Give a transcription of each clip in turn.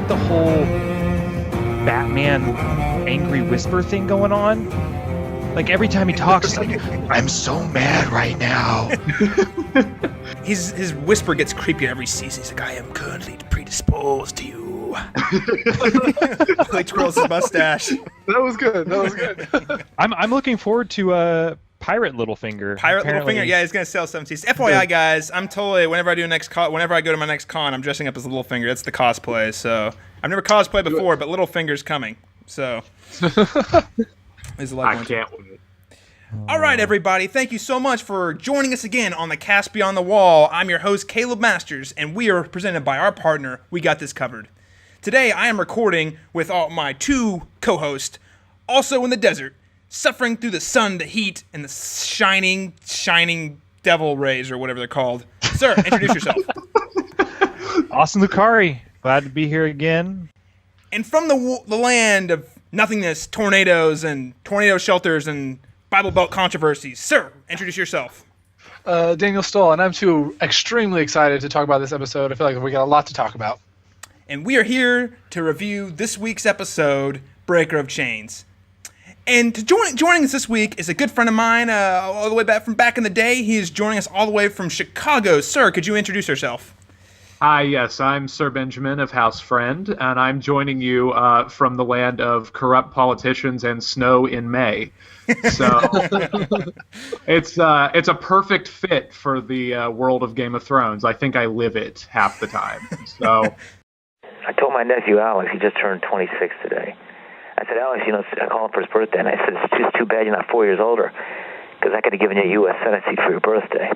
like the whole Batman angry whisper thing going on? Like every time he talks, it's like, I'm so mad right now. His whisper gets creepier every season. He's like, I am currently predisposed to you. He twirls his mustache. That was good. I'm looking forward to Pirate Littlefinger. Littlefinger, yeah, he's gonna sell 17. FYI, guys, I'm totally whenever I go to my next con, I'm dressing up as Littlefinger. That's the cosplay. So I've never cosplayed before, but Littlefinger's coming. So I can't wait. All right, everybody. Thank you so much for joining us again on the Cast Beyond the Wall. I'm your host, Caleb Masters, and we are presented by our partner, We Got This Covered. Today, I am recording with all my two co-hosts, also in the desert, suffering through the sun, the heat, and the shining devil rays, or whatever they're called. Sir, introduce yourself. Austin Lucari. Glad to be here again. And from the land of nothingness, tornadoes, and tornado shelters, and Bible Belt controversies. Sir, introduce yourself. Daniel Stoll, and I'm too extremely excited to talk about this episode. I feel like we got a lot to talk about. And we are here to review this week's episode, Breaker of Chains. And joining us this week is a good friend of mine, all the way back from back in the day. He is joining us all the way from Chicago. Sir, could you introduce yourself? Yes, I'm Sir Benjamin of House Friend, and I'm joining you from the land of corrupt politicians and snow in May. So it's a perfect fit for the world of Game of Thrones. I think I live it half the time. So I told my nephew Alex, he just turned 26 today. I said, Alex, I called him for his birthday, and I said, it's just too bad you're not 4 years older, because I could have given you a U.S. Senate seat for your birthday.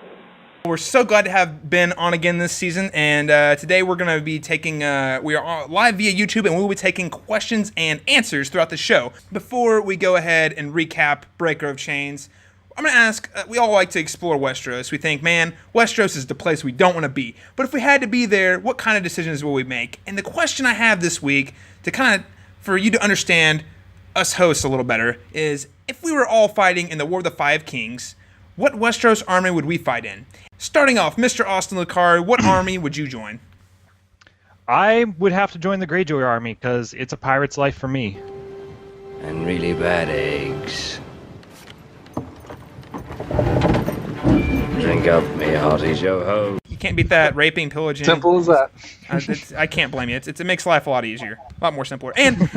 We're so glad to have Ben on again this season, and today we're going to be taking, we are live via YouTube, and we will be taking questions and answers throughout the show. Before we go ahead and recap Breaker of Chains, I'm going to ask, we all like to explore Westeros. We think, man, Westeros is the place we don't want to be. But if we had to be there, what kind of decisions will we make? And the question I have this week, to kind of, for you to understand us hosts a little better, is if we were all fighting in the War of the Five Kings, what Westeros army would we fight in? Starting off, Mr. Austin Lucari, what army would you join? I would have to join the Greyjoy army because it's a pirate's life for me. And really bad eggs. Drink up, me hearties, yo-ho. You can't beat that. Raping, pillaging. Simple as that. I can't blame you. It makes life a lot easier. A lot more simpler. And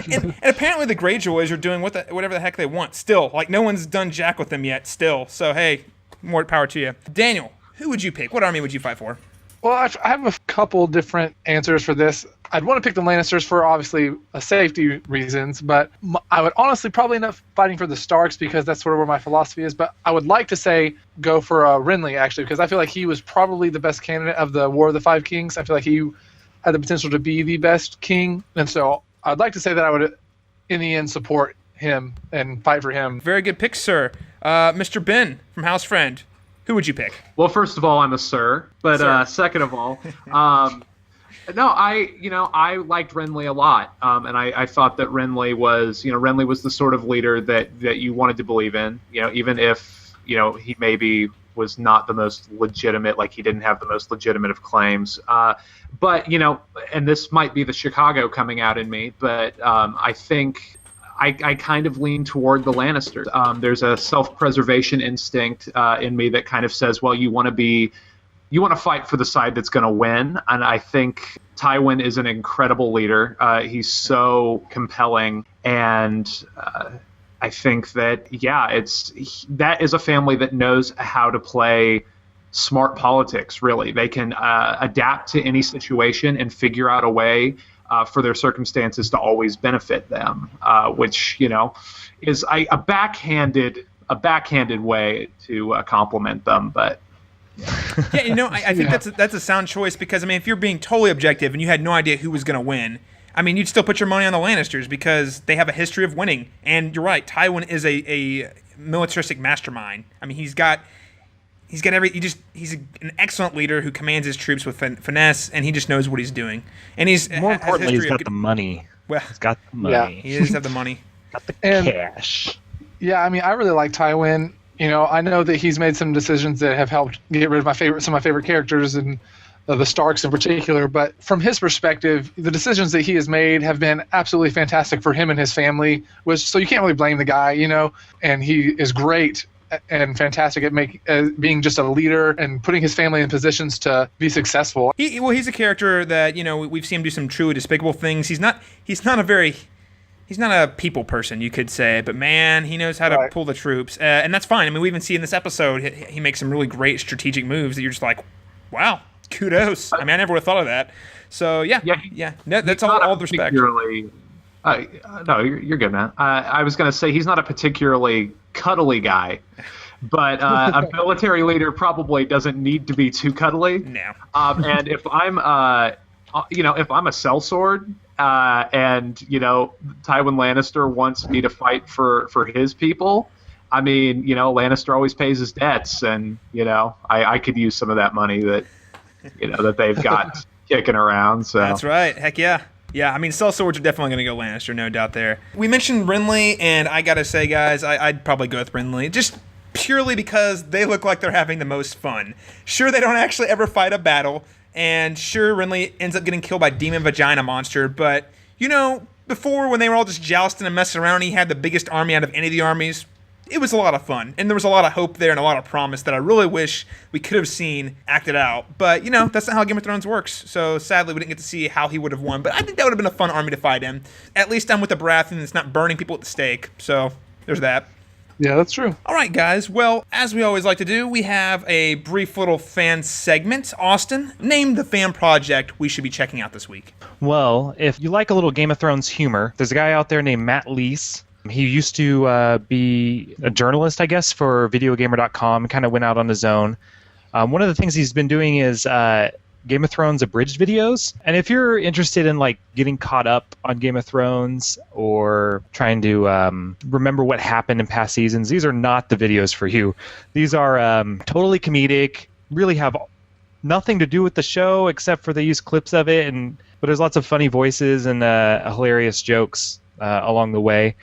apparently the Greyjoys are doing whatever the heck they want still. Like, no one's done jack with them yet still. So, hey, more power to you. Daniel, who would you pick? What army would you fight for? Well, I have a couple different answers for this. I'd want to pick the Lannisters for, obviously, safety reasons, but I would honestly probably end up fighting for the Starks because that's sort of where my philosophy is, but I would like to say go for Renly, actually, because I feel like he was probably the best candidate of the War of the Five Kings. I feel like he had the potential to be the best king, and so I'd like to say that I would, in the end, support him and fight for him. Very good pick, sir. Mr. Ben from House Friend, who would you pick? Well, first of all, I'm a sir, but second of all, no, I liked Renly a lot, and I thought that Renly was the sort of leader that you wanted to believe in, even if he maybe was not the most legitimate, like he didn't have the most legitimate of claims, but and this might be the Chicago coming out in me, but I think I kind of lean toward the Lannisters. There's a self-preservation instinct in me that kind of says, well, you want to fight for the side that's going to win, and I think Tywin is an incredible leader. He's so compelling, and I think that, that is a family that knows how to play smart politics, really. They can adapt to any situation and figure out a way for their circumstances to always benefit them, which is a backhanded way to compliment them, but. Yeah, I think that's a sound choice because if you're being totally objective and you had no idea who was going to win, you'd still put your money on the Lannisters because they have a history of winning. And you're right, Tywin is a militaristic mastermind. He's an excellent leader who commands his troops with finesse, and he just knows what he's doing. And more importantly, he's got the money. Well, he's got the money. Yeah, he does have the money. Got the cash. Yeah, I really like Tywin. I know that he's made some decisions that have helped get rid of some of my favorite characters, and the Starks in particular, but from his perspective, the decisions that he has made have been absolutely fantastic for him and his family. So you can't really blame the guy, and he is great and fantastic at being just a leader and putting his family in positions to be successful. He's a character that we've seen him do some truly despicable things. He's not a people person, you could say, but man, he knows how to pull the troops, and that's fine. I mean, we even see in this episode he makes some really great strategic moves that you're just like, wow, kudos. I mean, I never would have thought of that. So yeah. No, that's all the respect. No, you're good, man. I was going to say he's not a particularly cuddly guy, but a military leader probably doesn't need to be too cuddly. No. And if I'm a sellsword, and Tywin Lannister wants me to fight for his people, I mean, Lannister always pays his debts, and I could use some of that money that that they've got kicking around. So that's right. Heck yeah. Yeah, I mean, sellswords are definitely going to go Lannister, no doubt there. We mentioned Renly, and I got to say, guys, I'd probably go with Renly, just purely because they look like they're having the most fun. Sure, they don't actually ever fight a battle, and sure, Renly ends up getting killed by Demon Vagina Monster, but, before when they were all just jousting and messing around, he had the biggest army out of any of the armies. It was a lot of fun, and there was a lot of hope there and a lot of promise that I really wish we could have seen acted out. But, that's not how Game of Thrones works, so sadly we didn't get to see how he would have won. But I think that would have been a fun army to fight in. At least I'm with the Baratheon that's not burning people at the stake, so there's that. Yeah, that's true. All right, guys. Well, as we always like to do, we have a brief little fan segment. Austin, name the fan project we should be checking out this week. Well, if you like a little Game of Thrones humor, there's a guy out there named Matt Leese. He used to be a journalist, I guess, for Videogamer.com, kind of went out on his own. One of the things he's been doing is Game of Thrones abridged videos. And if you're interested in getting caught up on Game of Thrones or trying to remember what happened in past seasons, these are not the videos for you. These are totally comedic, really have nothing to do with the show except for they use clips of it, but there's lots of funny voices and hilarious jokes along the way.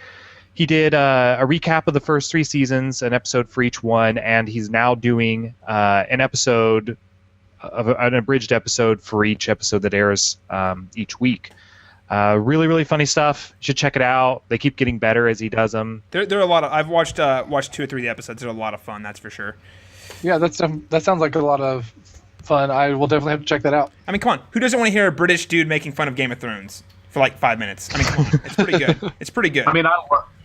He did a recap of the first 3 seasons, an episode for each one, and he's now doing an episode of an abridged episode for each episode that airs each week. Really, really funny stuff. You should check it out. They keep getting better as he does them. There are a lot of. I've watched 2 or 3 of the episodes. They're a lot of fun. That's for sure. Yeah, that sounds like a lot of fun. I will definitely have to check that out. I mean, come on. Who doesn't want to hear a British dude making fun of Game of Thrones for 5 minutes? I mean, come on. It's pretty good. It's pretty good. I mean,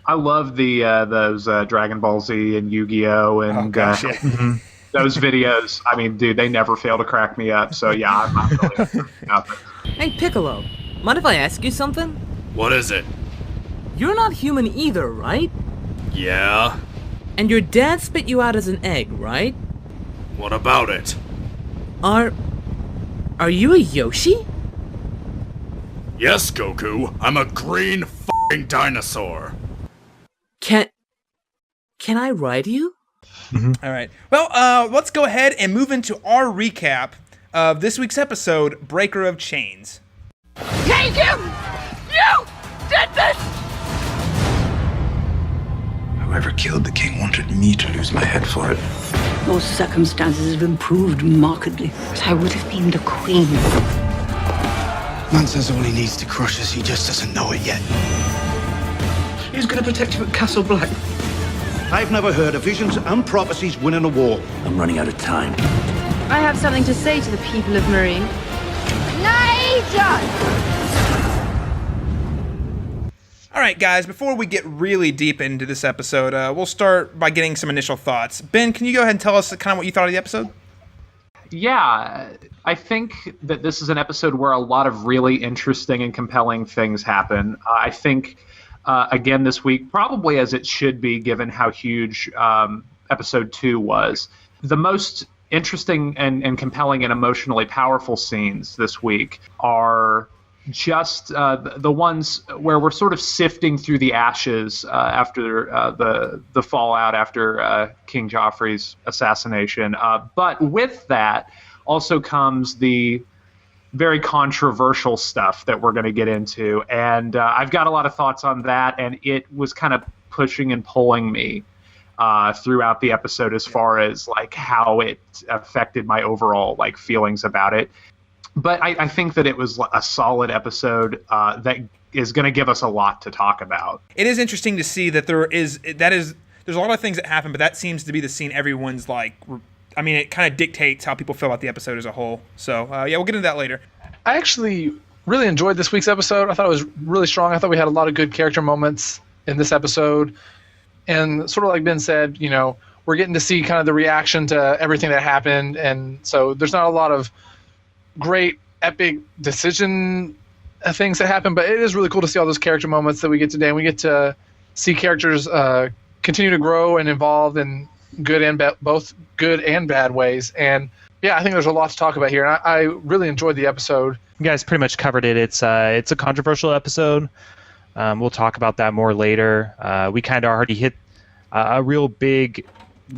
I love those Dragon Ball Z and Yu-Gi-Oh! And those videos. I mean, dude, they never fail to crack me up. So yeah, I'm really nothing. Hey, Piccolo, mind if I ask you something? What is it? You're not human either, right? Yeah? And your dad spit you out as an egg, right? What about it? Are you a Yoshi? Yes, Goku. I'm a green f***ing dinosaur. Can I ride you? All right. Well, let's go ahead and move into our recap of this week's episode, Breaker of Chains. Take him! You did this! Whoever killed the king wanted me to lose my head for it. Your circumstances have improved markedly, but I would have been the queen. Man says all he needs to crush us, he just doesn't know it yet. Who's going to protect you at Castle Black? I've never heard of visions and prophecies winning a war. I'm running out of time. I have something to say to the people of Marine. All right, guys, before we get really deep into this episode, we'll start by getting some initial thoughts. Ben, can you go ahead and tell us kind of what you thought of the episode? Yeah, I think that this is an episode where a lot of really interesting and compelling things happen. I think, again, this week, probably as it should be, given how huge episode 2 was, the most interesting and compelling and emotionally powerful scenes this week are just the ones where we're sort of sifting through the ashes after the fallout after King Joffrey's assassination. But with that also comes the very controversial stuff that we're going to get into. And I've got a lot of thoughts on that, and it was kind of pushing and pulling me throughout the episode as far as like how it affected my overall like feelings about it. But I think that it was a solid episode that is going to give us a lot to talk about. It is interesting to see that there's a lot of things that happen, but that seems to be the scene everyone's like. I mean, it kind of dictates how people feel about the episode as a whole. So yeah, we'll get into that later. I actually really enjoyed this week's episode. I thought it was really strong. I thought we had a lot of good character moments in this episode, and sort of like Ben said, you know, we're getting to see kind of the reaction to everything that happened, and so there's not a lot of great epic decision things that happen, but it is really cool to see all those character moments that we get today, and we get to see characters continue to grow and evolve in good and both good and bad ways. And yeah, I think there's a lot to talk about here, and I really enjoyed the episode. You guys pretty much covered it. It's a controversial episode. We'll talk about that more later. We kind of already hit a real big,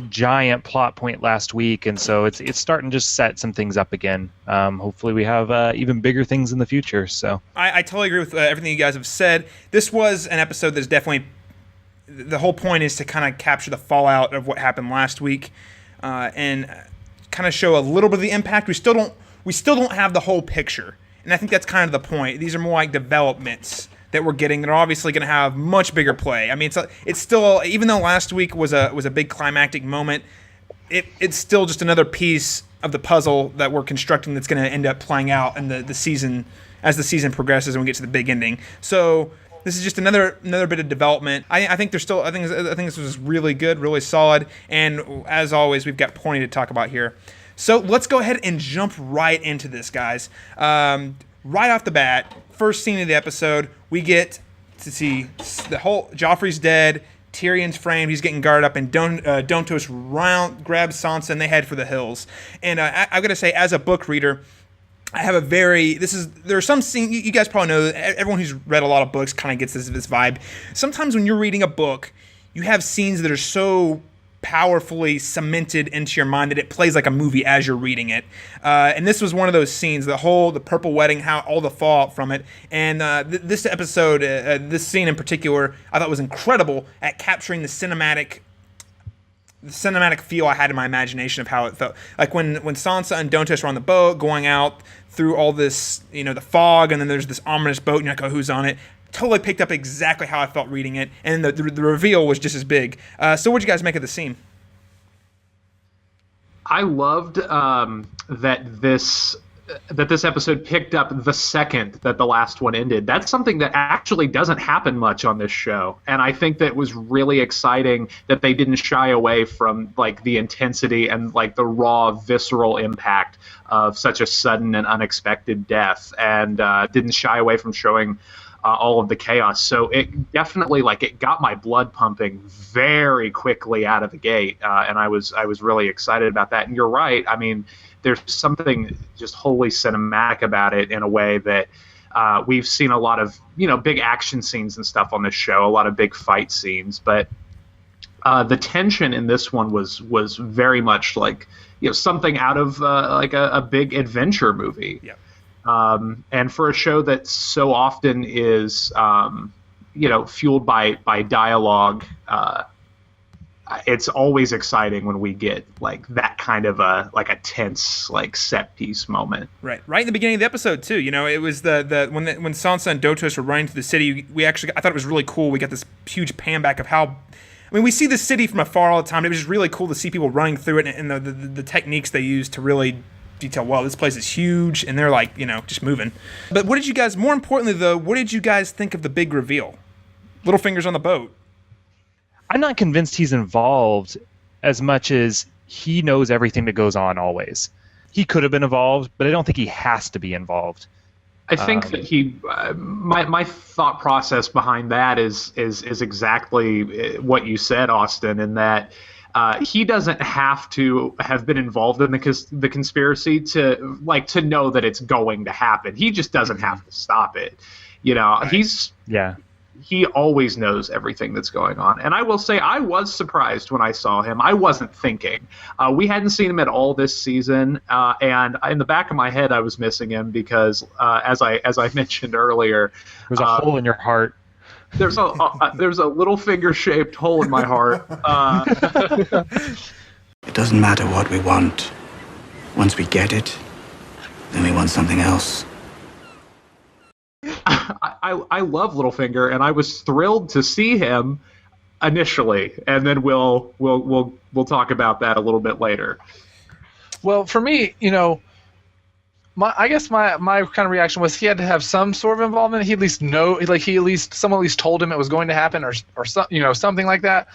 giant plot point last week, and so it's starting to just set some things up again. Hopefully we have even bigger things in the future. So I totally agree with everything you guys have said. This was an episode that's definitely, the whole point is to kind of capture the fallout of what happened last week, and kind of show a little bit of the impact. We still don't have the whole picture, and I think that's kind of the point. These are more like developments that we're getting that are obviously going to have much bigger play. I mean, it's still, even though last week was a big climactic moment, it's still just another piece of the puzzle that we're constructing that's going to end up playing out in the season as the season progresses and we get to the big ending. So this is just another bit of development. I think this was really good, really solid, and as always, we've got plenty to talk about here. So let's go ahead and jump right into this, guys. Right off the bat, first scene of the episode, we get to see the whole Joffrey's dead, Tyrion's framed, he's getting guarded up, and Dontos grabs Sansa and they head for the hills. And I've got to say, as a book reader, I have there are some scenes, you guys probably know, everyone who's read a lot of books kind of gets this vibe. Sometimes when you're reading a book, you have scenes that are so powerfully cemented into your mind that it plays like a movie as you're reading it. And this was one of those scenes, the Purple Wedding, how all the fallout from it. And this episode, this scene in particular, I thought was incredible at capturing the cinematic feel I had in my imagination of how it felt. Like when Sansa and Dontos were on the boat, going out through all this, you know, the fog, and then there's this ominous boat, and you're like, oh, who's on it? Totally picked up exactly how I felt reading it, and the reveal was just as big. So what'd you guys make of the scene? I loved that this episode picked up the second that the last one ended. That's something that actually doesn't happen much on this show, and I think that was really exciting that they didn't shy away from like the intensity and like the raw, visceral impact of such a sudden and unexpected death, and didn't shy away from showing all of the chaos. So it definitely, like, it got my blood pumping very quickly out of the gate, and I was really excited about that. And you're right. I mean, there's something just wholly cinematic about it in a way that we've seen a lot of, you know, big action scenes and stuff on this show, a lot of big fight scenes, but the tension in this one was very much like, you know, something out of like a big adventure movie. Yeah. And for a show that so often is, you know, fueled by dialogue, it's always exciting when we get like that kind of a tense, like, set piece moment. Right in the beginning of the episode too. You know, it was when Sansa and Dontos were running to the city. I thought it was really cool. We got this huge pan back of how. I mean, we see the city from afar all the time. It was just really cool to see people running through it and the techniques they use to really detail, wow, this place is huge, and they're like, you know, just moving. But what did you guys, more importantly though, what did you guys think of the big reveal? Littlefinger's on the boat. I'm not convinced he's involved as much as he knows everything that goes on always. He could have been involved, but I don't think he has to be involved. I think that he, my thought process behind that is exactly what you said, Austin, in that he doesn't have to have been involved in the conspiracy to know that it's going to happen. He just doesn't have to stop it. You know, right. He always knows everything that's going on. And I will say, I was surprised when I saw him. I wasn't thinking. We hadn't seen him at all this season, and in the back of my head, I was missing him because, as I mentioned earlier, there's a hole in your heart. There's a little finger-shaped hole in my heart. It doesn't matter what we want. Once we get it, then we want something else. I love Littlefinger, and I was thrilled to see him initially, and then we'll talk about that a little bit later. Well, for me, I guess my kind of reaction was he had to have some sort of involvement. He at least someone at least told him it was going to happen, or something like that.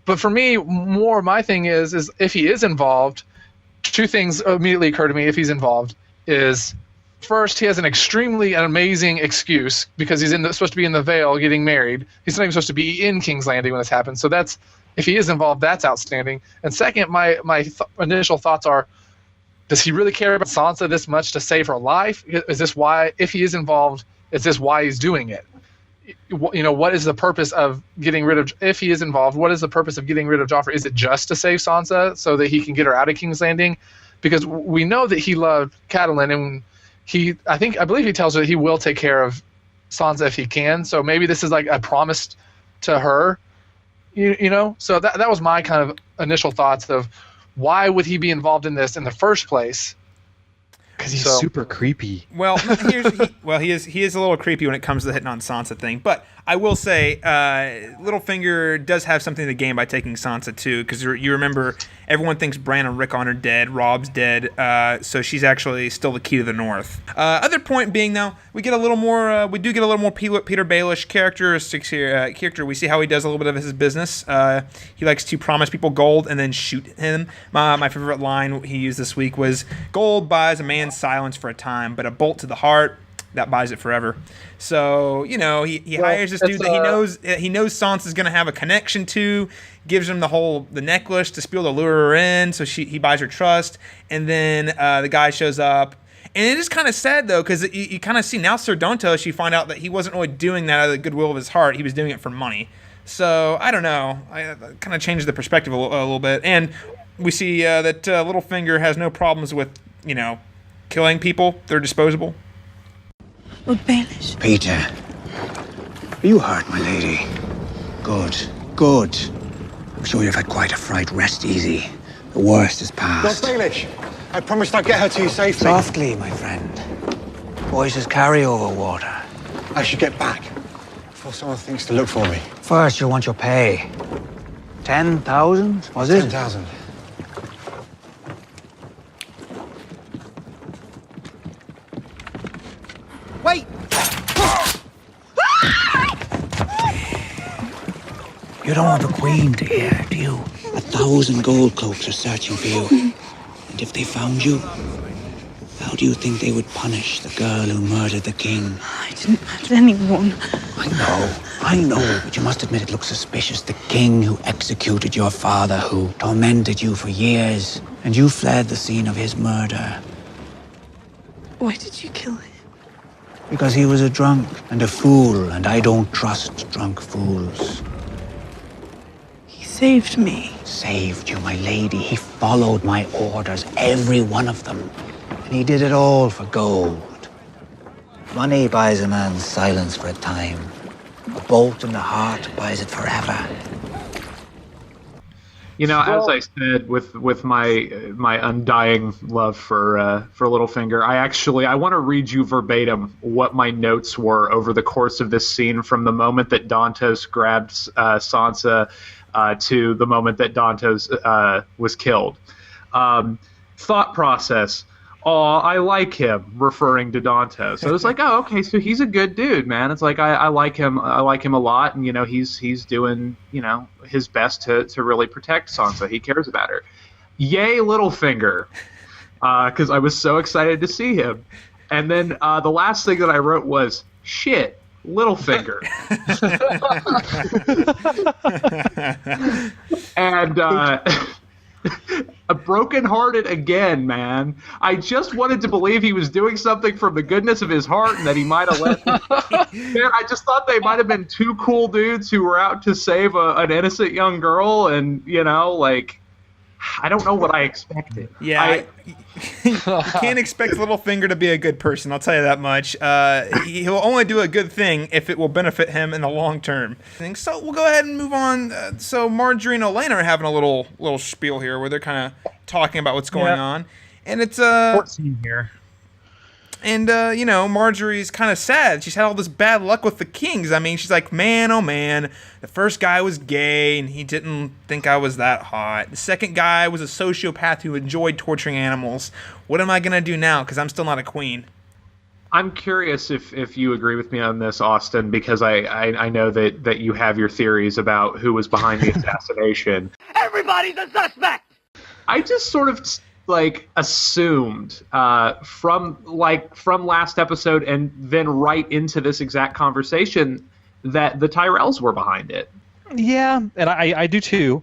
But for me, my thing is if he is involved, two things immediately occur to me. If he's involved, is first, he has an amazing excuse because he's supposed to be in the Vale getting married. He's not even supposed to be in King's Landing when this happens. So if he is involved, that's outstanding. And second, my initial thoughts are, does he really care about Sansa this much to save her life? Is this why, if he is involved, is this why he's doing it? What is the purpose of getting rid of, if he is involved, what is the purpose of getting rid of Joffrey? Is it just to save Sansa so that he can get her out of King's Landing? Because we know that he loved Catelyn, and I believe he tells her that he will take care of Sansa if he can. So maybe this is like a promise to her, So that was my kind of initial thoughts of why would he be involved in this in the first place? Because he's super creepy. Well, he is a little creepy when it comes to the hitting on Sansa thing. But I will say, Littlefinger does have something to gain by taking Sansa too, because you remember everyone thinks Bran and Rickon are dead, Robb's dead, so she's actually still the key to the North. Other point being, though, we do get a little more Peter Baelish characteristics here. We see how he does a little bit of his business. He likes to promise people gold and then shoot him. My favorite line he used this week was, "Gold buys a man's silence for a time, but a bolt to the heart, that buys it forever." So, he hires this dude that he knows Sansa's going to have a connection to, gives him the necklace to be able to lure her in, so he buys her trust, and then the guy shows up. And it is kind of sad, though, because you kind of see now Ser Dontos, you find out that he wasn't really doing that out of the goodwill of his heart. He was doing it for money. So, I don't know. I kind of changed the perspective a little bit. And we see that Littlefinger has no problems with, killing people. They're disposable. Lord Baelish. Peter, are you hurt, my lady? Good. I'm sure you've had quite a fright. Rest easy. The worst is past. Lord Baelish, I promised I'd get her to you safely. Softly, my friend. Voices carry over water. I should get back before someone thinks to look for me. First, you'll want your pay. 10,000, was it? 10,000. Wait! You don't want the Queen to hear, do you? 1,000 gold cloaks are searching for you. And if they found you, how do you think they would punish the girl who murdered the king? I didn't murder anyone. I know, but you must admit it looks suspicious. The king who executed your father, who tormented you for years, and you fled the scene of his murder. Why did you kill him? Because he was a drunk and a fool, and I don't trust drunk fools. He saved me. Saved you, my lady. He followed my orders, every one of them. And he did it all for gold. Money buys a man's silence for a time. A bolt in the heart buys it forever. As I said, with my undying love for Littlefinger, I want to read you verbatim what my notes were over the course of this scene, from the moment that Dontos grabbed Sansa to the moment that Dontos was killed. Thought process. "Oh, I like him," referring to Dontos. So I was like, "Oh, okay, so he's a good dude, man." It's like I like him. I like him a lot, and he's doing his best to really protect Sansa. He cares about her. Yay, Littlefinger, because I was so excited to see him. And then the last thing that I wrote was, "Shit, Littlefinger." And a brokenhearted again, man. I just wanted to believe he was doing something from the goodness of his heart, and that he might have let man, I just thought they might have been two cool dudes who were out to save an innocent young girl, and I don't know what I expected. Yeah, you can't expect Littlefinger to be a good person. I'll tell you that much. He'll only do a good thing if it will benefit him in the long term. So we'll go ahead and move on. So Marjorie and Olenna are having a little spiel here, where they're kind of talking about what's going on, and it's 14 here. And, Marjorie's kind of sad. She's had all this bad luck with the kings. I mean, she's like, man, oh man, the first guy was gay and he didn't think I was that hot. The second guy was a sociopath who enjoyed torturing animals. What am I going to do now? Because I'm still not a queen. I'm curious if you agree with me on this, Austin, because I know that you have your theories about who was behind the assassination. Everybody's a suspect! I just sort of assumed from last episode and then right into this exact conversation that the Tyrells were behind it. Yeah, and I do too,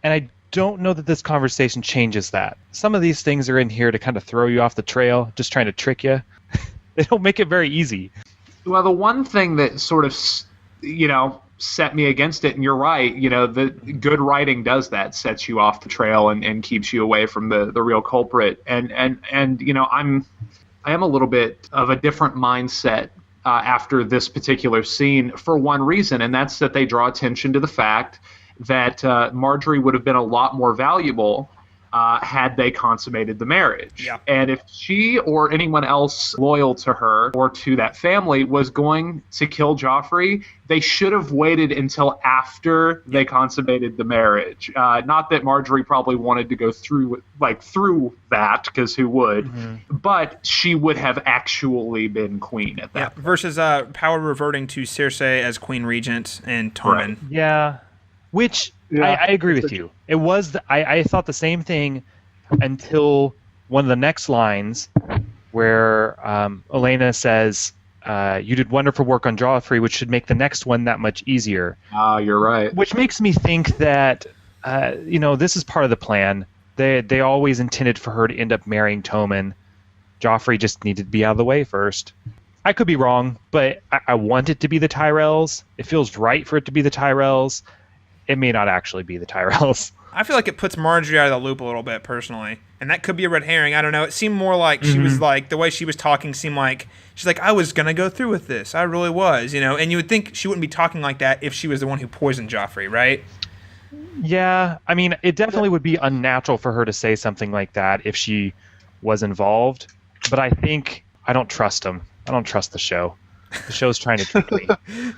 and I don't know that this conversation changes that. Some of these things are in here to kind of throw you off the trail, just trying to trick you. They don't make it very easy. Well, the one thing that sort of, set me against it, and you're right, the good writing does that, sets you off the trail and keeps you away from the real culprit. And I am a little bit of a different mindset after this particular scene for one reason, and that's that they draw attention to the fact that Marjorie would have been a lot more valuable had they consummated the marriage. Yeah. And if she or anyone else loyal to her or to that family was going to kill Joffrey, they should have waited until after they consummated the marriage. Not that Marjorie probably wanted to go through that, because who would? Mm-hmm. But she would have actually been queen at that point. Versus power reverting to Cersei as queen regent and Tommen. Right. Yeah. Which, I agree with you. It was, I thought the same thing until one of the next lines where Olenna says, you did wonderful work on Joffrey, which should make the next one that much easier. You're right. Which makes me think that, this is part of the plan. They always intended for her to end up marrying Tommen. Joffrey just needed to be out of the way first. I could be wrong, but I want it to be the Tyrells. It feels right for it to be the Tyrells. It may not actually be the Tyrells. I feel like it puts Marjorie out of the loop a little bit, personally. And that could be a red herring. I don't know. It seemed more like she was like, the way she was talking seemed like, she's like, I was going to go through with this. I really was, And you would think she wouldn't be talking like that if she was the one who poisoned Joffrey, right? Yeah. I mean, it definitely would be unnatural for her to say something like that if she was involved. But I don't trust him. I don't trust the show. The show's trying to trick me.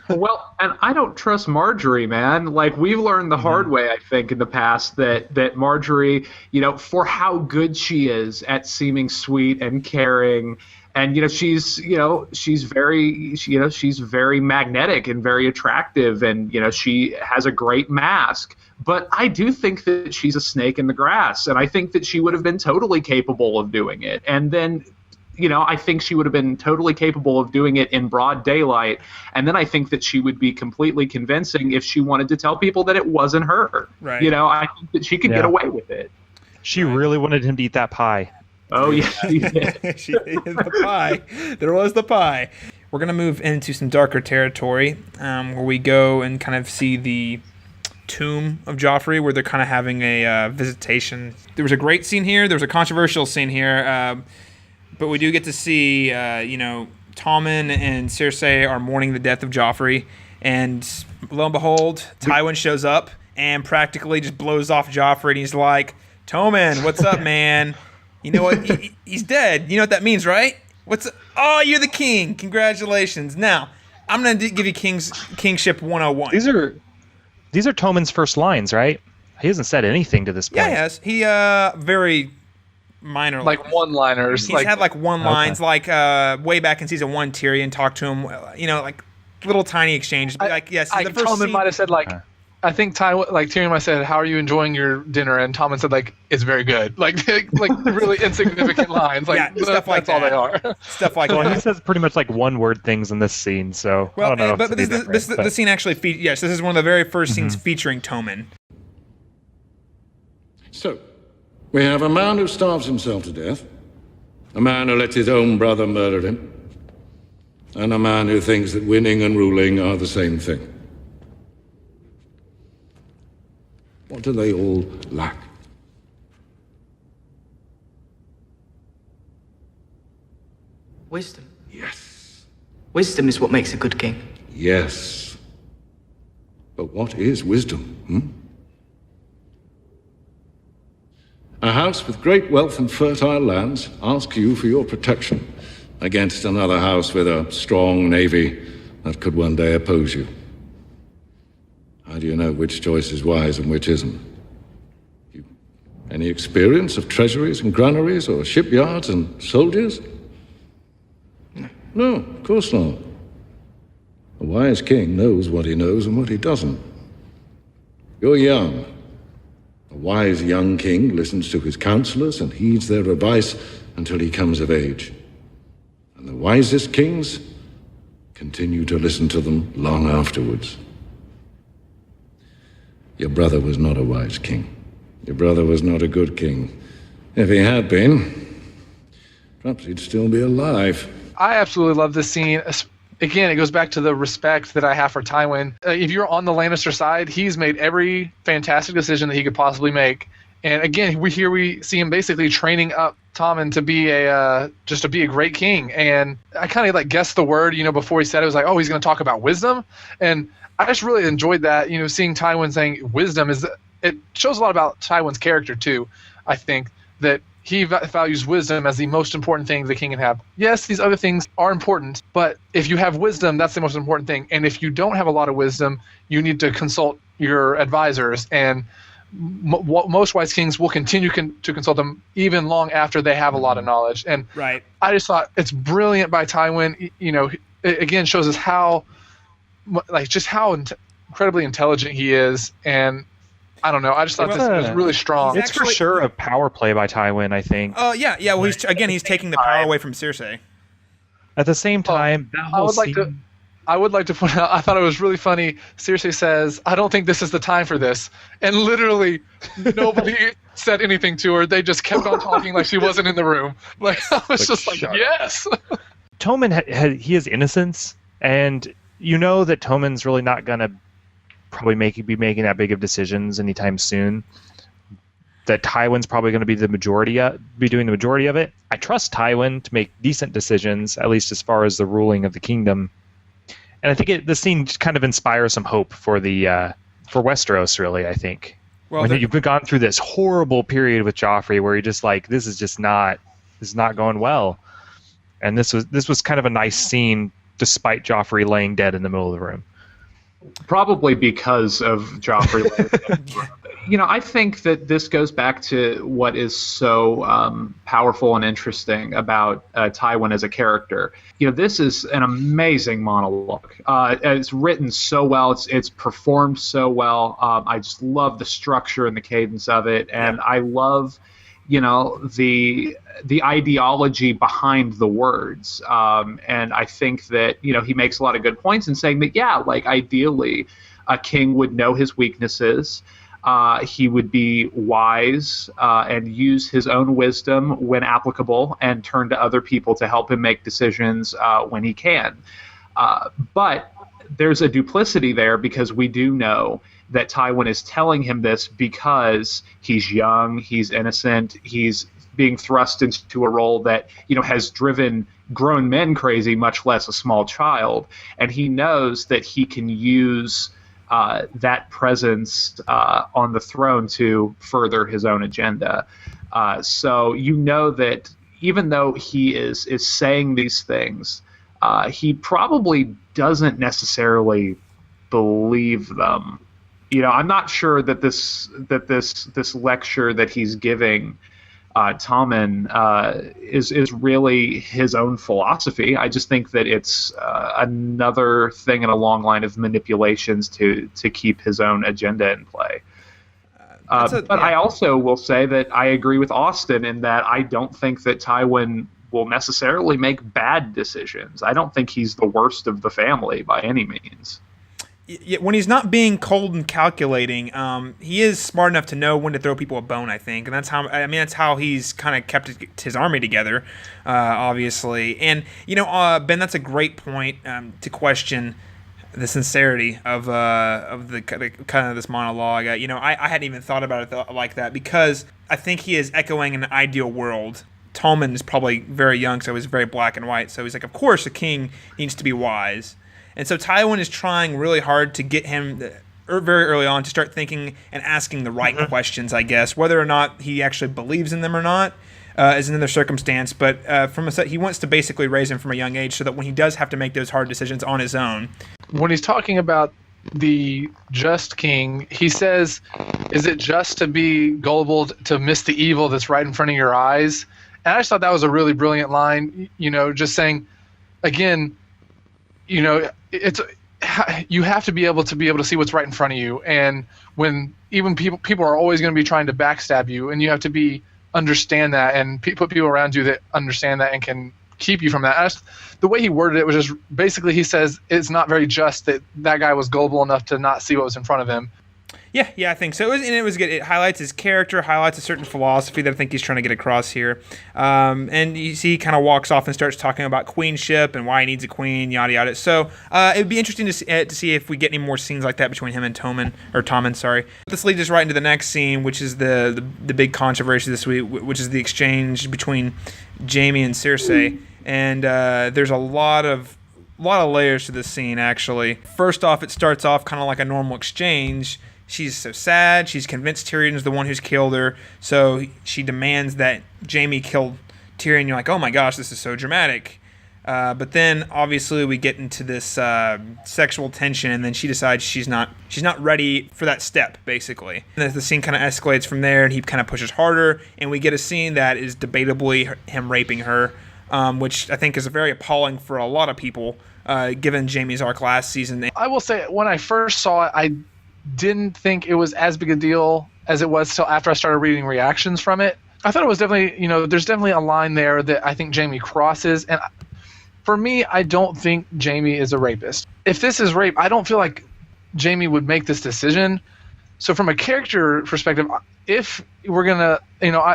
Well, and I don't trust Marjorie, man. Like, we've learned the hard way, I think, in the past that Marjorie, for how good she is at seeming sweet and caring, and she's very magnetic and very attractive, and she has a great mask. But I do think that she's a snake in the grass, and I think that she would have been totally capable of doing it. And then I think she would have been totally capable of doing it in broad daylight. And then I think that she would be completely convincing if she wanted to tell people that it wasn't her. Right. I think that she could get away with it. She really wanted him to eat that pie. Oh, yeah, she did. She ate the pie. There was the pie. We're going to move into some darker territory where we go and kind of see the tomb of Joffrey, where they're kind of having a visitation. There was a great scene here. There was a controversial scene here. But we do get to see, Tommen and Cersei are mourning the death of Joffrey. And lo and behold, Tywin shows up and practically just blows off Joffrey. And he's like, Tommen, what's up, man? You know what? He's dead. You know what that means, right? Oh, you're the king. Congratulations. Now, I'm going to give you Kingship 101. These are Tommen's first lines, right? He hasn't said anything to this point. Yeah, he has. He, very... minor, like one-liners. He's had like one lines, like way back in season 1, Tyrion talked to him, like little tiny exchanges. But yes, the first Tommen might have said I think Tyrion might have said, "How are you enjoying your dinner?" And Tommen said it's very good. Like really insignificant lines. Stuff like that's all they are. Stuff like that. He says pretty much one-word things in this scene. So I don't know. But this scene actually this is one of the very first scenes featuring Tommen. So. We have a man who starves himself to death, a man who lets his own brother murder him, and a man who thinks that winning and ruling are the same thing. What do they all lack? Wisdom? Yes. Wisdom is what makes a good king. Yes. But what is wisdom? A house with great wealth and fertile lands asks you for your protection against another house with a strong navy that could one day oppose you. How do you know which choice is wise and which isn't? Any experience of treasuries and granaries or shipyards and soldiers? No, of course not. A wise king knows what he knows and what he doesn't. You're young. A wise young king listens to his counselors and heeds their advice until he comes of age. And the wisest kings continue to listen to them long afterwards. Your brother was not a wise king. Your brother was not a good king. If he had been, perhaps he'd still be alive. I absolutely love this scene. Again, it goes back to the respect that I have for Tywin. If you're on the Lannister side, he's made every fantastic decision that he could possibly make. And again, we see him basically training up Tommen to be a great king. And I kind of guessed the word, before he said it was like, oh, he's going to talk about wisdom. And I just really enjoyed that, seeing Tywin saying wisdom it shows a lot about Tywin's character too. I think that he values wisdom as the most important thing the king can have. Yes, these other things are important, but if you have wisdom, that's the most important thing. And if you don't have a lot of wisdom, you need to consult your advisors. And most wise kings will continue to consult them even long after they have a lot of knowledge. And right. I just thought it's brilliant by Tywin. It again shows us how incredibly intelligent he is. And I don't know. I just thought this was really strong. It's for sure a power play by Tywin, I think. Yeah. Well, he's taking the power away from Cersei. At the same time, I would like to point out, I thought it was really funny. Cersei says, "I don't think this is the time for this," and literally nobody said anything to her. They just kept on talking like she wasn't in the room. I was just like, yes. Tommen he has innocence, and that Tommen's really not gonna probably be making that big of decisions anytime soon. That Tywin's probably going to be doing the majority of it. I trust Tywin to make decent decisions, at least as far as the ruling of the kingdom. And I think the scene kind of inspires some hope for for Westeros. Really, I think. Well, you've gone through this horrible period with Joffrey, where you're just like, this is not going well, and this was kind of a nice scene, despite Joffrey laying dead in the middle of the room. Probably because of Joffrey. I think that this goes back to what is so powerful and interesting about Tywin as a character. This is an amazing monologue. It's written so well. It's performed so well. I just love the structure and the cadence of it, and I love, the ideology behind the words. And I think that, he makes a lot of good points in saying that, ideally, a king would know his weaknesses. He would be wise and use his own wisdom when applicable and turn to other people to help him make decisions when he can. But there's a duplicity there, because we do know that Tywin is telling him this because he's young, he's innocent, he's being thrust into a role that has driven grown men crazy, much less a small child, and he knows that he can use that presence on the throne to further his own agenda. So that even though he is saying these things, he probably doesn't necessarily believe them. I'm not sure that this lecture that he's giving Tommen is really his own philosophy. I just think that it's another thing in a long line of manipulations to keep his own agenda in play. I also will say that I agree with Austin in that I don't think that Tywin will necessarily make bad decisions. I don't think he's the worst of the family by any means. When he's not being cold and calculating, he is smart enough to know when to throw people a bone, I think, and that's how he's kind of kept his army together, obviously. And Ben, that's a great point to question the sincerity of the kind of this monologue. I hadn't even thought about it like that, because I think he is echoing an ideal world Tommen is probably very young, so he's very black and white. So he's like, of course, a king needs to be wise. And so Tywin is trying really hard to get him very early on to start thinking and asking the right questions, I guess. Whether or not he actually believes in them or not is another circumstance. But he wants to basically raise him from a young age so that when he does have to make those hard decisions on his own. When he's talking about the just king, he says, is it just to be gullible to miss the evil that's right in front of your eyes? And I just thought that was a really brilliant line, just saying, again, it's you have to be able to see what's right in front of you. And when even people are always going to be trying to backstab you, and you have to understand that and put people around you that understand that and can keep you from that. The way he worded it was just basically, he says it's not very just that guy was gullible enough to not see what was in front of him. Yeah, I think so. It was good. It highlights his character, highlights a certain philosophy that I think he's trying to get across here. And you see he kind of walks off and starts talking about queenship and why he needs a queen, yada, yada. So it would be interesting to see if we get any more scenes like that between him and Tommen, sorry. This leads us right into the next scene, which is the big controversy this week, which is the exchange between Jaime and Cersei. And there's a lot of layers to this scene, actually. First off, it starts off kind of like a normal exchange. She's so sad. She's convinced Tyrion is the one who's killed her. So she demands that Jaime kill Tyrion. You're like, oh my gosh, this is so dramatic. But then obviously we get into this sexual tension, and then she decides she's not ready for that step, basically. And the scene kind of escalates from there, and he kind of pushes harder, and we get a scene that is debatably him raping her, which I think is very appalling for a lot of people, given Jaime's arc last season. I will say, when I first saw it, I didn't think it was as big a deal as it was till after I started reading reactions from it. I thought it was definitely, there's definitely a line there that I think Jaime crosses. And for me, I don't think Jaime is a rapist. If this is rape, I don't feel like Jaime would make this decision. So from a character perspective, if we're going to,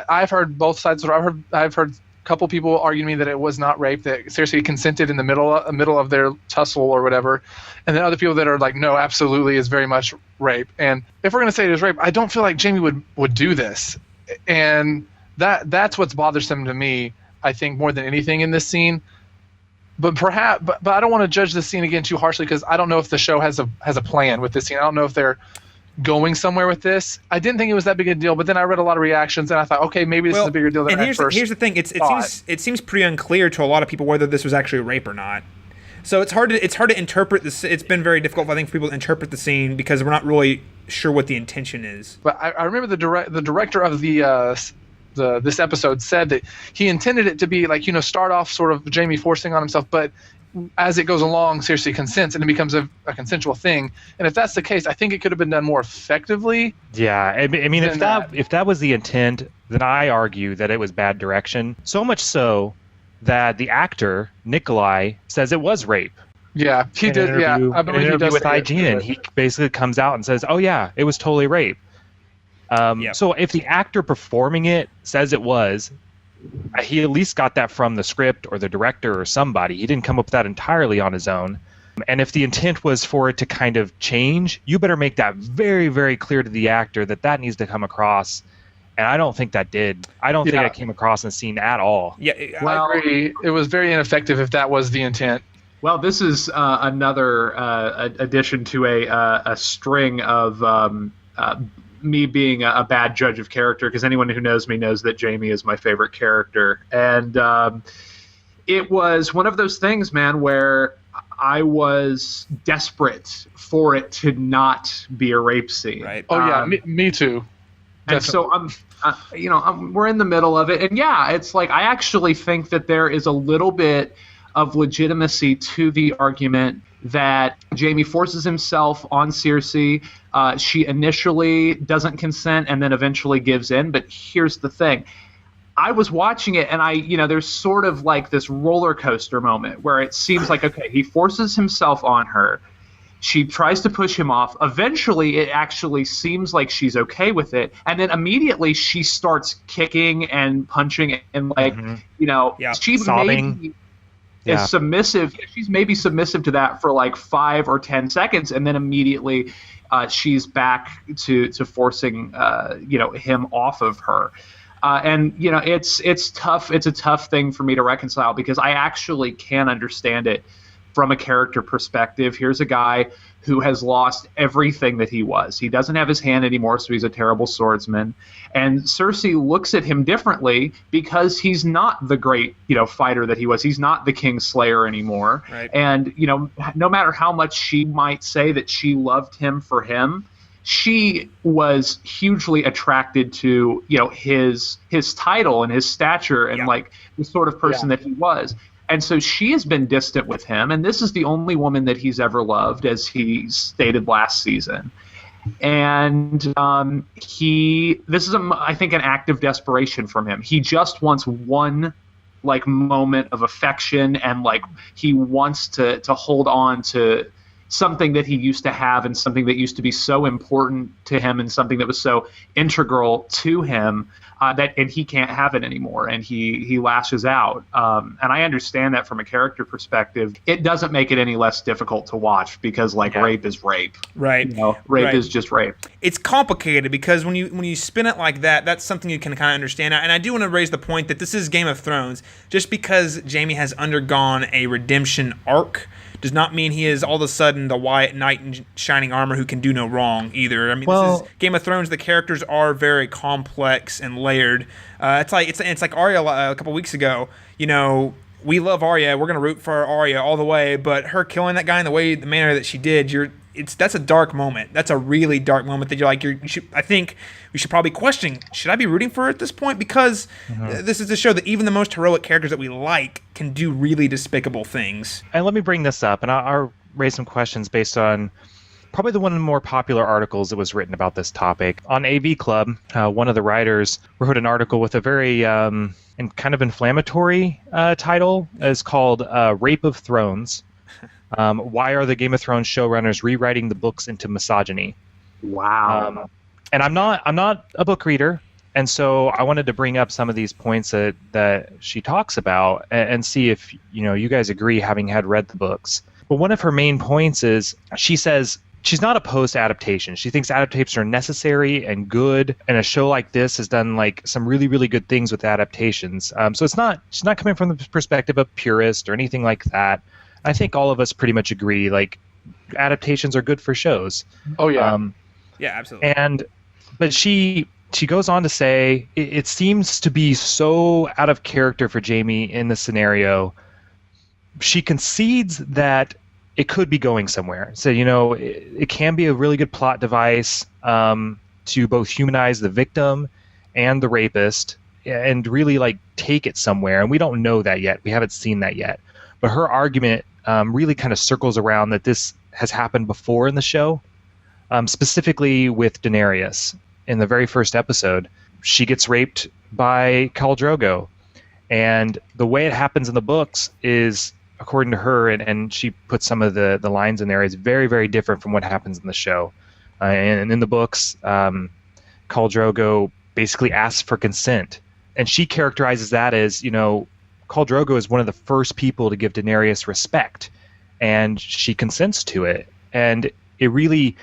I've heard both sides. I've heard couple people arguing me that it was not rape, that Cersei consented in the middle of their tussle or whatever, and then other people that are like, no, absolutely, is very much rape. And if we're going to say it is rape, I don't feel like Jaime would do this, and that's what's bothersome to me, I think, more than anything in this scene. But I don't want to judge this scene again too harshly, because I don't know if the show has a plan with this scene. I don't know if they're going somewhere with this. I didn't think it was that big a deal, but then I read a lot of reactions and I thought, okay, maybe this is a bigger deal than I first here's the thing. It seems pretty unclear to a lot of people whether this was actually rape or not. So it's hard to interpret this. It's been very difficult, I think, for people to interpret the scene because we're not really sure what the intention is. But I remember the director of this episode said that he intended it to be like, start off sort of Jaime forcing on himself, but as it goes along, Cersei consents and it becomes a consensual thing. And if that's the case, I think it could have been done more effectively. Yeah, I mean, if that was the intent, then I argue that it was bad direction. So much so that the actor Nikolai says it was rape. Yeah, he did. Yeah, I believe he does. With IGN, and he basically comes out and says, "Oh yeah, it was totally rape." So if the actor performing it says it was, he at least got that from the script or the director or somebody. He didn't come up with that entirely on his own. And if the intent was for it to kind of change, you better make that very, very clear to the actor that needs to come across. And I don't think that did. I don't think it came across in the scene at all. Yeah, I agree. It was very ineffective if that was the intent. Well, this is another addition to a string of me being a bad judge of character, because anyone who knows me knows that Jaime is my favorite character. And it was one of those things, man, where I was desperate for it to not be a rape scene. Right. Oh, yeah, me too. And so we're in the middle of it. And yeah, it's like, I actually think that there is a little bit of legitimacy to the argument that Jaime forces himself on Cersei. She initially doesn't consent and then eventually gives in. But here's the thing. I was watching it and there's sort of like this roller coaster moment where it seems like, okay, he forces himself on her. She tries to push him off. Eventually, it actually seems like she's okay with it. And then immediately she starts kicking and punching and she sobbing. maybe is submissive. She's maybe submissive to that for like 5 or 10 seconds. And then immediately she's back to forcing, him off of her. And you know, it's tough. It's a tough thing for me to reconcile because I actually can understand it from a character perspective. Here's a guy who has lost everything that he was. He doesn't have his hand anymore, so he's a terrible swordsman. And Cersei looks at him differently because he's not the great, fighter that he was. He's not the King Slayer anymore. Right. And, no matter how much she might say that she loved him for him, she was hugely attracted to, his title and his stature and like the sort of person that he was. And so she has been distant with him, and this is the only woman that he's ever loved, as he stated last season. And this is, I think, an act of desperation from him. He just wants one, moment of affection, and, he wants to hold on to something that he used to have and something that used to be so important to him and something that was so integral to him. And he can't have it anymore, and he lashes out. And I understand that from a character perspective. It doesn't make it any less difficult to watch because rape is rape. Right. Rape is just rape. It's complicated because when you spin it like that, that's something you can kind of understand. And I do want to raise the point that this is Game of Thrones. Just because Jaime has undergone a redemption arc does not mean he is all of a sudden the white knight in shining armor who can do no wrong either. I mean, this is Game of Thrones. The characters are very complex and layered. It's like Arya a couple weeks ago. We love Arya. We're gonna root for Arya all the way, but her killing that guy in the manner that she did, that's a dark moment. That's a really dark moment that I think we should probably question, should I be rooting for her at this point? Because this is to show that even the most heroic characters that we like can do really despicable things. And let me bring this up, and I'll raise some questions based on probably one of the more popular articles that was written about this topic. On AV Club, one of the writers wrote an article with a very and kind of inflammatory title. It's called Rape of Thrones. Why are the Game of Thrones showrunners rewriting the books into misogyny? Wow. And I'm not a book reader, and so I wanted to bring up some of these points that she talks about and see if you guys agree, having had read the books. But one of her main points is she says she's not opposed to adaptation. She thinks adaptations are necessary and good, and a show like this has done some really, really good things with adaptations. So she's not coming from the perspective of purist or anything like that. I think all of us pretty much agree, adaptations are good for shows. Oh, yeah. Yeah, absolutely. But she goes on to say it seems to be so out of character for Jaime in the scenario. She concedes that it could be going somewhere. So, it can be a really good plot device to both humanize the victim and the rapist and really take it somewhere. And we don't know that yet. We haven't seen that yet. But her argument really kind of circles around that this has happened before in the show, specifically with Daenerys. In the very first episode, she gets raped by Khal Drogo. And the way it happens in the books is, according to her, and she puts some of the lines in there, is very, very different from what happens in the show. And in the books, Khal Drogo basically asks for consent. And she characterizes that as, Khal Drogo is one of the first people to give Daenerys respect. And she consents to it. And it really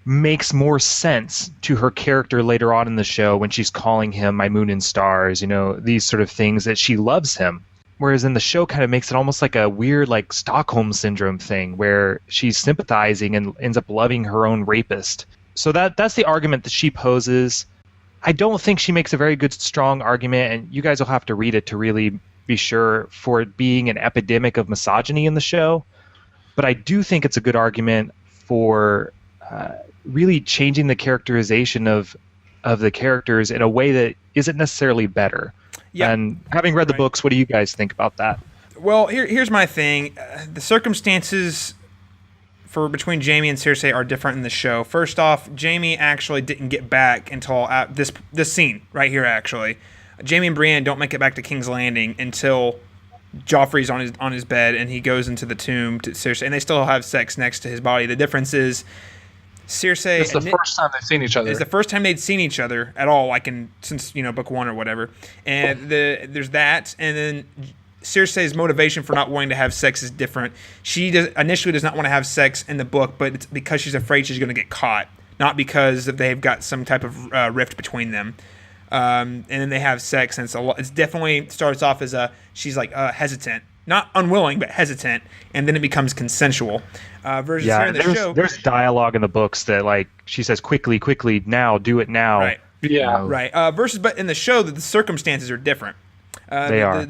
makes more sense to her character later on in the show when she's calling him my moon and stars, these sort of things, that she loves him. Whereas in the show kind of makes it almost like a weird Stockholm syndrome thing where she's sympathizing and ends up loving her own rapist. So that's the argument that she poses. I don't think she makes a very good, strong argument, and you guys will have to read it to really be sure, for it being an epidemic of misogyny in the show. But I do think it's a good argument for really changing the characterization of the characters in a way that isn't necessarily better. Yeah. And having read the books, what do you guys think about that? Well, here's my thing. The circumstances between Jaime and Cersei are different in the show. First off, Jaime actually didn't get back until this scene right here, actually. Jaime and Brienne don't make it back to King's Landing until Joffrey's on his bed and he goes into the tomb to Cersei, and they still have sex next to his body. The difference is Cersei. It's the first time they've seen each other. It's the first time they'd seen each other at all, since book one or whatever. And there's that, and then Cersei's motivation for not wanting to have sex is different. She initially does not want to have sex in the book, but it's because she's afraid she's going to get caught, not because they've got some type of rift between them. and then they have sex, and it's definitely starts off as she's like hesitant, not unwilling, but hesitant, and then it becomes consensual. Versus here in the show, there's dialogue in the books that like she says quickly, now, do it now. Right. Yeah. Right. But in the show, the circumstances are different. They are.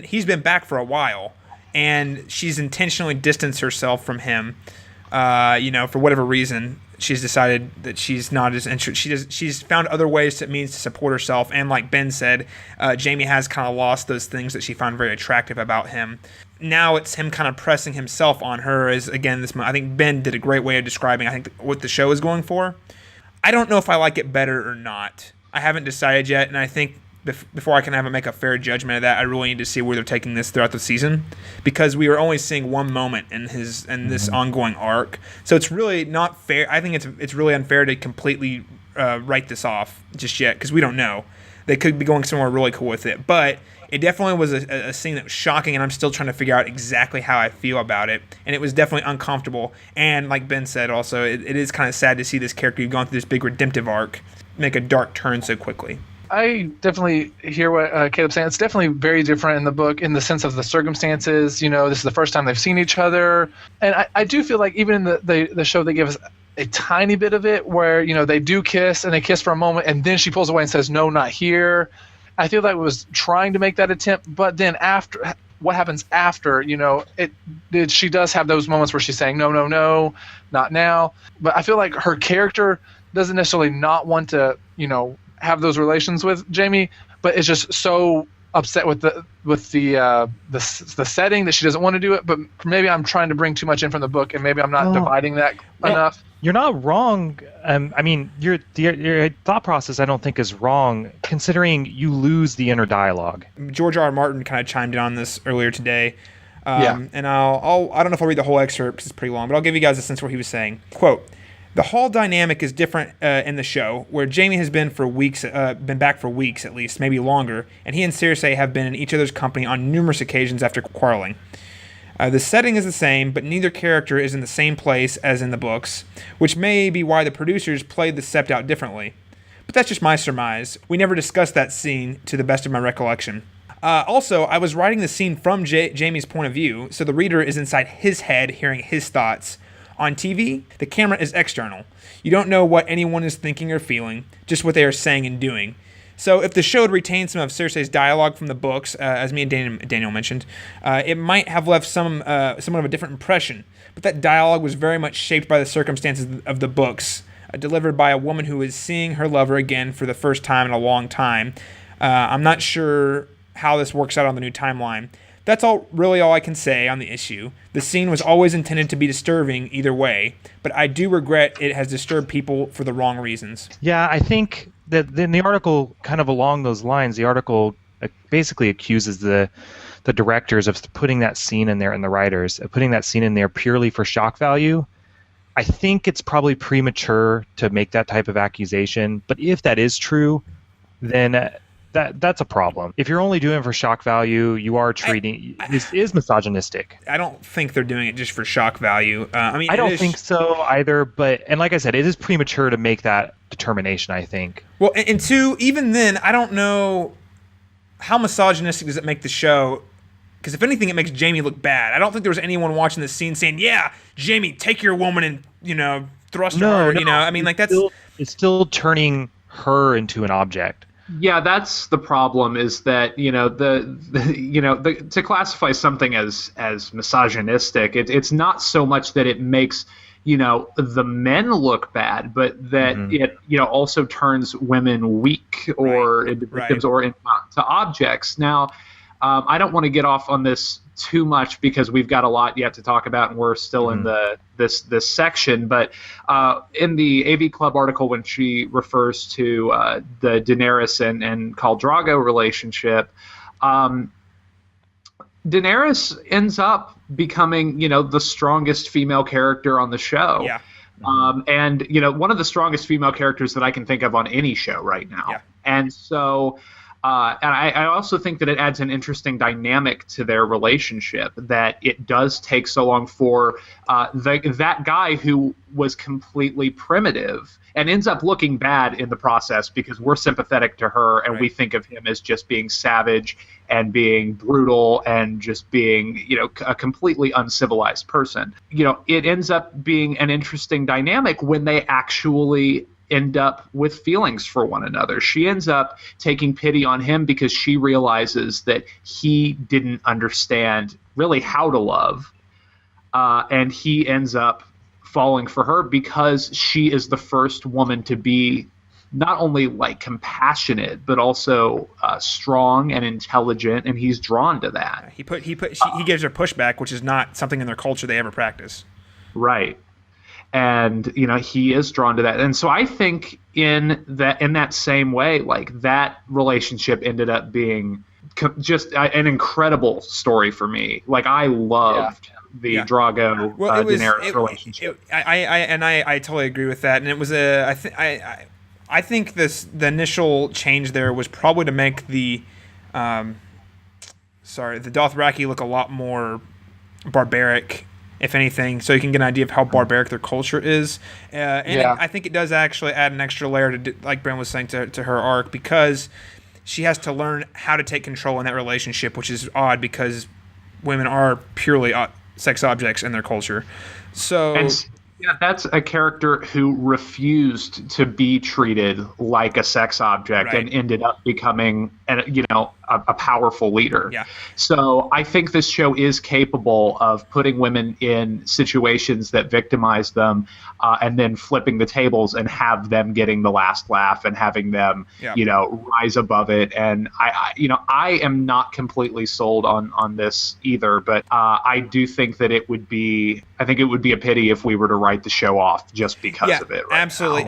He's been back for a while, and she's intentionally distanced herself from him. For whatever reason, she's decided that she's not as interested. She's found other ways to support herself, and like Ben said, Jamie has kind of lost those things that she found very attractive about him. Now it's him kind of pressing himself on her. I think Ben did a great way of describing what the show is going for. I don't know if I like it better or not. I haven't decided yet, and I think before I can make a fair judgment of that, I really need to see where they're taking this throughout the season, because we were only seeing one moment in this ongoing arc. So it's really not fair. I think it's really unfair to completely write this off just yet, because we don't know. They could be going somewhere really cool with it, but it definitely was a scene that was shocking, and I'm still trying to figure out exactly how I feel about it. And it was definitely uncomfortable. And like Ben said, also, it is kind of sad to see this character who's gone through this big redemptive arc make a dark turn so quickly. I definitely hear what Caleb's saying. It's definitely very different in the book in the sense of the circumstances. This is the first time they've seen each other. And I do feel like even in the show, they give us a tiny bit of it where, they do kiss, and they kiss for a moment, and then she pulls away and says, "No, not here." I feel like it was trying to make that attempt, but then after, what happens after, she does have those moments where she's saying, no, not now. But I feel like her character doesn't necessarily not want to, have those relations with Jamie, but it's just so upset with the setting that she doesn't want to do it. But maybe I'm trying to bring too much in from the book, and maybe I'm not dividing that enough. You're not wrong. Your thought process I don't think is wrong, considering you lose the inner dialogue. George R. Martin kind of chimed in on this earlier today. And I don't know if I'll read the whole excerpt because it's pretty long, but I'll give you guys a sense of what he was saying. Quote, "The hall dynamic is different in the show, where Jamie has been back for weeks at least, maybe longer, and he and Cersei have been in each other's company on numerous occasions after quarreling. The setting is the same, but neither character is in the same place as in the books, which may be why the producers played the sept out differently. But that's just my surmise. We never discussed that scene to the best of my recollection. Also, I was writing the scene from Jamie's point of view, so the reader is inside his head hearing his thoughts. On TV, the camera is external. You don't know what anyone is thinking or feeling, just what they are saying and doing. So if the show had retained some of Cersei's dialogue from the books, as me and Daniel mentioned, it might have left somewhat of a different impression. But that dialogue was very much shaped by the circumstances of the books, delivered by a woman who is seeing her lover again for the first time in a long time. I'm not sure how this works out on the new timeline. That's really all I can say on the issue. The scene was always intended to be disturbing either way, but I do regret it has disturbed people for the wrong reasons." Yeah, I think that in the article, kind of along those lines, the article basically accuses the directors of putting that scene in there, and the writers of putting that scene in there purely for shock value. I think it's probably premature to make that type of accusation, but if that is true, then that's a problem. If you're only doing it for shock value, you are treating this is misogynistic. I don't think they're doing it just for shock value. I don't think so either. And like I said, it is premature to make that determination, I think. Well, and two, even then, I don't know how misogynistic does it make the show. Because if anything, it makes Jamie look bad. I don't think there was anyone watching this scene saying, "Yeah, Jamie, take your woman and thrust her." It's still turning her into an object. Yeah, that's the problem. Is that to classify something as misogynistic, it's not so much that it makes the men look bad, but that it also turns women weak or into victims or into objects. Now, I don't want to get off on this too much because we've got a lot yet to talk about, and we're still in this section. But in the AV Club article, when she refers to the Daenerys and Khal Drogo relationship, Daenerys ends up becoming the strongest female character on the show. Yeah. And one of the strongest female characters that I can think of on any show right now. Yeah. And so And I also think that it adds an interesting dynamic to their relationship, that it does take so long for that guy who was completely primitive and ends up looking bad in the process because we're sympathetic to her and we think of him as just being savage and being brutal and just being, a completely uncivilized person. It ends up being an interesting dynamic when they actually end up with feelings for one another. She ends up taking pity on him because she realizes that he didn't understand really how to love. And he ends up falling for her because she is the first woman to be not only like compassionate, but also strong and intelligent, and he's drawn to that. He gives her pushback, which is not something in their culture they ever practice. Right. And he is drawn to that, and so I think in that same way, like that relationship ended up being just an incredible story for me. Like I loved the Drago Daenerys relationship. I totally agree with that, and it was I think the initial change there was probably to make the Dothraki look a lot more barbaric, if anything, so you can get an idea of how barbaric their culture is. I think it does actually add an extra layer to, like Brent was saying, to her arc, because she has to learn how to take control in that relationship, which is odd because women are purely sex objects in their culture. So that's a character who refused to be treated like a sex object and ended up becoming a powerful leader. Yeah. So I think this show is capable of putting women in situations that victimize them, and then flipping the tables and have them getting the last laugh and having them, rise above it. And I am not completely sold on this either, but I do think that it would be a pity if we were to write the show off just because of it. Absolutely.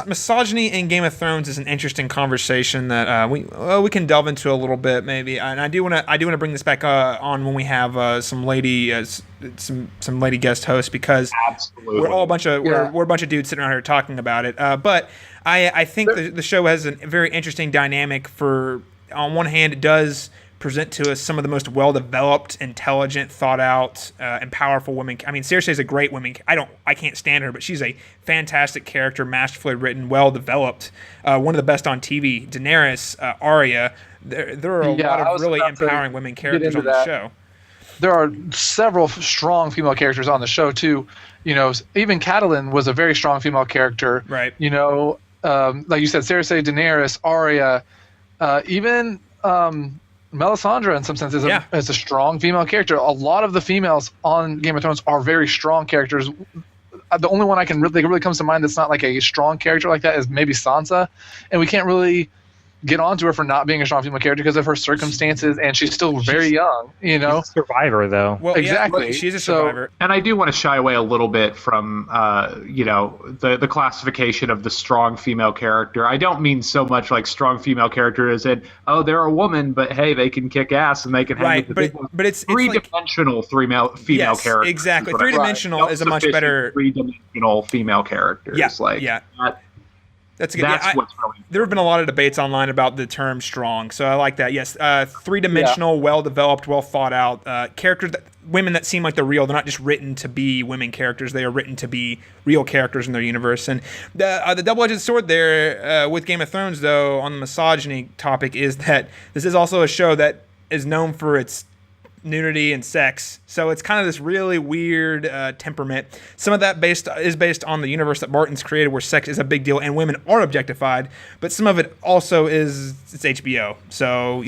Misogyny in Game of Thrones is an interesting conversation that we can delve into a little bit maybe, and I do want to bring this back on when we have some lady guest hosts, because we're all a bunch of dudes sitting around here talking about it. But I think the show has a very interesting dynamic. For on one hand, it does present to us some of the most well-developed, intelligent, thought-out, and powerful women. I mean, Cersei is a great woman. I can't stand her, but she's a fantastic character, masterfully written, well-developed, one of the best on TV. Daenerys, Arya, there are a lot of really empowering women characters on the show. There are several strong female characters on the show too. Even Catelyn was a very strong female character. Right. Like you said, Cersei, Daenerys, Arya, even Melisandre in some sense is a strong female character. A lot of the females on Game of Thrones are very strong characters. The only one that really comes to mind that's not like a strong character like that is maybe Sansa, and we can't really get onto her for not being a strong female character because of her circumstances, and she's still very young. She's a survivor, though. Well, exactly. She's a survivor, and I do want to shy away a little bit from the classification of the strong female character. I don't mean so much like strong female character as in they're a woman, but hey, they can kick ass and they can hang with the big ones. But it's three-dimensional female character. Exactly. Three-dimensional is a much better three-dimensional female characters. That's good. That's what's really. There have been a lot of debates online about the term strong, so I like that. Yes, three-dimensional, well-developed, well-thought-out characters, women that seem like they're real. They're not just written to be women characters. They are written to be real characters in their universe. And the double-edged sword there with Game of Thrones, though, on the misogyny topic, is that this is also a show that is known for its nudity and sex, so it's kind of this really weird temperament. Some of that is based on the universe that Martin's created, where sex is a big deal and women are objectified, but some of it also it's HBO, so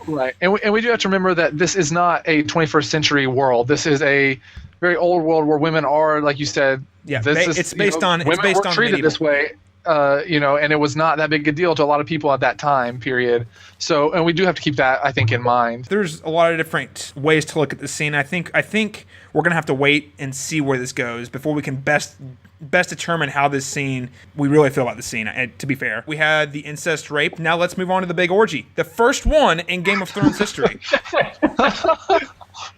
right. And we do have to remember that this is not a 21st century world. This is a very old world where women are, like you said, it's based on women were treated this way. And it was not that big a deal to a lot of people at that time period. So, and we do have to keep that, I think, in mind. There's a lot of different ways to look at the scene. I think we're gonna have to wait and see where this goes before we can best best determine how we really feel about the scene, to be fair. We had the incest rape. Now let's move on to the big orgy. The first one in Game of Thrones history.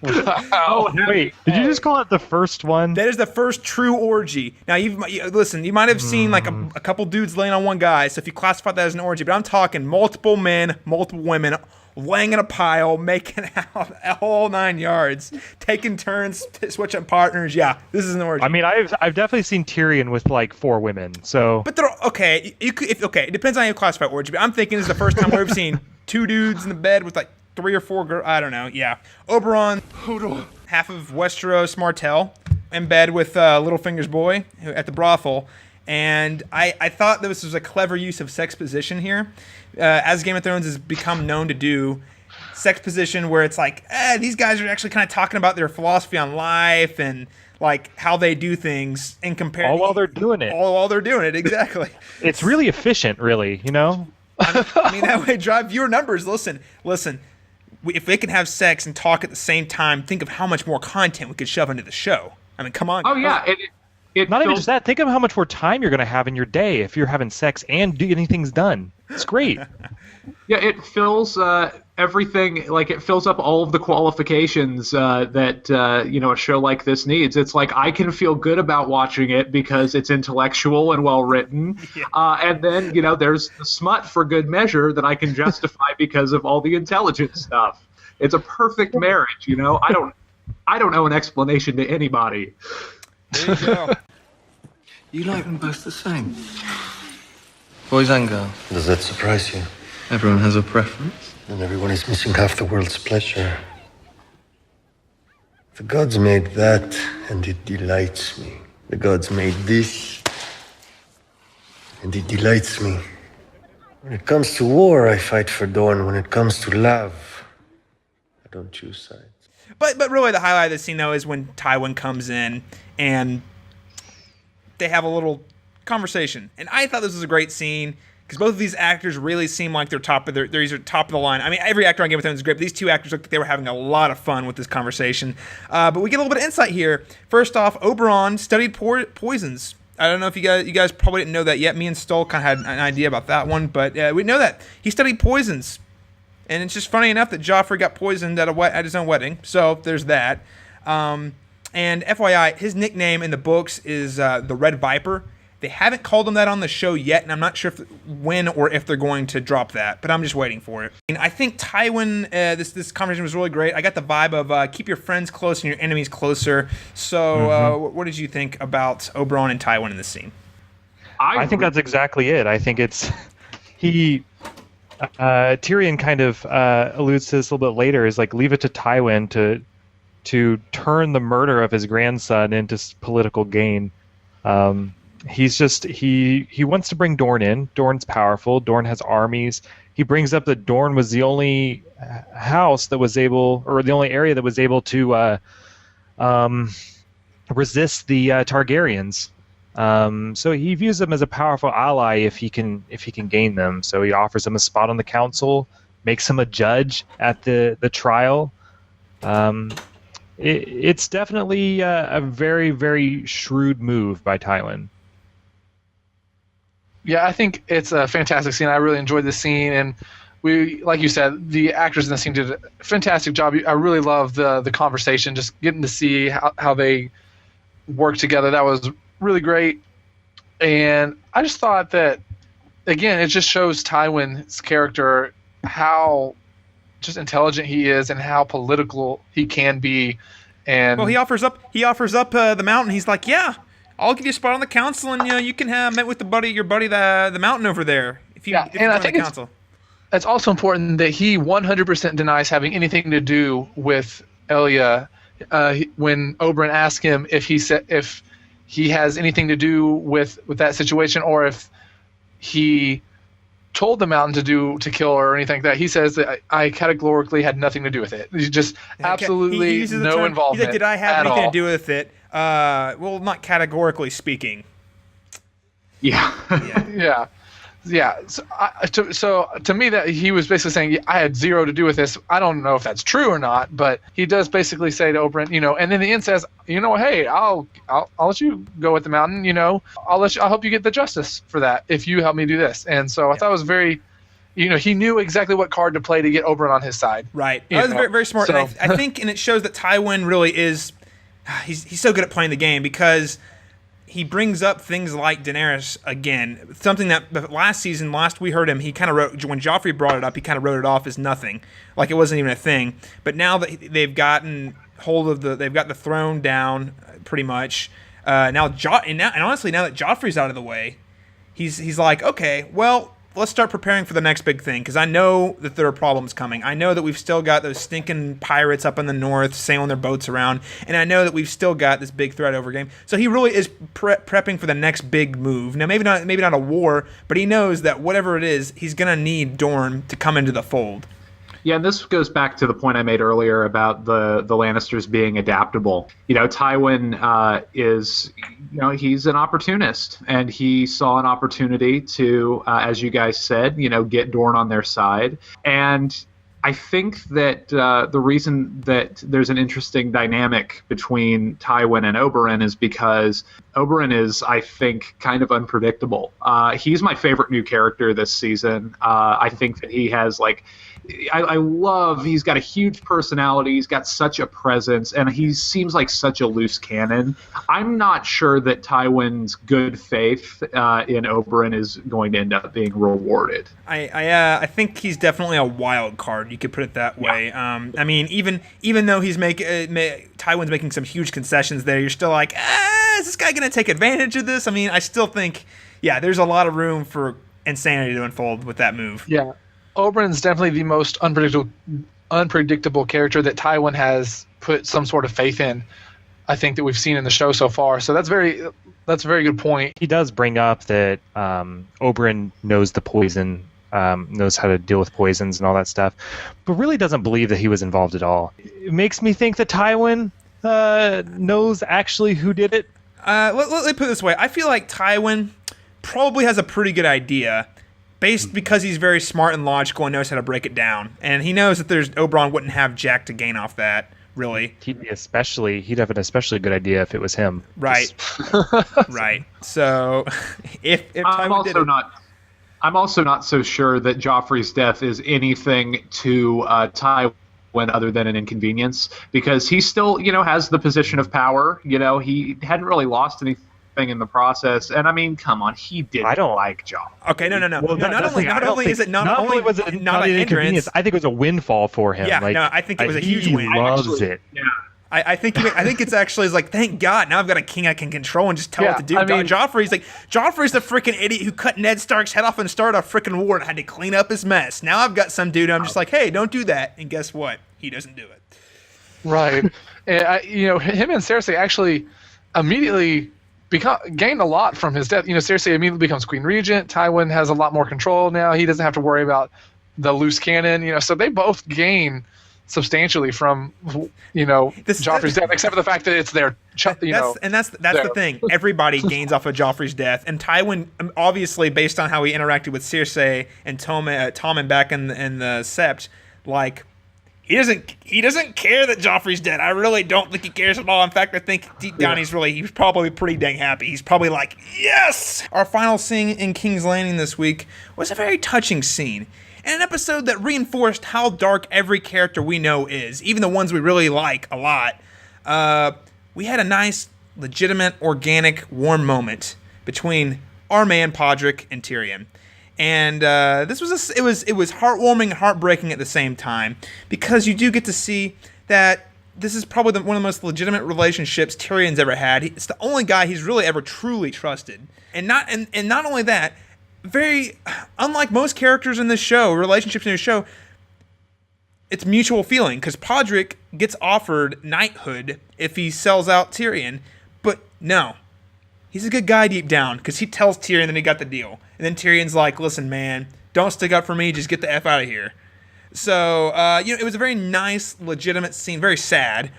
Oh, wait. Did you just call it the first one? That is the first true orgy. Now, listen, you might have seen like a couple dudes laying on one guy, so if you classify that as an orgy, but I'm talking multiple men, multiple women, laying in a pile, making out a whole 9 yards, taking turns, switching partners. Yeah, this is an orgy. I mean, I've definitely seen Tyrion with like 4 women. So, but they're okay. It depends on how you classify orgy. But I'm thinking this is the first time we've ever seen 2 dudes in the bed with like 3 or 4 girls. I don't know. Yeah, Oberyn, half of Westeros Martell, in bed with Littlefinger's boy at the brothel. And I thought this was a clever use of sexposition here. As Game of Thrones has become known to do, sexposition where it's like, these guys are actually kind of talking about their philosophy on life and like how they do things in comparison. All while they're doing it. All while they're doing it, exactly. It's really efficient, really, you know? I mean, that way drive viewer numbers. Listen. If they can have sex and talk at the same time, think of how much more content we could shove into the show. I mean, come on. Oh, yeah. Not even just that. Think of how much more time you're going to have in your day if you're having sex and getting things done. It's great. Yeah, it fills everything, like it fills up all of the qualifications that a show like this needs. It's like I can feel good about watching it because it's intellectual and well written, and then there's the smut for good measure that I can justify because of all the intelligent stuff. It's a perfect marriage, I don't owe an explanation to anybody. There you go. You like them both the same? Boys and girls. Does that surprise you? Everyone has a preference. And everyone is missing half the world's pleasure. The gods made that, and it delights me. The gods made this, and it delights me. When it comes to war, I fight for Dorne. When it comes to love, I don't choose sides. But really the highlight of the scene, though, is when Tywin comes in and they have a little conversation. And I thought this was a great scene because both of these actors really seem like they're top of the line. I mean, every actor on Game of Thrones is great, but these 2 actors looked like they were having a lot of fun with this conversation. But we get a little bit of insight here. First off, Oberyn studied poisons. I don't know if you guys probably didn't know that yet. Me and Stoll kind of had an idea about that one, but we know that he studied poisons. And it's just funny enough that Joffrey got poisoned at his own wedding. So there's that. And FYI, his nickname in the books is the Red Viper. They haven't called him that on the show yet, and I'm not sure when or if they're going to drop that, but I'm just waiting for it. And I think Tywin, this conversation was really great. I got the vibe of keep your friends close and your enemies closer. So what did you think about Oberyn and Tywin in this scene? I think that's exactly it. I think it's... Tyrion kind of alludes to this a little bit later, is like leave it to Tywin to turn the murder of his grandson into political gain. He's just he wants to bring Dorne in. Dorne's powerful. Dorne has armies. He brings up that Dorne was the only house that was able, or the only area that was able to resist the Targaryens. So he views them as a powerful ally if he can gain them. So he offers him a spot on the council, makes him a judge at the trial. It's definitely a very, very shrewd move by Tywin. Yeah, I think it's a fantastic scene. I really enjoyed the scene, and like you said, the actors in the scene did a fantastic job. I really love the conversation, just getting to see how they work together. That was really great. And I just thought that, again, it just shows Tywin's character, how just intelligent he is and how political he can be. And well, he offers up the mountain. He's like, yeah, I'll give you a spot on the council, and you can have met with your buddy the mountain over there. If you I think it's also important that he 100% denies having anything to do with Elia. When Oberyn asked him if he has anything to do with that situation, or if he told the mountain to kill her or anything like that, he says that I categorically had nothing to do with it. He just absolutely no involvement. He's like, did I have anything to do with it? Well, not categorically speaking. Yeah. Yeah. Yeah, so to me that he was basically saying I had zero to do with this. I don't know if that's true or not, but he does basically say to Oberyn, and then the end says, hey, I'll let you go with the mountain, I'll help you get the justice for that if you help me do this. And so I thought it was very, he knew exactly what card to play to get Oberyn on his side. Right, that was very, very smart. So. And I think, and it shows that Tywin really is, he's so good at playing the game because he brings up things like Daenerys again, something that last we heard him, he kind of wrote, when Joffrey brought it up, he kind of wrote it off as nothing, like it wasn't even a thing. But now that they've gotten hold of they've got the throne down pretty much. And honestly, now that Joffrey's out of the way, he's like, okay, well, let's start preparing for the next big thing, because I know that there are problems coming. I know that we've still got those stinking pirates up in the north sailing their boats around, and I know that we've still got this big threat over game. So he really is prepping for the next big move. Now, maybe not a war, but he knows that whatever it is, he's going to need Dorne to come into the fold. Yeah, and this goes back to the point I made earlier about the Lannisters being adaptable. Tywin is, he's an opportunist, and he saw an opportunity to, as you guys said, get Dorne on their side. And I think that the reason that there's an interesting dynamic between Tywin and Oberyn is because Oberyn is, I think, kind of unpredictable. He's my favorite new character this season. I think that he has, he's got a huge personality, he's got such a presence, and he seems like such a loose cannon. I'm not sure that Tywin's good faith in Oberyn is going to end up being rewarded. I think he's definitely a wild card, you could put it that way. Yeah. I mean, even though he's Tywin's making some huge concessions there, you're still like, is this guy going to take advantage of this? I mean, I still think, there's a lot of room for insanity to unfold with that move. Yeah. Oberyn's definitely the most unpredictable character that Tywin has put some sort of faith in, I think, that we've seen in the show so far. So that's a very good point. He does bring up that Oberyn knows the poison, knows how to deal with poisons and all that stuff, but really doesn't believe that he was involved at all. It makes me think that Tywin knows actually who did it. Let me put it this way. I feel like Tywin probably has a pretty good idea, because he's very smart and logical and knows how to break it down. And he knows that Oberyn wouldn't have jack to gain off that, really. He'd have an especially good idea if it was him. Right. Right. So if I'm also not so sure that Joffrey's death is anything to Tywin other than an inconvenience, because he still, has the position of power. He hadn't really lost anything in the process, and I mean, come on, he didn't like Joffrey. Okay, no. Well, not only was it not an inconvenience, I think it was a windfall for him. Yeah, I think it was a huge win. He loves it. Yeah. I think it's actually like, thank God, now I've got a king I can control and just tell what to do. Joffrey's the freaking idiot who cut Ned Stark's head off and started a freaking war and had to clean up his mess. Now I've got some dude, I'm just like, hey, don't do that. And guess what? He doesn't do it. Right. And him and Cersei actually immediately gained a lot from his death. Cersei immediately becomes Queen Regent. Tywin has a lot more control now. He doesn't have to worry about the loose cannon. So they both gain substantially from Joffrey's death, except for the fact that it's their that's the thing. Everybody gains off of Joffrey's death, and Tywin, obviously, based on how he interacted with Cersei and Tommen back in the Sept, he doesn't care that Joffrey's dead. I really don't think he cares at all. In fact, I think deep down he's probably pretty dang happy. He's probably like, yes! Our final scene in King's Landing this week was a very touching scene, and an episode that reinforced how dark every character we know is, even the ones we really like a lot. We had a nice, legitimate, organic, warm moment between our man Podrick and Tyrion. And this was it was heartwarming and heartbreaking at the same time, because you do get to see that this is probably one of the most legitimate relationships Tyrion's ever had. It's the only guy he's really ever truly trusted, and not only that, very unlike most characters in this show, relationships in this show, it's mutual feeling, because Podrick gets offered knighthood if he sells out Tyrion, but no. He's a good guy deep down, because he tells Tyrion that he got the deal. And then Tyrion's like, listen, man, don't stick up for me, just get the F out of here. So, it was a very nice, legitimate scene, very sad.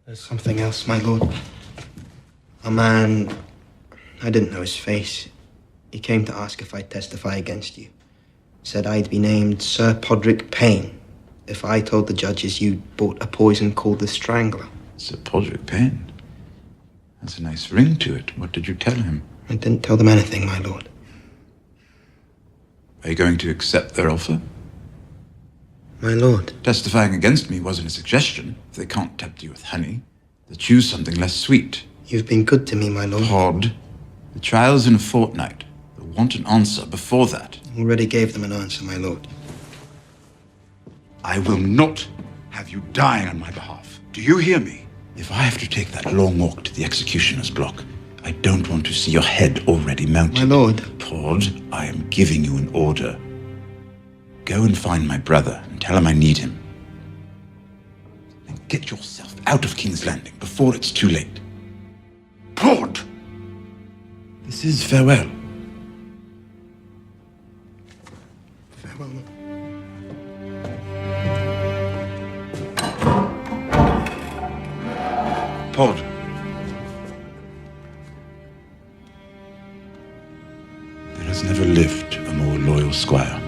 There's something else, my lord. A man I didn't know his face. He came to ask if I'd testify against you. Said I'd be named Sir Podrick Payne if I told the judges you'd bought a poison called the Strangler. Sir Podrick Payne? That's a nice ring to it. What did you tell him? I didn't tell them anything, my lord. Are you going to accept their offer? My lord. Testifying against me wasn't a suggestion. If they can't tempt you with honey, they'll choose something less sweet. You've been good to me, my lord. Pod, the trial's in a fortnight. They'll want an answer before that. Already gave them an answer, my lord. I will not have you dying on my behalf. Do you hear me? If I have to take that long walk to the executioner's block, I don't want to see your head already mounted. My lord. Pod, I am giving you an order. Go and find my brother and tell him I need him. And get yourself out of King's Landing before it's too late. Pod! This is farewell. Farewell. Pod. There has never lived a more loyal squire.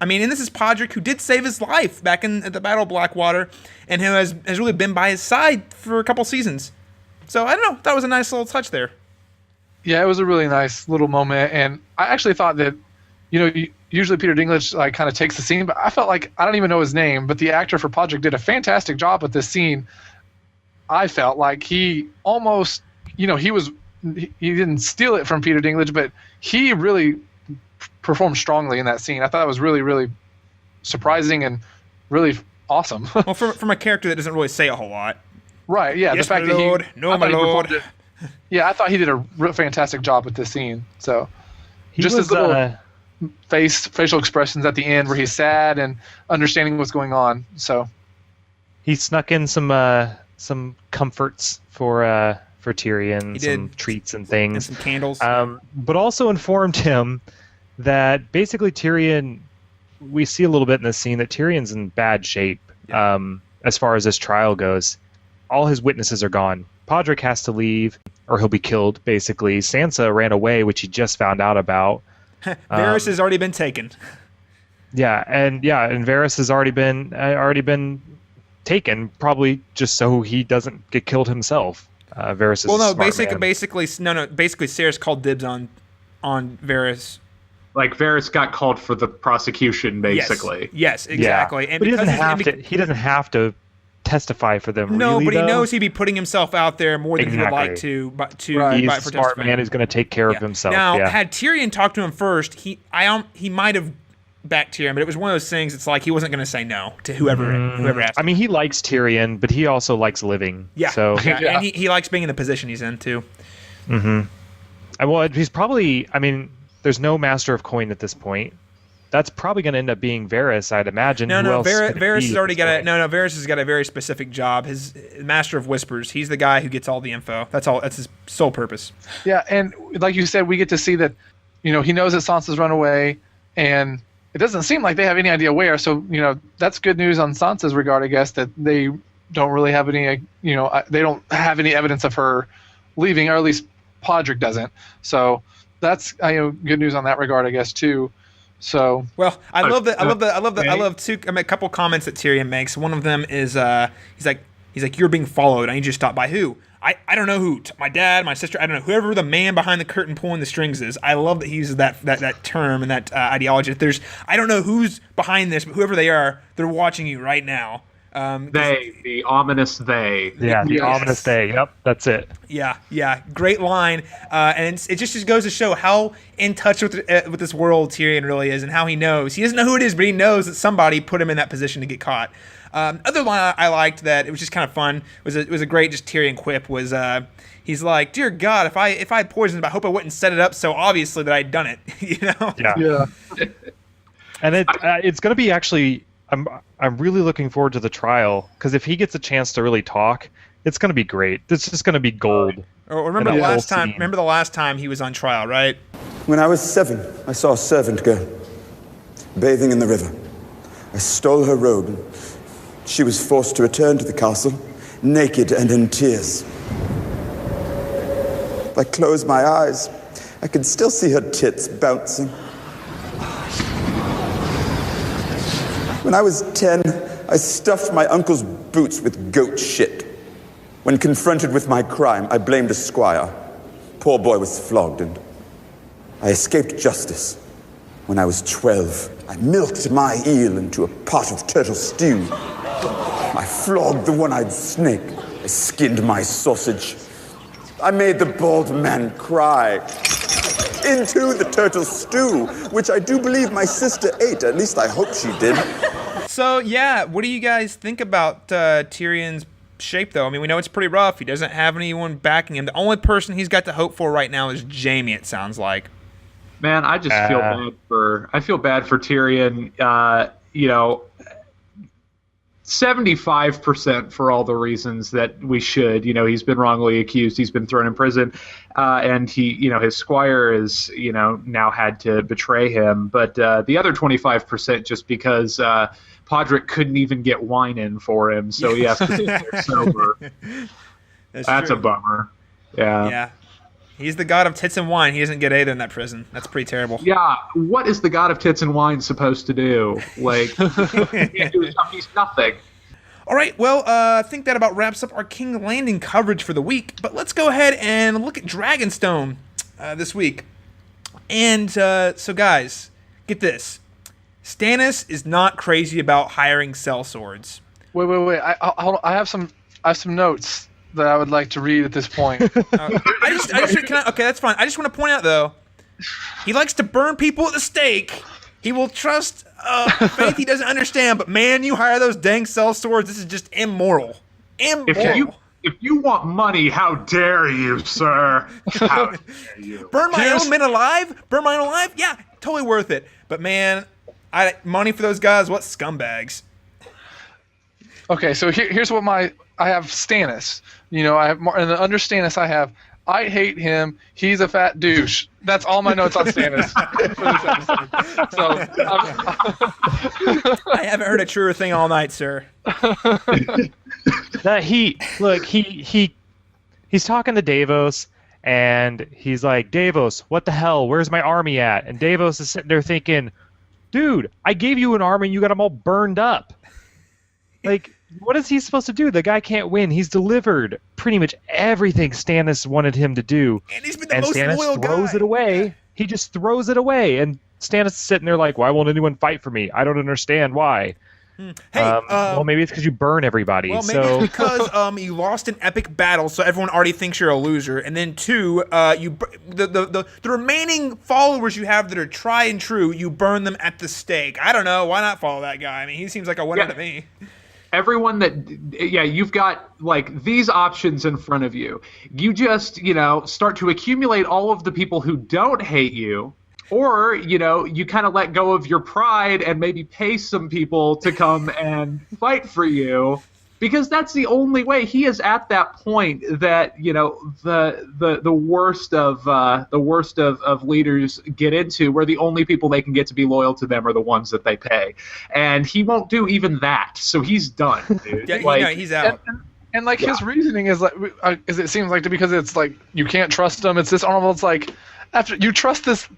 I mean, and this is Podrick, who did save his life back at the Battle of Blackwater, and who has really been by his side for a couple seasons. So, I don't know. That was a nice little touch there. Yeah, it was a really nice little moment, and I actually thought that, usually Peter Dinklage kind of takes the scene, but I felt like, I don't even know his name, but the actor for Podrick did a fantastic job with this scene. I felt like he almost, he didn't steal it from Peter Dinklage, but he really performed strongly in that scene. I thought it was really, really surprising and really awesome. Well, from a character that doesn't really say a whole lot. Right, yeah. Yes, the fact my lord. No, my lord. Yeah, I thought he did a fantastic job with this scene. So, just his little facial expressions at the end where he's sad and understanding what's going on. So, he snuck in some comforts for Tyrion, some treats and things, and some candles. But also informed him that basically Tyrion, we see a little bit in this scene that Tyrion's in bad shape as far as this trial goes. All his witnesses are gone. Podrick has to leave, or he'll be killed, basically. Sansa ran away, which he just found out about. Varys has already been taken. And Varys has already been taken, probably just so he doesn't get killed himself. Varys is a smart man. basically Sarys called dibs on Varys. Like Varys got called for the prosecution, basically. Yes, exactly. Yeah. And but he doesn't have to testify for them. No, really, but he though. Knows he'd be putting himself out there more than he would like to. He's a smart man who's going to take care of himself. Now, had Tyrion talked to him first, he might have backed Tyrion, but it was one of those things. It's like he wasn't going to say no to whoever asked him. I mean, he likes Tyrion, but he also likes living. Yeah. So and he likes being in the position he's in too. Mm-hmm. Well, he's probably. I mean, there's no Master of Coin at this point. That's probably going to end up being Varys, I'd imagine. Varys has already got Varys has got a very specific job. His Master of Whispers. He's the guy who gets all the info. That's all. That's his sole purpose. Yeah, and like you said, we get to see that, he knows that Sansa's run away, and it doesn't seem like they have any idea where. So, that's good news on Sansa's regard, I guess, that they don't really have any, they don't have any evidence of her leaving, or at least Podrick doesn't. So that's good news on that regard, I guess, too. So I love a couple comments that Tyrion makes. One of them is he's like you're being followed. I need you to stop by who? I don't know who. My dad, my sister, I don't know. Whoever the man behind the curtain pulling the strings is. I love that he uses that term and that ideology. I don't know who's behind this, but whoever they are, they're watching you right now. The ominous they. Yeah, the ominous they. Yep, that's it. Yeah, great line. And it just goes to show how in touch with this world Tyrion really is, and how he knows. He doesn't know who it is, but he knows that somebody put him in that position to get caught. Other line I liked that it was just kind of fun was a great just Tyrion quip was he's like, "Dear God, if I had poisoned him, I hope I wouldn't set it up so obviously that I'd done it." Yeah. And it's going to be actually. I'm really looking forward to the trial, because if he gets a chance to really talk, it's going to be great. It's just going to be gold. Remember the last time he was on trial, right? When I was 7, I saw a servant girl. bathing in the river. I stole her robe, and she was forced to return to the castle, naked and in tears. If I close my eyes, I can still see her tits bouncing. When I was 10, I stuffed my uncle's boots with goat shit. When confronted with my crime, I blamed a squire. Poor boy was flogged, and I escaped justice. When I was 12, I milked my eel into a pot of turtle stew. I flogged the one-eyed snake. I skinned my sausage. I made the bald man cry. Into the turtle stew, which I do believe my sister ate. At least I hope she did. So, yeah, what do you guys think about Tyrion's shape, though? I mean, we know it's pretty rough. He doesn't have anyone backing him. The only person he's got to hope for right now is Jaime, it sounds like. Man, I just feel bad for Tyrion. 75% for all the reasons that we should. He's been wrongly accused. He's been thrown in prison, and his squire is, now had to betray him. But the other 25% just because Podrick couldn't even get wine in for him, so he has to sit there sober. That's a bummer. Yeah. He's the god of tits and wine. He doesn't get either in that prison. That's pretty terrible. Yeah, what is the god of tits and wine supposed to do? Like, he's nothing. All right, well, I think that about wraps up our King's Landing coverage for the week. But let's go ahead and look at Dragonstone this week. And so, guys, get this. Stannis is not crazy about hiring sellswords. Wait. I have some notes that I would like to read at this point. Okay, that's fine. I just want to point out, though, he likes to burn people at the stake. He will trust faith he doesn't understand, but man, you hire those dang sellswords. This is just immoral. Immoral. If you want money, how dare you, sir? How dare you? Burn my own men alive? Burn my own alive? Yeah, totally worth it. But man, money for those guys, what scumbags. Okay, so here's what I have Stannis. I have and under Stannis I hate him. He's a fat douche. That's all my notes on Stannis for this episode. So I haven't heard a truer thing all night, sir. He's talking to Davos, and he's like, Davos, what the hell? Where's my army at? And Davos is sitting there thinking, dude, I gave you an army and you got them all burned up. Like, what is he supposed to do? The guy can't win. He's delivered pretty much everything Stannis wanted him to do. And he's been the most loyal guy. Throws it away. He just throws it away. And Stannis is sitting there like, why won't anyone fight for me? I don't understand why. Hey, well, maybe it's because you burn everybody. Well, maybe it's because you lost an epic battle, so everyone already thinks you're a loser. And then two, the remaining followers you have that are tried and true, you burn them at the stake. I don't know. Why not follow that guy? I mean, he seems like a winner to me. Everyone you've got like these options in front of you. You just, start to accumulate all of the people who don't hate you, or, you kind of let go of your pride and maybe pay some people to come and fight for you, because that's the only way. He is at that point that, the worst of leaders get into, where the only people they can get to be loyal to them are the ones that they pay. And he won't do even that. So he's done, dude. He's out. And his reasoning is it seems like because it's like you can't trust him. It's this almost like after you trust this.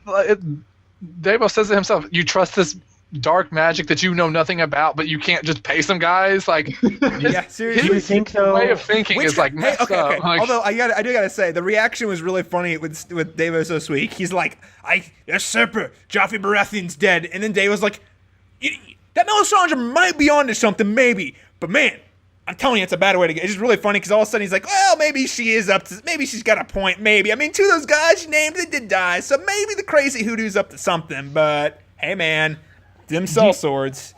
Davos says it himself. You trust this dark magic that you know nothing about, but you can't just pay some guys. Yeah, seriously. His way of thinking is messed up. Okay. Although I do gotta say, the reaction was really funny with Davos this week. He's like, usurper, Joffrey Baratheon's dead, and then Davos like, that Melisandre might be onto something, maybe, but man, I'm telling you, it's a bad way to get. It's just really funny because all of a sudden he's like, well, maybe she's got a point, maybe. I mean, two of those guys you named, they did die, so maybe the crazy hoodoo's up to something. But hey, man, them sellswords.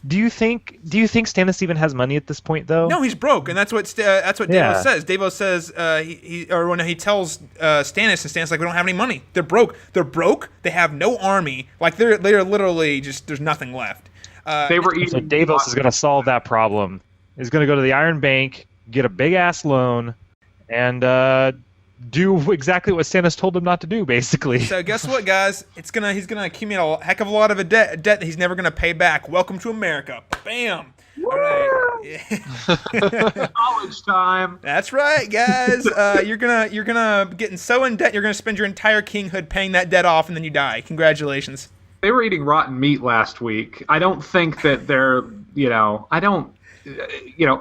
Do you think Stannis even has money at this point, though? No, he's broke, and that's what Davos says. Davos says he tells Stannis, and Stannis like, we don't have any money. They're broke. They have no army. Like they're literally just there's nothing left. So Davos is going to solve that problem. He's going to go to the Iron Bank, get a big ass loan, and do exactly what Stannis told him not to do, basically. So guess what, guys? He's gonna accumulate a heck of a lot of a debt that he's never gonna pay back. Welcome to America. Bam. All right. College time. That's right, guys. You're gonna get so in debt. You're gonna spend your entire kinghood paying that debt off, and then you die. Congratulations. They were eating rotten meat last week. I don't think that they're,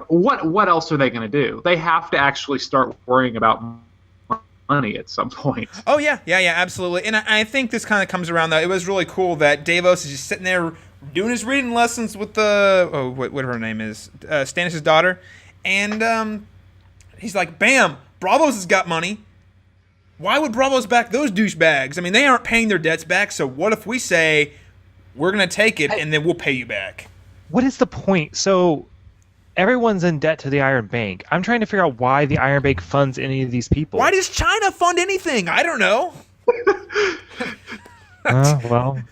what else are they going to do? They have to actually start worrying about money at some point. Oh, yeah, absolutely. And I think this kind of comes around, though. It was really cool that Davos is just sitting there doing his reading lessons with whatever her name is, Stannis' daughter. And he's like, bam, Braavos has got money. Why would Braavos back those douchebags? I mean, they aren't paying their debts back, so what if we say, we're going to take it, and then we'll pay you back? What is the point? So everyone's in debt to the Iron Bank. I'm trying to figure out why the Iron Bank funds any of these people. Why does China fund anything? I don't know. Well,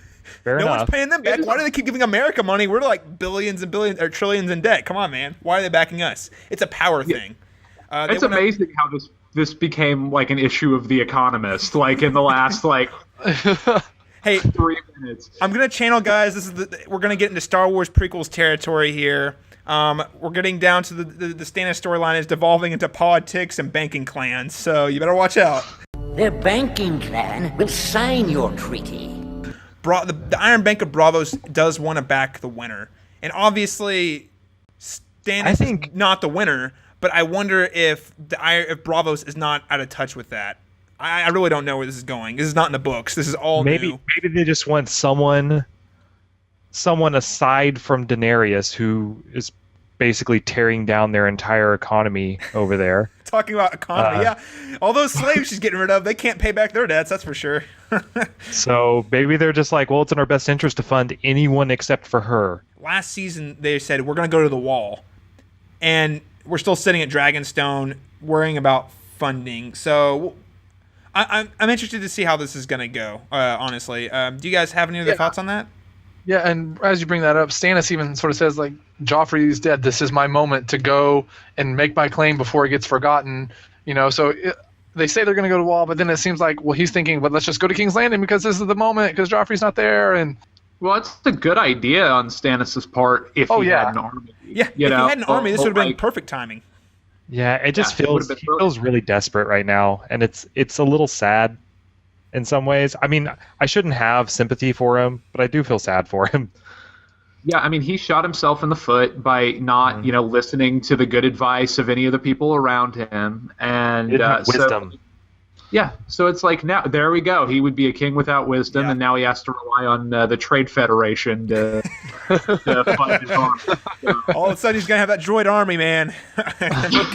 fair enough. No one's paying them back. Why do they keep giving America money? We're like billions and billions, or trillions in debt. Come on, man. Why are they backing us? It's a power thing. It's amazing how this became like an issue of The Economist, like in the last hey, 3 minutes. I'm gonna channel, guys. We're gonna get into Star Wars prequels territory here. We're getting down to the Stannis storyline is devolving into politics and banking clans, so you better watch out. Their banking clan will sign your treaty. The Iron Bank of Braavos does want to back the winner, and obviously Stannis is not the winner. But I wonder if Braavos is not out of touch with that. I really don't know where this is going. This is not in the books. This is all new. Maybe they just want someone aside from Daenerys who is basically tearing down their entire economy over there. Talking about economy, yeah. All those slaves she's getting rid of, they can't pay back their debts, that's for sure. So maybe they're just like, well, it's in our best interest to fund anyone except for her. Last season, they said, we're going to go to the wall. And we're still sitting at Dragonstone worrying about funding. So I'm interested to see how this is going to go, honestly. Do you guys have any other thoughts on that? Yeah, and as you bring that up, Stannis even sort of says, like, Joffrey's dead. This is my moment to go and make my claim before it gets forgotten. So they say they're going to go to the wall, but then it seems like, well, he's thinking, but let's just go to King's Landing because this is the moment because Joffrey's not there. And well, it's a good idea on Stannis' part if he had an army. Yeah, if he had an army, this would have been perfect timing. Yeah, it just feels really desperate right now, and it's a little sad in some ways. I mean, I shouldn't have sympathy for him, but I do feel sad for him. Yeah, I mean, he shot himself in the foot by not, listening to the good advice of any of the people around him, and wisdom. So it's like now there we go. He would be a king without wisdom, and now he has to rely on the Trade Federation to fund his army. All of a sudden, he's gonna have that droid army, man.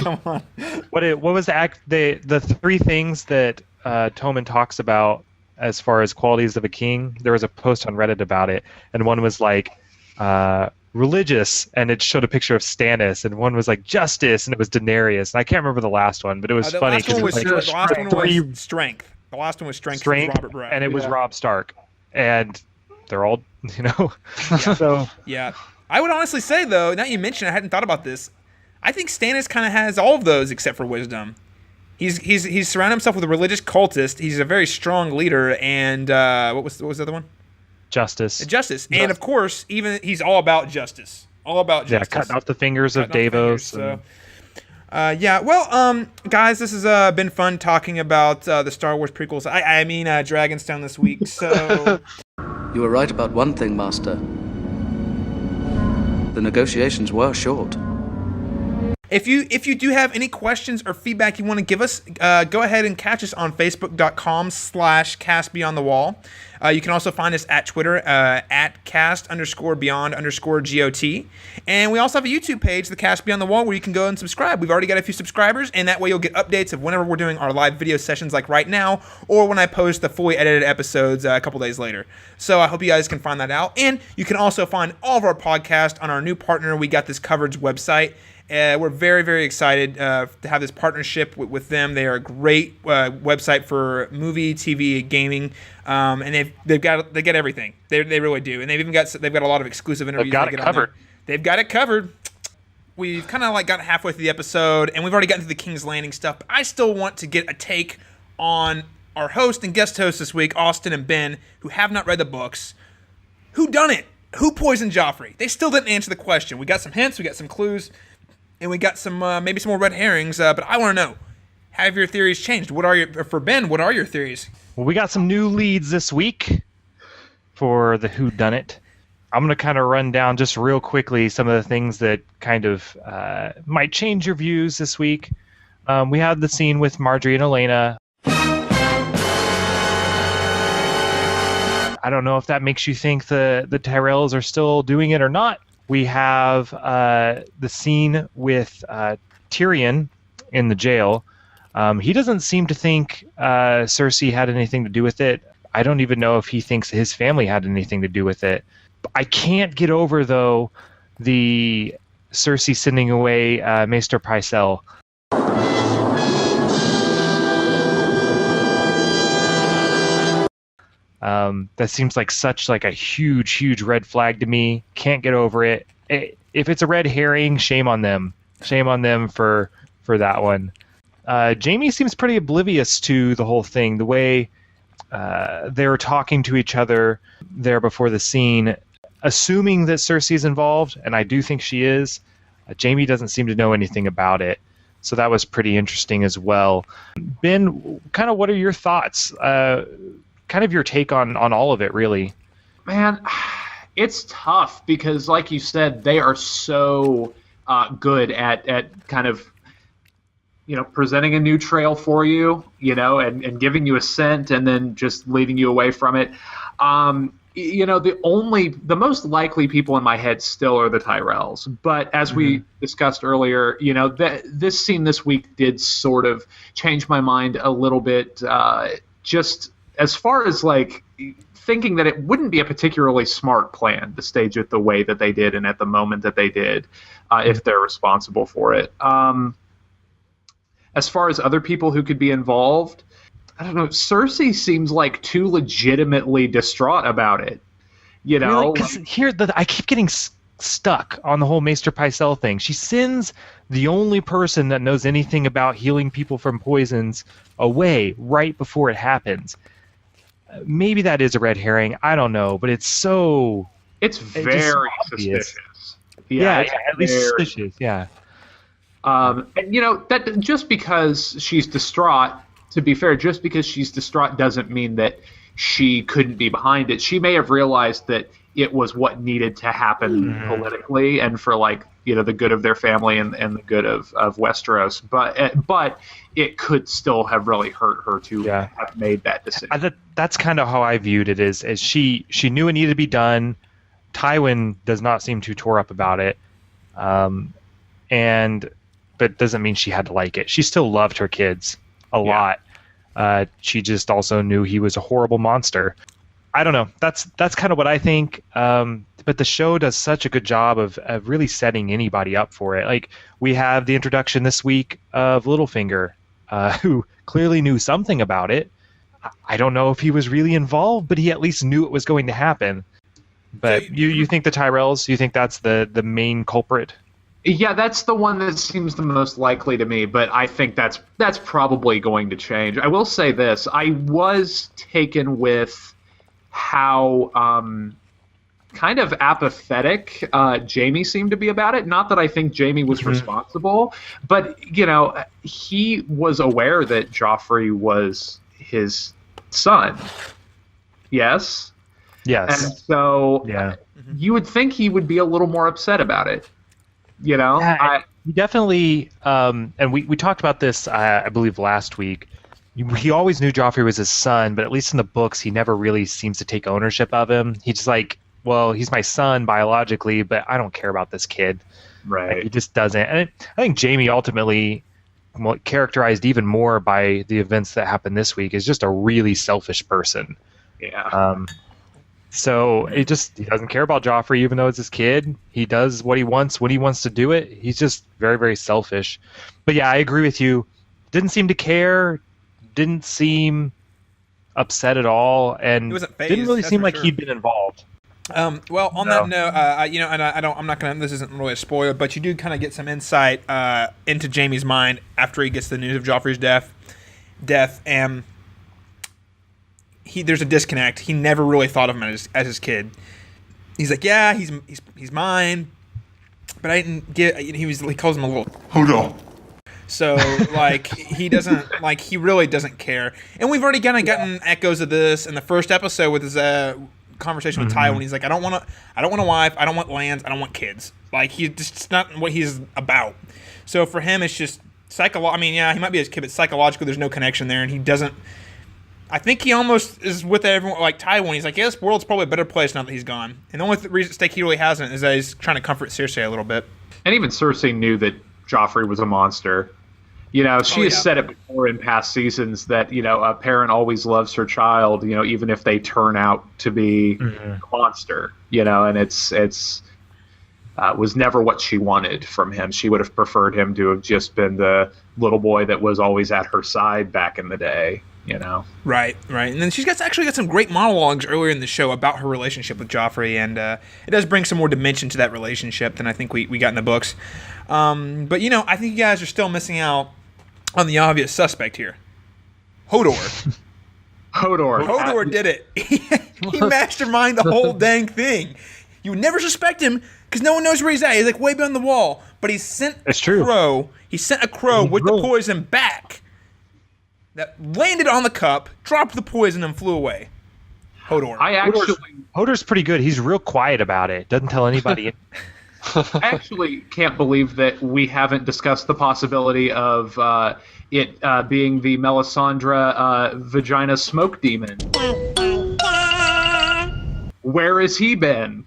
Come on. What was the three things that Tommen talks about as far as qualities of a king? There was a post on Reddit about it, and one was like religious, and it showed a picture of Stannis, and one was like justice, and it was Daenerys. And I can't remember the last one, but it was funny because the last one was strength. The last one was strength. Robert Bratt. And it was Robb Stark, and they're all, So yeah, I would honestly say though, now you mention, I hadn't thought about this. I think Stannis kind of has all of those except for wisdom. He's surrounded himself with a religious cultist. He's a very strong leader, and what was the other one? Justice. And of course, even he's all about justice. All about justice. Yeah, cutting off the fingers of Davos. Guys, this has been fun talking about the Star Wars prequels. I mean, Dragonstone this week. So you were right about one thing, Master. The negotiations were short. If you do have any questions or feedback you want to give us, go ahead and catch us on Facebook.com/CastBeyondTheWall. You can also find us at Twitter at cast_beyond_GOT. And we also have a YouTube page, The Cast Beyond the Wall, where you can go and subscribe. We've already got a few subscribers, and that way you'll get updates of whenever we're doing our live video sessions like right now, or when I post the fully edited episodes a couple days later. So I hope you guys can find that out. And you can also find all of our podcasts on our new partner, We Got This Coverage website. We're very, very excited to have this partnership with them. They are a great website for movie, TV, gaming, and they get everything. They really do, and they've got a lot of exclusive interviews. They've got it covered. They've got it covered. we've kind of like got halfway through the episode, and we've already gotten to the King's Landing stuff. But I still want to get a take on our host and guest host this week, Austin and Ben, who have not read the books. Who done it? Who poisoned Joffrey? They still didn't answer the question. We got some hints, we got some clues, and we got some maybe some more red herrings. But I want to know: have your theories changed? What are your for Ben? What are your theories? Well, we got some new leads this week for the Who Done It. I'm going to kind of run down just real quickly some of the things that kind of might change your views this week. We had the scene with Marjorie and Elena. I don't know if that makes you think the Tyrells are still doing it or not. We have the scene with Tyrion in the jail. He doesn't seem to think Cersei had anything to do with it. I don't even know if he thinks his family had anything to do with it. I can't get over, though, the Cersei sending away Maester Pycelle. That seems like such like a huge red flag to me. Can't get over it. If it's a red herring, shame on them. Shame on them for that one. Jaime seems pretty oblivious to the whole thing. The way they're talking to each other there before the scene, assuming that Cersei's involved, and I do think she is. Jaime doesn't seem to know anything about it. So that was pretty interesting as well. Ben, kind of what are your thoughts? Kind of your take on all of it, really. Man, it's tough because, like you said, they are so good at kind of, presenting a new trail for you, and giving you a scent and then just leading you away from it. The most likely people in my head still are the Tyrells. But as we discussed earlier, this scene this week did sort of change my mind a little bit, just as far as like thinking that it wouldn't be a particularly smart plan to stage it the way that they did and at the moment that they did, if they're responsible for it. As far as other people who could be involved, I don't know. Cersei seems like too legitimately distraught about it. Really? 'Cause here, I keep getting stuck on the whole Maester Pycelle thing. She sends the only person that knows anything about healing people from poisons away right before it happens. Maybe that is a red herring. I don't know, but it's so... It's very suspicious. Yeah, at least suspicious, yeah. And, that just because she's distraught, to be fair, just because she's distraught doesn't mean that she couldn't be behind it. She may have realized that it was what needed to happen politically and for, the good of their family and the good of Westeros. But it could still have really hurt her to have made that decision. That's kind of how I viewed it, as she knew it needed to be done. Tywin does not seem too tore up about it. But doesn't mean she had to like it. She still loved her kids a lot. She just also knew he was a horrible monster. I don't know. That's kind of what I think. But the show does such a good job of really setting anybody up for it. Like, we have the introduction this week of Littlefinger, who clearly knew something about it. I don't know if he was really involved, but he at least knew it was going to happen. But you think the Tyrells, you think that's the main culprit? Yeah, that's the one that seems the most likely to me, but I think that's probably going to change. I will say this. I was taken with how kind of apathetic Jaime seemed to be about it. Not that I think Jaime was responsible, but, he was aware that Joffrey was his son. Yes? Yes. And so you would think he would be a little more upset about it. He definitely, and we talked about this, I believe, last week. He always knew Joffrey was his son, but at least in the books, he never really seems to take ownership of him. He's just like, well, he's my son biologically, but I don't care about this kid. Right. He just doesn't. And I think Jaime ultimately, characterized even more by the events that happened this week, is just a really selfish person. Yeah. So he doesn't care about Joffrey, even though it's his kid. He does what he wants when he wants to do it. He's just very, very selfish. But yeah, I agree with you. Didn't seem to care. Didn't seem upset at all, and He wasn't phased, didn't really that's seem for like sure. he'd been involved. Well, on that note, I'm not gonna. This isn't really a spoiler, but you do kind of get some insight into Jaime's mind after he gets the news of Joffrey's death, and there's a disconnect. He never really thought of him as his kid. He's like, yeah, he's mine, but I didn't get. He calls him a little hoodoo. So like he really doesn't care. And we've already kind of gotten echoes of this in the first episode with his conversation with Tywin. He's like, I don't want a wife, I don't want lands, I don't want kids. Like it's not what he's about. So for him, it's just psychological. I mean, yeah, he might be his kid, but psychologically, there's no connection there, and he doesn't. I think he almost is with everyone like Tywin. He's like, yeah, this world's probably a better place now that he's gone. And the only reason stake he really hasn't is that he's trying to comfort Cersei a little bit. And even Cersei knew that Joffrey was a monster. You know, she has said it before in past seasons that, you know, a parent always loves her child, you know, even if they turn out to be a monster, you know, and it's was never what she wanted from him. She would have preferred him to have just been the little boy that was always at her side back in the day, you know. Right. And then she's actually got some great monologues earlier in the show about her relationship with Joffrey, and it does bring some more dimension to that relationship than I think we got in the books. But, you know, I think you guys are still missing out on the obvious suspect here. Hodor. Hodor did it. He masterminded the whole dang thing. You would never suspect him because no one knows where he's at. He's like way beyond the wall. But he sent a crow. He sent a crow with the poison back that landed on the cup, dropped the poison, and flew away. Hodor. Hodor's pretty good. He's real quiet about it. Doesn't tell anybody. I actually can't believe that we haven't discussed the possibility of it being the Melisandre vagina smoke demon. Where has he been?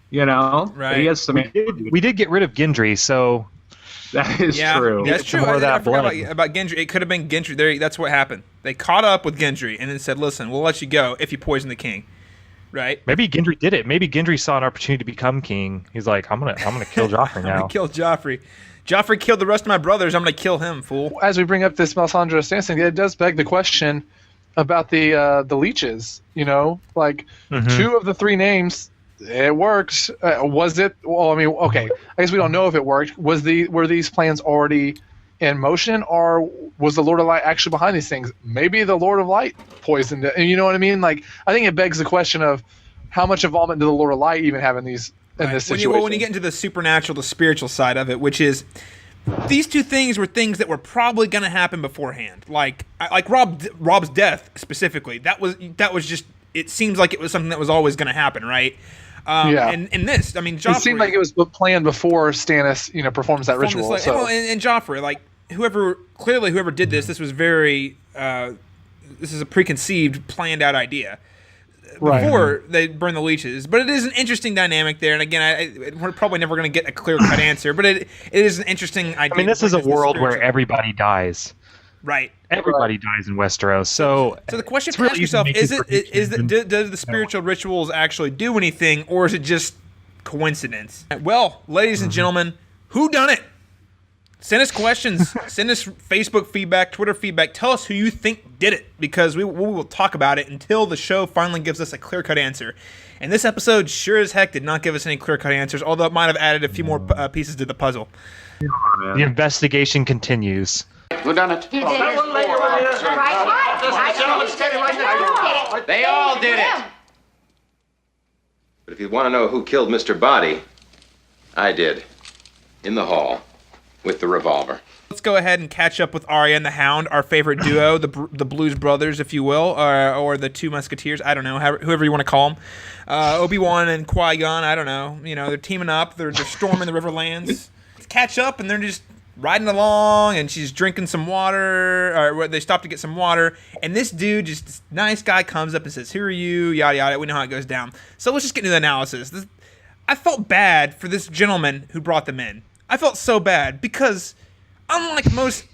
You know, right? He has some. We did get rid of Gendry, so that is true. That's true. More of that I forgot about Gendry. It could have been Gendry. That's what happened. They caught up with Gendry and then said, "Listen, we'll let you go if you poison the king." Right? Maybe Gendry did it. Maybe Gendry saw an opportunity to become king. He's like, I'm gonna kill Joffrey now. I'm gonna kill Joffrey. Joffrey killed the rest of my brothers. I'm gonna kill him, fool. As we bring up this Melisandre Stannis thing, it does beg the question about the leeches. You know, like 2 of the 3 names, it worked. Was it? Well, I mean, okay. I guess we don't know if it worked. Were these plans already in motion, or was the Lord of Light actually behind these things? Maybe the Lord of Light poisoned it. And you know what I mean? Like, I think it begs the question of how much involvement did the Lord of Light even have in this situation? When you get into the supernatural, the spiritual side of it, which is these 2 things were things that were probably going to happen beforehand. Like Rob's death specifically. That was just. It seems like it was something that was always going to happen, right? And this, I mean, Joffrey, it seemed like it was planned before Stannis, you know, performs that ritual. And Joffrey, like whoever did this was very. This is a preconceived, planned out idea before they burn the leeches. But it is an interesting dynamic there. And again, we're probably never going to get a clear-cut answer. But it is an interesting idea. I mean, this is a world where everybody dies. Right. Everybody dies in Westeros. So the question to ask yourself is do the spiritual rituals actually do anything, or is it just coincidence? Well, ladies and gentlemen, who done it? Send us questions. Send us Facebook feedback, Twitter feedback. Tell us who you think did it, because we will talk about it until the show finally gives us a clear-cut answer. And this episode sure as heck did not give us any clear-cut answers, although it might have added a few more pieces to the puzzle. The investigation continues. Who done it? You did it. They all did it. But if you want to know who killed Mr. Body, I did. In the hall. With the revolver. Let's go ahead and catch up with Arya and the Hound, our favorite duo, the Blues Brothers, if you will, or the 2 Musketeers. I don't know, whoever you want to call them. Obi-Wan and Qui-Gon, I don't know. You know, they're teaming up. They're storming the Riverlands. Let's catch up, and they're just riding along, and she's drinking some water, or they stop to get some water, and this dude, just this nice guy, comes up and says, "Who are you?" Yada yada. We know how it goes down. So let's just get into the analysis. I felt bad for this gentleman who brought them in. I felt so bad because, unlike most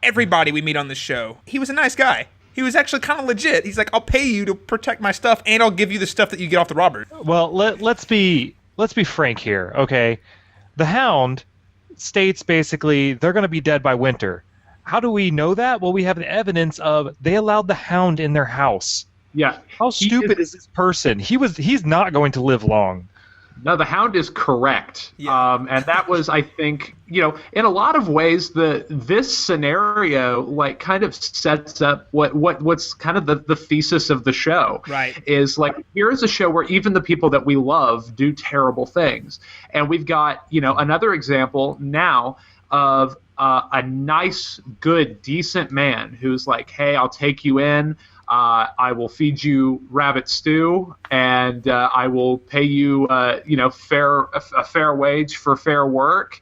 everybody we meet on this show, he was a nice guy. He was actually kind of legit. He's like, "I'll pay you to protect my stuff, and I'll give you the stuff that you get off the robber." Well, let's be frank here, okay? The Hound states basically they're going to be dead by winter. How do we know that? Well, we have the evidence of they allowed the Hound in their house. Yeah. How stupid is this person? He's not going to live long. No, the Hound is correct. And that was, I think, in a lot of ways, this scenario like kind of sets up what's kind of the thesis of the show. Right. Is like, here is a show where even the people that we love do terrible things. And we've got, another example now of a nice, good, decent man who's like, hey, I'll take you in. I will feed you rabbit stew, and I will pay you, a fair wage for fair work.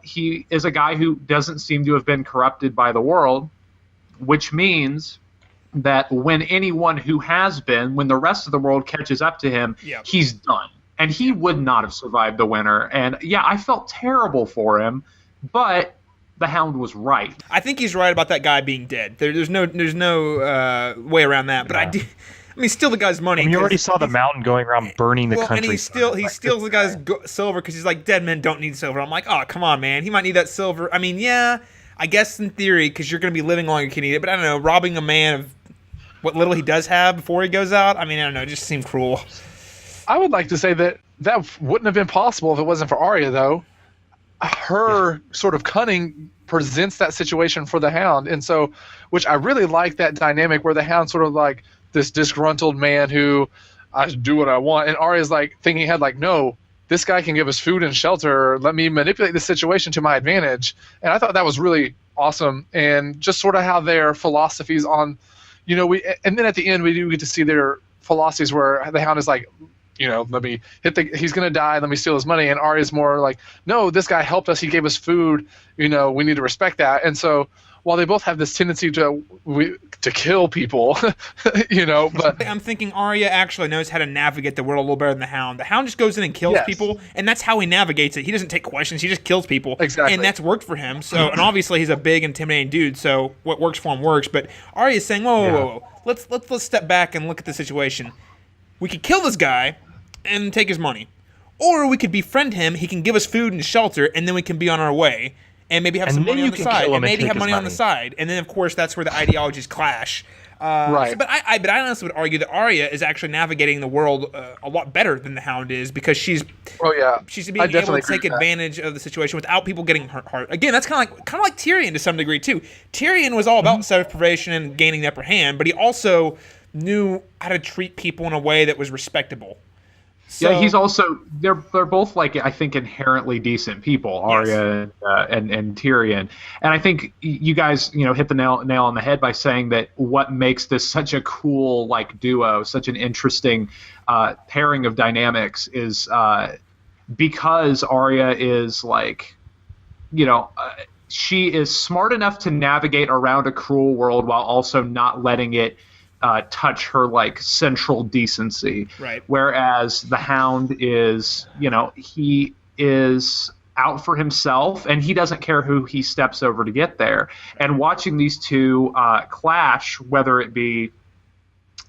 He is a guy who doesn't seem to have been corrupted by the world, which means that when anyone who has been, when the rest of the world catches up to him, he's done. And he would not have survived the winter. And yeah, I felt terrible for him, but the Hound was right. I think he's right about that guy being dead. There's no way around that. But I mean, steal the guy's money. You already saw the mountain going around burning the country. And he steals the guy's silver because he's like, dead men don't need silver. I'm like, oh, come on, man. He might need that silver. I mean, yeah, I guess in theory, because you're going to be living longer, you can eat it. But I don't know, robbing a man of what little he does have before he goes out, I mean, I don't know, it just seemed cruel. I would like to say that wouldn't have been possible if it wasn't for Arya, though. Her sort of cunning presents that situation for the Hound, and so, which I really like that dynamic where the Hound sort of like this disgruntled man who I just do what I want, and Arya's like thinking ahead, like, no, this guy can give us food and shelter. Let me manipulate the situation to my advantage. And I thought that was really awesome, and just sort of how their philosophies on, and then at the end we do get to see their philosophies where the Hound is like, let me he's going to die, let me steal his money. And Arya's more like, no, this guy helped us, he gave us food, we need to respect that. And so while they both have this tendency to kill people, but I'm thinking Arya actually knows how to navigate the world a little better than the Hound. The Hound just goes in and kills people, and that's how he navigates it. He doesn't take questions, he just kills people. Exactly. And that's worked for him. So, and obviously he's a big, intimidating dude, so what works for him works. But Arya's saying, whoa. Let's step back and look at the situation. We could kill this guy and take his money. Or we could befriend him, he can give us food and shelter, and then we can be on our way. And maybe have some money on the side. And maybe have money on the side. And then, of course, that's where the ideologies clash. Right. So, but I honestly would argue that Arya is actually navigating the world a lot better than the Hound is, because she's being able to take advantage of the situation without people getting hurt. Again, that's kind of like Tyrion to some degree too. Tyrion was all about self-preservation and gaining the upper hand, but he also knew how to treat people in a way that was respectable. So, yeah, he's also they're both like, I think, inherently decent people, Arya and Tyrion, and I think you guys hit the nail on the head by saying that what makes this such a cool like duo, such an interesting pairing of dynamics is because Arya is like, she is smart enough to navigate around a cruel world while also not letting it touch her like central decency. Right. Whereas the Hound is, he is out for himself and he doesn't care who he steps over to get there. And watching these two clash, whether it be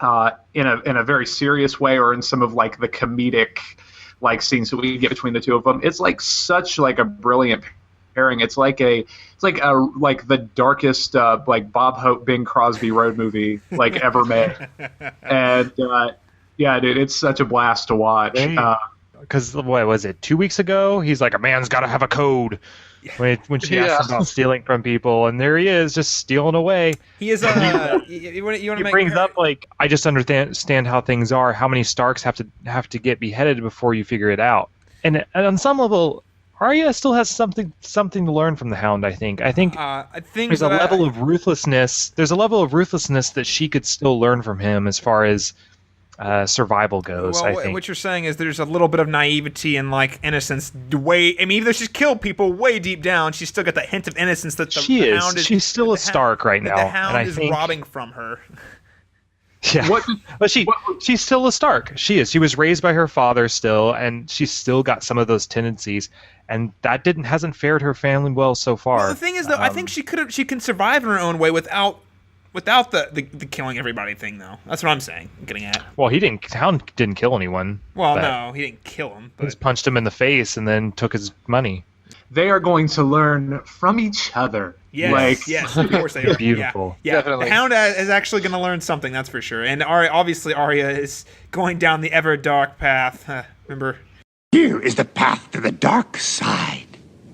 in a very serious way or in some of like the comedic like scenes that we get between the two of them, it's like such like a brilliant pairing. It's like the darkest like Bob Hope, Bing Crosby road movie like ever made. And yeah, dude, it's such a blast to watch. Because what was it, 2 weeks ago? He's like, a man's got to have a code. When she asked him about stealing from people, and there he is, just stealing away. He is he brings up like, I just understand how things are. How many Starks have to get beheaded before you figure it out? And on some level, Arya still has something to learn from the Hound. I think there's a level of ruthlessness. There's a level of ruthlessness that she could still learn from him as far as survival goes. Well, I think what you're saying is there's a little bit of naivety and like innocence. Even though she's killed people way deep down, she's still got that hint of innocence that the Hound is. She's still a Stark right now. The Hound and is robbing from her. Yeah, but she's still a Stark. She is. She was raised by her father still, and she's still got some of those tendencies, and that hasn't fared her family well so far. Well, the thing is, though, I think she can survive in her own way without the killing everybody thing, though. That's what I'm saying. Getting at. Well, Hound didn't kill anyone. Well, no, he didn't kill him. But he just punched him in the face and then took his money. they are going to learn from each other. Yes, yes, of course they are. Beautiful. Yeah, Definitely. The Hound is actually going to learn something, that's for sure. And obviously Arya is going down the ever dark path. Remember? Here is the path to the dark side.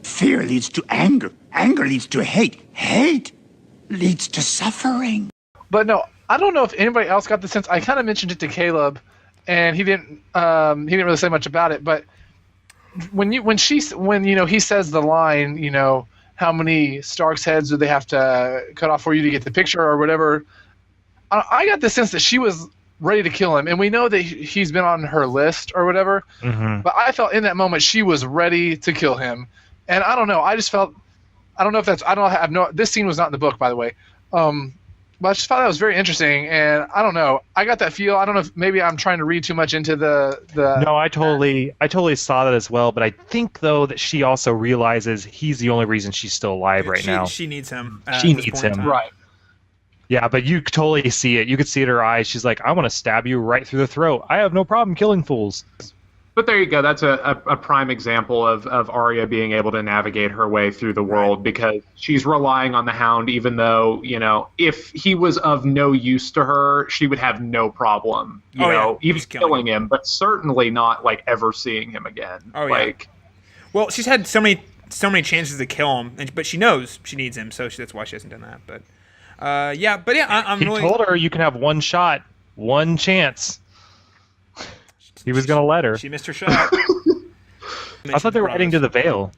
Fear leads to anger. Anger leads to hate. Hate leads to suffering. But no, I don't know if anybody else got the sense. I kind of mentioned it to Caleb, and he didn't really say much about it. But when he says the line, how many Stark's heads do they have to cut off for you to get the picture or whatever, I got the sense that she was ready to kill him, and we know that he's been on her list or whatever. Mm-hmm. But I felt in that moment she was ready to kill him, and I don't know. I just felt. I don't know if that's. I don't have no. This scene was not in the book, by the way. But I just thought that was very interesting, and I don't know. I got that feel. I don't know if maybe I'm trying to read too much into the. No, I totally saw that as well. But I think though that she also realizes he's the only reason she's still alive right now. She needs him. She needs him, right? Yeah, but you totally see it. You could see it in her eyes. She's like, "I want to stab you right through the throat. I have no problem killing fools." But there you go. That's a prime example of Arya being able to navigate her way through the world because she's relying on the Hound, even though, if he was of no use to her, she would have no problem, even killing him, but certainly not like ever seeing him again. Well, she's had so many chances to kill him, but she knows she needs him, so that's why she hasn't done that. But I'm he really. told her you can have one shot, one chance. He was going to let her. She missed her shot. I thought they were heading to the Vale.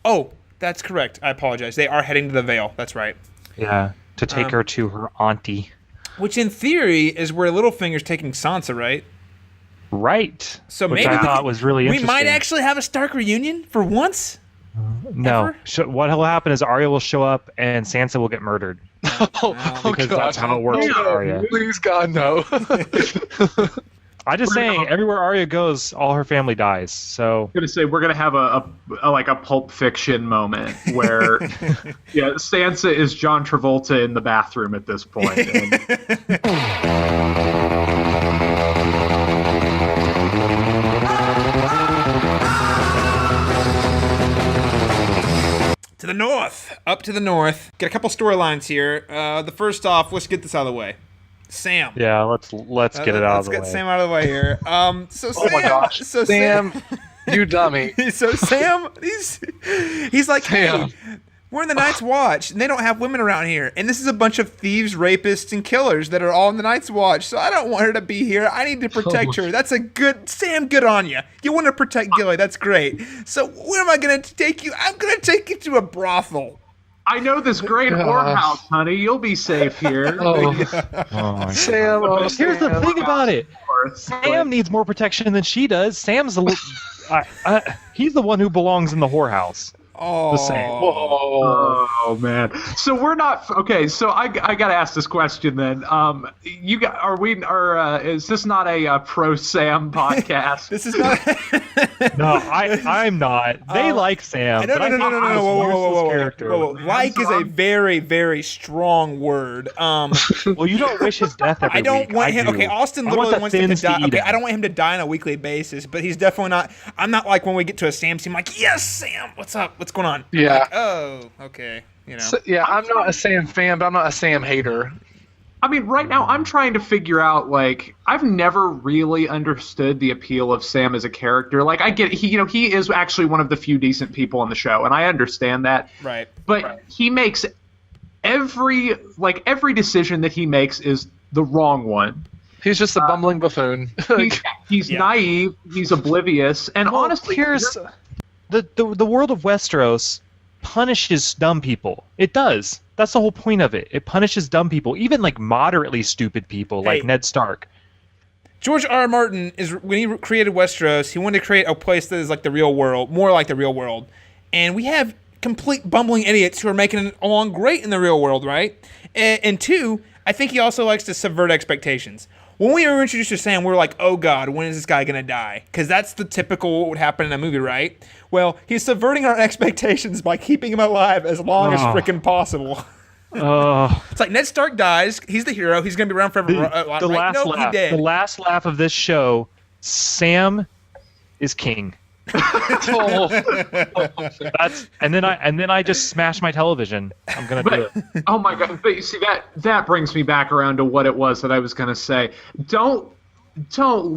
Oh, that's correct. I apologize. They are heading to the Vale. That's right. Yeah, to take her to her auntie. Which, in theory, is where Littlefinger's taking Sansa, right? Right. So which maybe I thought was really interesting. We might actually have a Stark reunion for once. No. What will happen is Arya will show up and Sansa will get murdered. Because that's how it works for Arya. Please, God, no. I'm just saying, everywhere Arya goes, all her family dies. So I'm gonna say we're gonna have a Pulp Fiction moment where, Sansa is John Travolta in the bathroom at this point. To the north, up to the north. Got a couple storylines here. The first off, let's get this out of the way. Sam. Yeah, let's get it out of the way. Let's get Sam out of the way here. So Sam, my gosh, so Sam, you dummy. So Sam, he's like, Sam. hey, we're in the Night's Watch, and they don't have women around here. And this is a bunch of thieves, rapists, and killers that are all in the Night's Watch. So I don't want her to be here. I need to protect her. That's a good, Sam, good on you. You want to protect Gilly. That's great. So where am I going to take you? I'm going to take you to a brothel. I know this great whorehouse, honey. You'll be safe here. Sam, here's the thing about it. Sam needs more protection than she does. Sam's he's the one who belongs in the whorehouse. Oh man! So we're not okay. So I gotta ask this question then. Is this not a pro Sam podcast? This is not. No, I'm not. They like Sam. No. Whoa. Like is a very, very strong word. Well, you don't wish his death every week. I don't want him. Do. Okay, Austin literally wants him to die. Okay, I don't want him to die on a weekly basis, but he's definitely not. I'm not like when we get to a Sam scene, like, yes, Sam, what's up? What's going on? Yeah. Like, oh, okay. So, I'm not a Sam fan, but I'm not a Sam hater. I mean, right now I'm trying to figure out, I've never really understood the appeal of Sam as a character. I get he is actually one of the few decent people on the show, and I understand that. Right. But he makes every decision that he makes is the wrong one. He's just a bumbling buffoon. He's naive. He's oblivious, and honestly, here's the world of Westeros punishes dumb people. It does. That's the whole point of it. It punishes dumb people, even moderately stupid people like Ned Stark. George R.R. Martin when he created Westeros, he wanted to create a place that is like the real world, more like the real world. And we have complete bumbling idiots who are making it along great in the real world, right? And two, I think he also likes to subvert expectations. When we were introduced to Sam, we were like, oh God, when is this guy going to die? Because that's the typical what would happen in a movie, right? Well, he's subverting our expectations by keeping him alive as long as freaking possible. It's like Ned Stark dies. He's the hero. He's going to be around forever. The last laugh of this show, Sam is king. And then I just smashed my television. I'm gonna do it. Oh my god! But you see that brings me back around to what it was that I was gonna say. Don't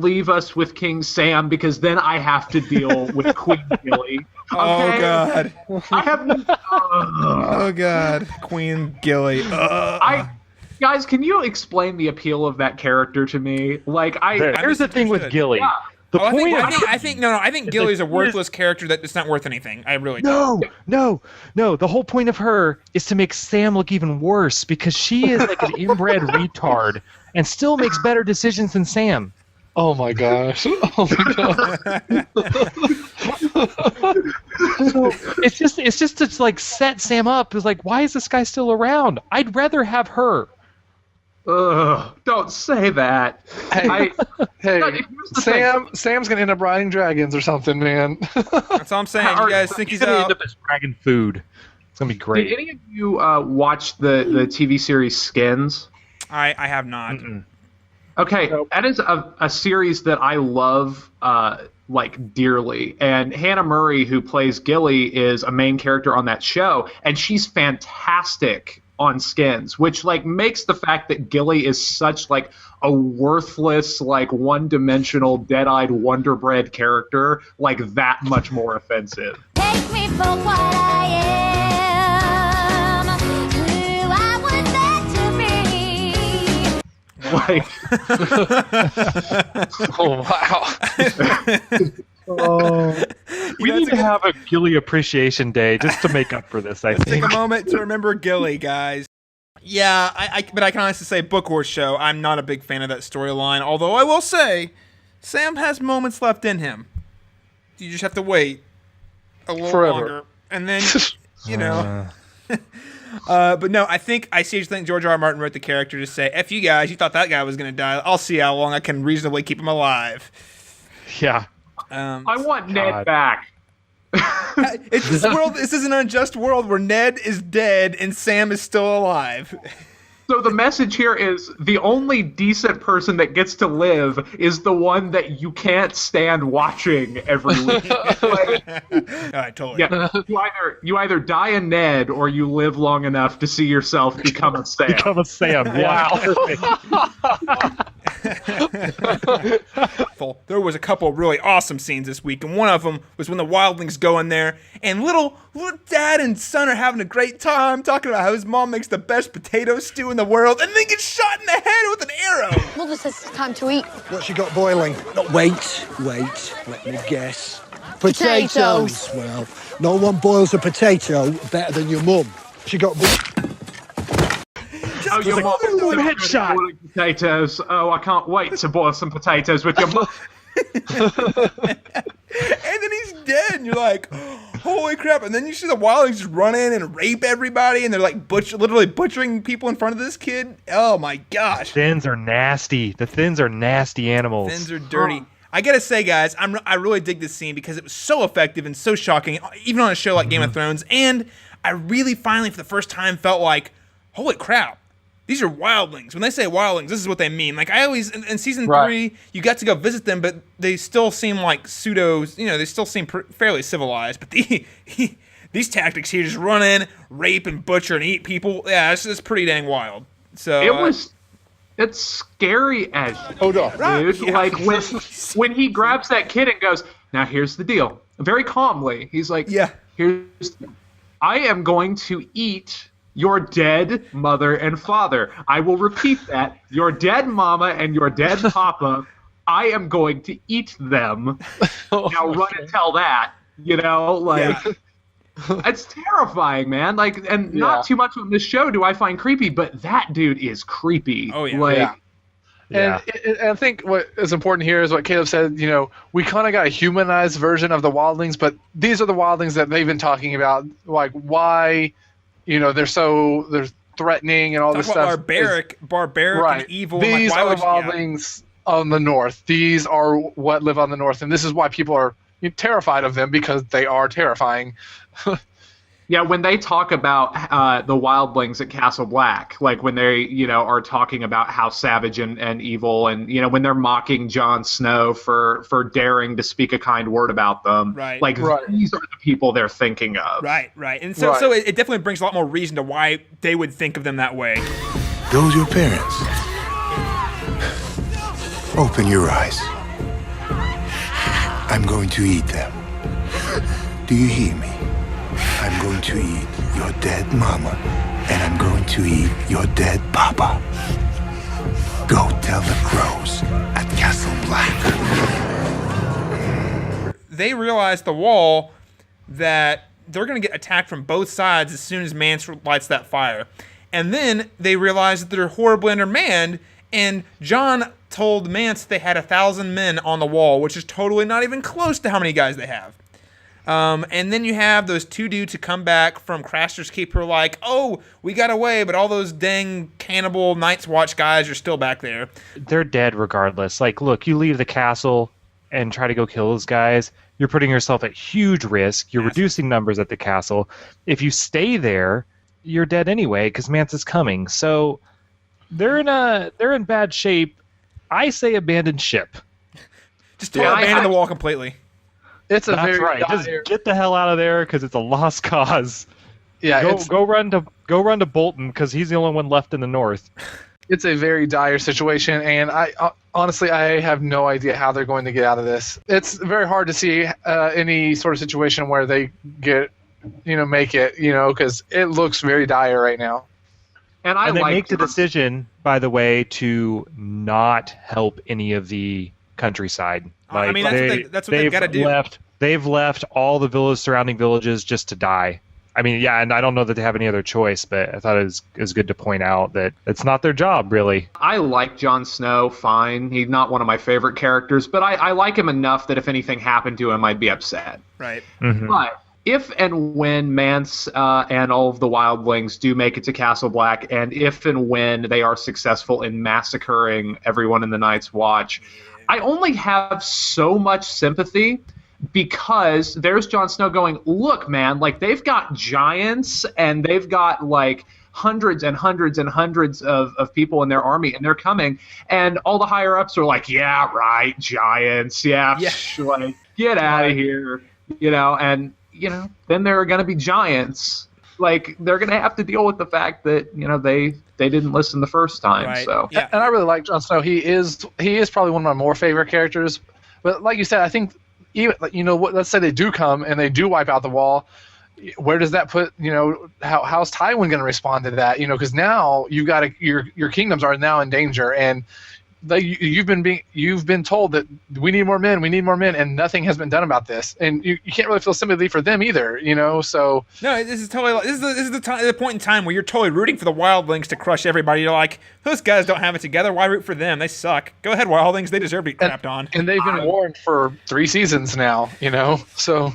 leave us with King Sam, because then I have to deal with Queen Gilly. Okay? Oh god. I have. Oh god, Queen Gilly. Guys, can you explain the appeal of that character to me? Like, here's the thing with Gilly. Yeah. I think Gilly's a worthless character that's not worth anything. I really don't. No. The whole point of her is to make Sam look even worse, because she is like an inbred retard and still makes better decisions than Sam. Oh my gosh. Oh my god. So it's just to like set Sam up. It's like, why is this guy still around? I'd rather have her. Ugh, don't say that. Hey, Sam's gonna end up riding dragons or something, man. That's all I'm saying. You guys think he's gonna out? end up as dragon food. It's gonna be great. Did any of you watch the TV series Skins? I have not. Mm-mm. Okay, that is a series that I love like dearly, and Hannah Murray, who plays Gilly, is a main character on that show, and she's fantastic on Skins, which like makes the fact that Gilly is such like a worthless, like one-dimensional, dead-eyed Wonder Bread character like that much more offensive. Take me for what I am, who I was meant to be. Like, oh wow. We need to have a Gilly appreciation day just to make up for this, I Let's think. take a moment to remember Gilly, guys. Yeah, but I can honestly say Book Wars show, I'm not a big fan of that storyline, although I will say Sam has moments left in him. You just have to wait a little longer. And then, you know. But no, I think George R. R. Martin wrote the character to say, F you guys, you thought that guy was going to die. I'll see how long I can reasonably keep him alive. Yeah. I want Ned back. This is an unjust world where Ned is dead and Sam is still alive. So the message here is the only decent person that gets to live is the one that you can't stand watching every week. Totally. Yeah, you either die a Ned or you live long enough to see yourself become a Sam. Become a Sam. Wow. There was a couple of really awesome scenes this week, and one of them was when the wildlings go in there, and little dad and son are having a great time talking about how his mom makes the best potato stew in the world, and then gets shot in the head with an arrow. Mother says it's time to eat. What's she got boiling? Wait, let me guess. Potatoes. Well, no one boils a potato better than your mum. She got... Oh, your mom headshot. Potatoes. Oh, I can't wait to boil some potatoes with your mom. And then he's dead, and you're like, holy crap. And then you see the wildlings just run in and rape everybody, and they're like literally butchering people in front of this kid. Oh my gosh. Thins are nasty. The Thins are nasty animals. Thins are dirty. I gotta say, guys, I really dig this scene because it was so effective and so shocking, even on a show like Game of Thrones. And I really finally, for the first time, felt like, holy crap. These are wildlings. When they say wildlings, this is what they mean. Like, I always, in season 3, you got to go visit them, but they still seem like pseudos, they still seem fairly civilized. But these tactics here, just run in, rape and butcher and eat people, yeah, it's pretty dang wild. So it's scary as hold on, dude. Yeah. Like, when he grabs that kid and goes, now here's the deal. Very calmly, he's like, I am going to eat your dead mother and father. I will repeat that. Your dead mama and your dead papa, I am going to eat them. Now run and tell that. It's terrifying, man. Like, and not too much on this show do I find creepy, but that dude is creepy. Oh, yeah. And I think what is important here is what Caleb said, we kind of got a humanized version of the wildlings, but these are the wildlings that they've been talking about. Like, why... they're threatening and all this stuff. Barbaric and evil. These are the wildlings on the north. These are what live on the north, and this is why people are terrified of them, because they are terrifying. Yeah, when they talk about the wildlings at Castle Black, like when they, are talking about how savage and evil, and when they're mocking Jon Snow for daring to speak a kind word about them, Right. like these are the people they're thinking of. Right. And so it definitely brings a lot more reason to why they would think of them that way. Those your parents? Open your eyes. I'm going to eat them. Do you hear me? I'm going to eat your dead mama, and I'm going to eat your dead papa. Go tell the crows at Castle Black. They realize the wall that they're going to get attacked from both sides as soon as Mance lights that fire. And then they realize that they're horribly undermanned, and Jon told Mance they had 1,000 men on the wall, which is totally not even close to how many guys they have. And then you have those two dudes who come back from Craster's Keep who are like, oh, we got away, but all those dang cannibal Night's Watch guys are still back there. They're dead regardless. Like, look, you leave the castle and try to go kill those guys, you're putting yourself at huge risk. You're reducing numbers at the castle. If you stay there, you're dead anyway because Mance is coming. So they're in bad shape. I say abandon ship. Just abandon the wall completely. It's a That's very right. Just get the hell out of there because it's a lost cause. Yeah, go run to Bolton because he's the only one left in the north. It's a very dire situation, and I honestly I have no idea how they're going to get out of this. It's very hard to see any sort of situation where they make it, because it looks very dire right now. And they make the decision, by the way, to not help any of the countryside. Like, I mean, that's what they've got to do. They've left all the surrounding villages just to die. I mean, yeah, and I don't know that they have any other choice, but I thought it was good to point out that it's not their job, really. I like Jon Snow fine. He's not one of my favorite characters, but I like him enough that if anything happened to him, I'd be upset. Right. Mm-hmm. But if and when Mance and all of the wildlings do make it to Castle Black, and if and when they are successful in massacring everyone in the Night's Watch, I only have so much sympathy because there's Jon Snow going, look, man, like they've got giants and they've got like hundreds and hundreds and hundreds of people in their army, and they're coming, and all the higher ups are like, yeah, right, giants, like, get out of here, and then there are going to be giants. Like, they're going to have to deal with the fact that they didn't listen the first time. Right. So And I really like Jon Snow. He is probably one of my more favorite characters. But like you said, I think even let's say they do come and they do wipe out the wall. Where does that put how's Tywin going to respond to that? Because now you've got your kingdoms are now in danger, and you've been told that we need more men, and nothing has been done about this, and you can't really feel sympathy for them either, So no, this is totally this is the point in time where you're totally rooting for the wildlings to crush everybody. You're like, those guys don't have it together. Why root for them? They suck. Go ahead, wildlings. They deserve to be crapped on. And they've been warned for 3 seasons now, So.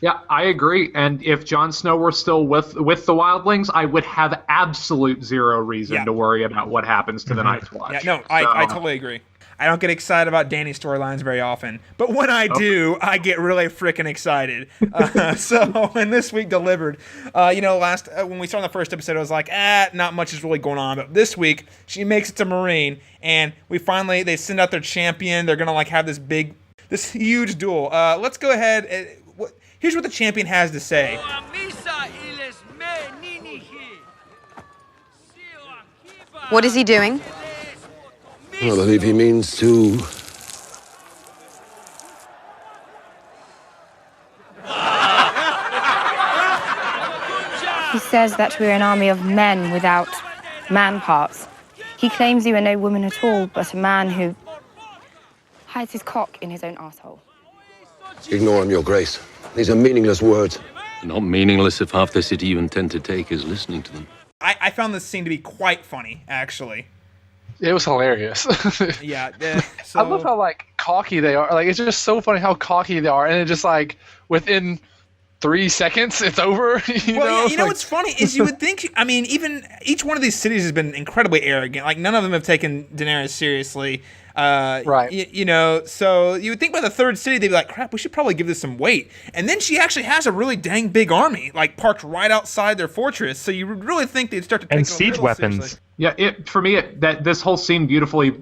Yeah, I agree. And if Jon Snow were still with the wildlings, I would have absolute zero reason to worry about what happens to the Night's Watch. Yeah, no, I totally agree. I don't get excited about Dany's storylines very often, but when I do, I get really freaking excited. So, and this week delivered. Last when we started the first episode, I was like, not much is really going on. But this week, she makes it to Meereen, and they send out their champion. They're gonna have this huge duel. Let's go ahead. Here's what the champion has to say. What is he doing? I believe he means to... He says that we're an army of men without man parts. He claims you are no woman at all, but a man who hides his cock in his own asshole. Ignore him, Your Grace. These are meaningless words. Not meaningless if half the city you intend to take is listening to them. I found this scene to be quite funny, actually. It was hilarious. Yeah. I love how cocky they are. It's just so funny how cocky they are, and it just within 3 seconds it's over. What's funny is you would think. I mean, even each one of these cities has been incredibly arrogant. None of them have taken Daenerys seriously. Right. You know, so you would think by the third city they'd be like, crap, we should probably give this some weight. And then she actually has a really dang big army, like parked right outside their fortress. So you would really think they'd start to take And it a siege little weapons. seriously. Yeah, that this whole scene beautifully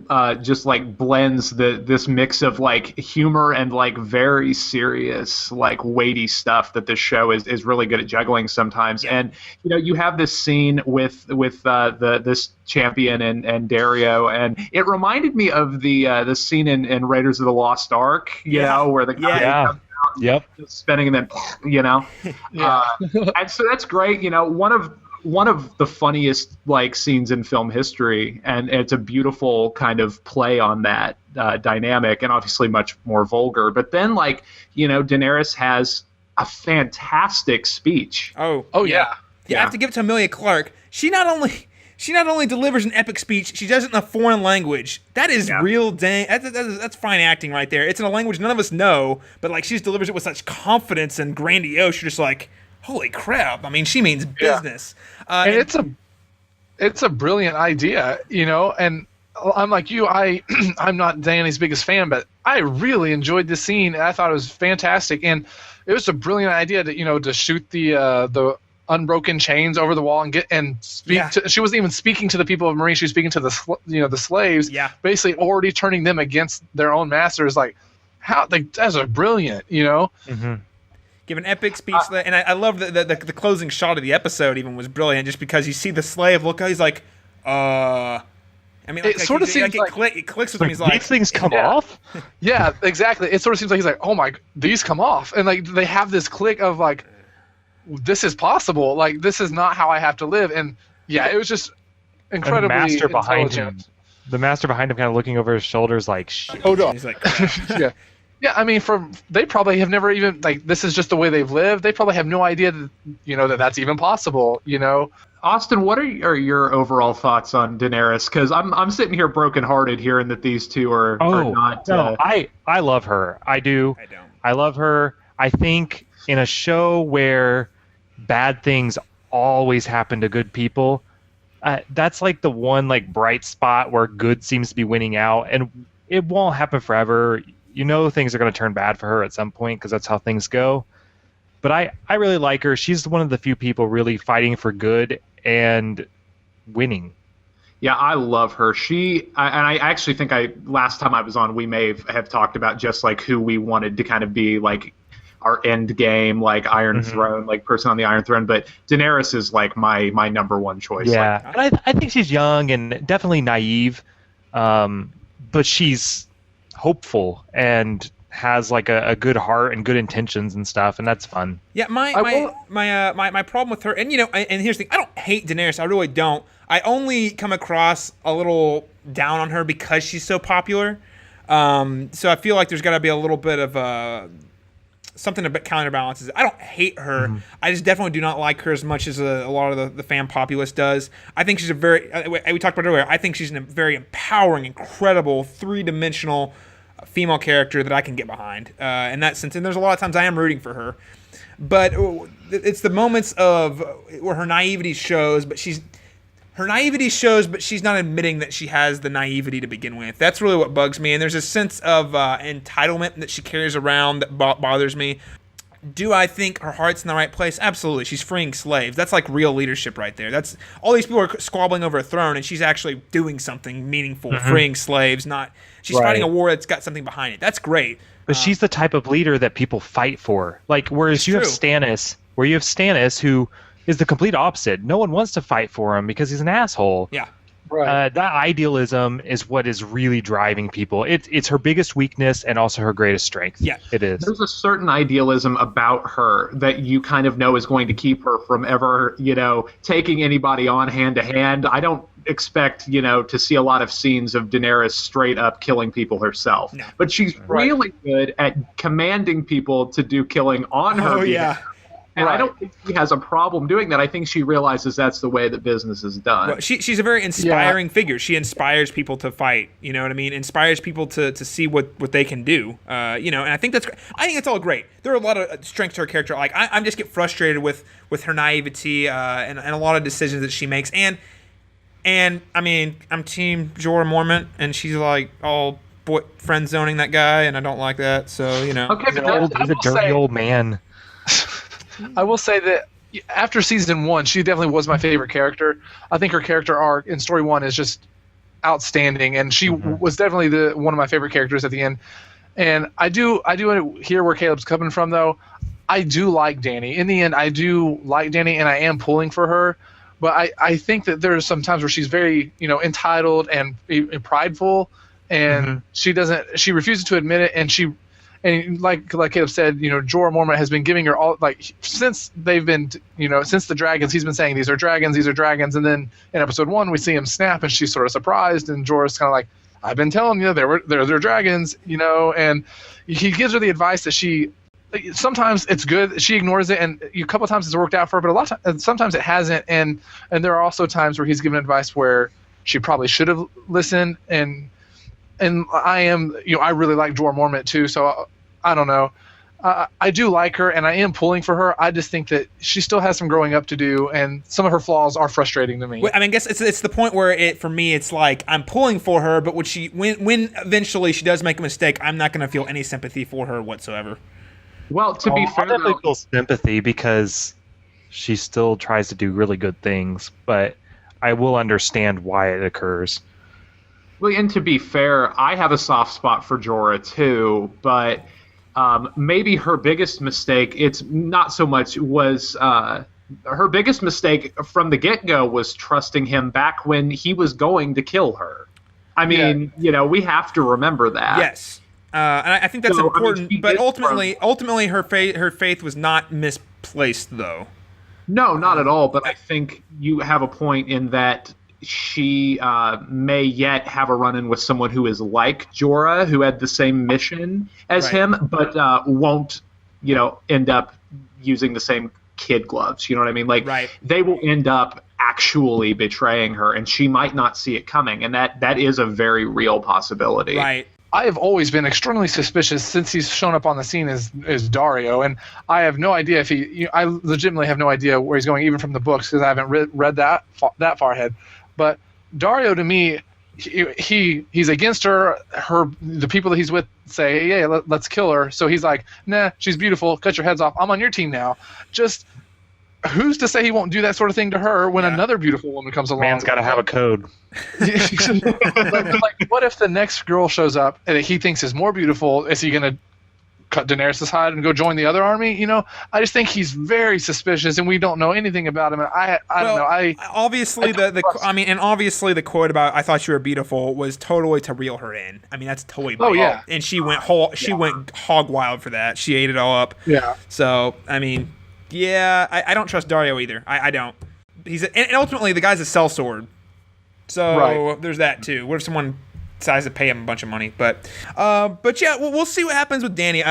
just like blends this mix of like humor and like very serious, like weighty stuff that this show is really good at juggling sometimes. And you know, you have this scene with this champion and Dario, and it reminded me of the scene in Raiders of the Lost Ark, you know, where the guy comes out Yep. spinning and then you know, and so that's great. You know, one of the funniest like scenes in film history, and it's a beautiful kind of play on that dynamic, and obviously much more vulgar. But then, like, you know, Daenerys has a fantastic speech. Oh yeah. I have to give it to Emilia Clarke. She not only delivers an epic speech, she does it in a foreign language. That is real dang. That's fine acting right there. It's in a language none of us know, but like she delivers it with such confidence and grandiose. You're just like, holy crap! I mean, she means business. And it's a brilliant idea, you know. And I'm like you, I'm not Dany's biggest fan, but I really enjoyed this scene. And I thought it was fantastic, and it was a brilliant idea to shoot the unbroken chains over the wall and speak. She wasn't even speaking to the people of Marine. She was speaking to the slaves. Yeah. Basically, already turning them against their own masters. Like, how that's a brilliant, you know. Mm-hmm. Give an epic speech, and I love the closing shot of the episode. Even was brilliant, just because you see the slave look. He's like, I mean, it sort of seems like it clicks with him. He's like, these things come off. Yeah, exactly. It sort of seems like he's like, oh my, these come off, and like they have this click of like, this is possible. Like, this is not how I have to live. And yeah, it was just incredibly And the master behind him. intelligent. The master behind him, kind of looking over his shoulders, like, Hold on. He's like, yeah. Yeah, I mean, they probably have never even, like, this is just the way they've lived. They probably have no idea that, you know, that's even possible, you know? Austin, what are your overall thoughts on Daenerys? Because I'm sitting here brokenhearted hearing that these two are not. No, I love her. I do. I don't. I love her. I think in a show where bad things always happen to good people, that's like the one like bright spot where good seems to be winning out, and it won't happen forever. You know, things are going to turn bad for her at some point because that's how things go. But I really like her. She's one of the few people really fighting for good and winning. Yeah, I love her. I actually think last time I was on, we may have talked about just like who we wanted to kind of be like our end game, like Iron Throne, like person on the Iron Throne. But Daenerys is like my number one choice. Yeah, and I think she's young and definitely naive, but she's hopeful and has like a good heart and good intentions and stuff, and that's fun. Yeah, my problem with her, and you know, and here's the thing: I don't hate Daenerys. I really don't. I only come across a little down on her because she's so popular. So I feel like there's got to be a little bit of something that counterbalances it. I don't hate her. Mm-hmm. I just definitely do not like her as much as a lot of the fan populace does. I think she's a very, we talked about it earlier, I think she's a very empowering, incredible, three-dimensional female character that I can get behind in that sense. And there's a lot of times I am rooting for her. But it's the moments of where her naivety shows, but she's not admitting that she has the naivety to begin with. That's really what bugs me. And there's a sense of entitlement that she carries around that bothers me. Do I think her heart's in the right place? Absolutely. She's freeing slaves. That's like real leadership right there. That's all these people are squabbling over a throne, and she's actually doing something meaningful, freeing slaves. She's fighting a war that's got something behind it. That's great. But she's the type of leader that people fight for. Like, whereas you have Stannis, who is the complete opposite. No one wants to fight for him because he's an asshole. Yeah. Right. That idealism is what is really driving people. It's her biggest weakness and also her greatest strength. Yeah, it is. There's a certain idealism about her that you kind of know is going to keep her from ever, taking anybody on hand to hand. I don't expect, to see a lot of scenes of Daenerys straight up killing people herself. No. But she's really good at commanding people to do killing on her. Oh, yeah. And I don't think she has a problem doing that. I think she realizes that's the way that business is done. Well, she's a very inspiring figure. She inspires people to fight. You know what I mean? Inspires people to see what they can do. And I think that's all great. There are a lot of strengths to her character. Like I just get frustrated with her naivety and a lot of decisions that she makes. And And I mean, I'm team Jorah Mormont, and she's like all friend zoning that guy, and I don't like that. So you know, Okay, but He's a dirty old man. I will say that after season 1, she definitely was my favorite character. I think her character arc in story 1 is just outstanding, and she was definitely one of my favorite characters at the end. And I do hear where Caleb's coming from, though. I do like Dany. In the end, I do like Dany, and I am pulling for her. But I think that there's some times where she's very, entitled and prideful, and she refuses to admit it, and like Caleb said, Jorah Mormont has been giving her all, like, since they've been, since the dragons, he's been saying these are dragons, and then in episode 1 we see him snap, and she's sort of surprised, and Jorah's kind of like, I've been telling you they're dragons, and he gives her the advice that sometimes it's good, she ignores it, and a couple of times it's worked out for her, but a lot of times, sometimes it hasn't, and there are also times where he's given advice where she probably should have listened, and I am, I really like Jorah Mormont too, so I don't know. I do like her, and I am pulling for her. I just think that she still has some growing up to do, and some of her flaws are frustrating to me. I mean, I guess it's the point where for me, it's like I'm pulling for her, but when eventually she does make a mistake, I'm not going to feel any sympathy for her whatsoever. Well, to be fair, I definitely feel sympathy because she still tries to do really good things, but I will understand why it occurs. Well, and to be fair, I have a soft spot for Jorah too, but maybe her biggest mistake, it's not so much was her biggest mistake from the get-go was trusting him back when he was going to kill her. I mean, we have to remember that. Yes. And I think that's important, but ultimately her faith was not misplaced, though. No, not at all, but I think you have a point in that she may yet have a run-in with someone who is like Jorah, who had the same mission as him, but won't, end up using the same kid gloves. You know what I mean? Like, they will end up actually betraying her, and she might not see it coming, and that is a very real possibility. Right. I have always been extremely suspicious since he's shown up on the scene as Dario, and I have no idea if I legitimately have no idea where he's going, even from the books, because I haven't read that far ahead. But Dario, to me, he's against her. The people that he's with say, "Yeah, let's kill her." So he's like, "Nah, she's beautiful. Cut your heads off. I'm on your team now." Just who's to say he won't do that sort of thing to her when another beautiful woman comes along? Man's got to have a code. Like, what if the next girl shows up and he thinks is more beautiful? Is he going to cut Daenerys' hide and go join the other army? I just think he's very suspicious, and we don't know anything about him. And I don't know. Obviously obviously the quote about "I thought you were beautiful" was totally to reel her in. I mean, that's totally. Oh yeah. And she went hog wild for that. She ate it all up. Yeah. So I mean. Yeah, I don't trust Dario either. I don't. And ultimately the guy's a sellsword, so there's that too. What if someone decides to pay him a bunch of money? But yeah, we'll see what happens with Dany.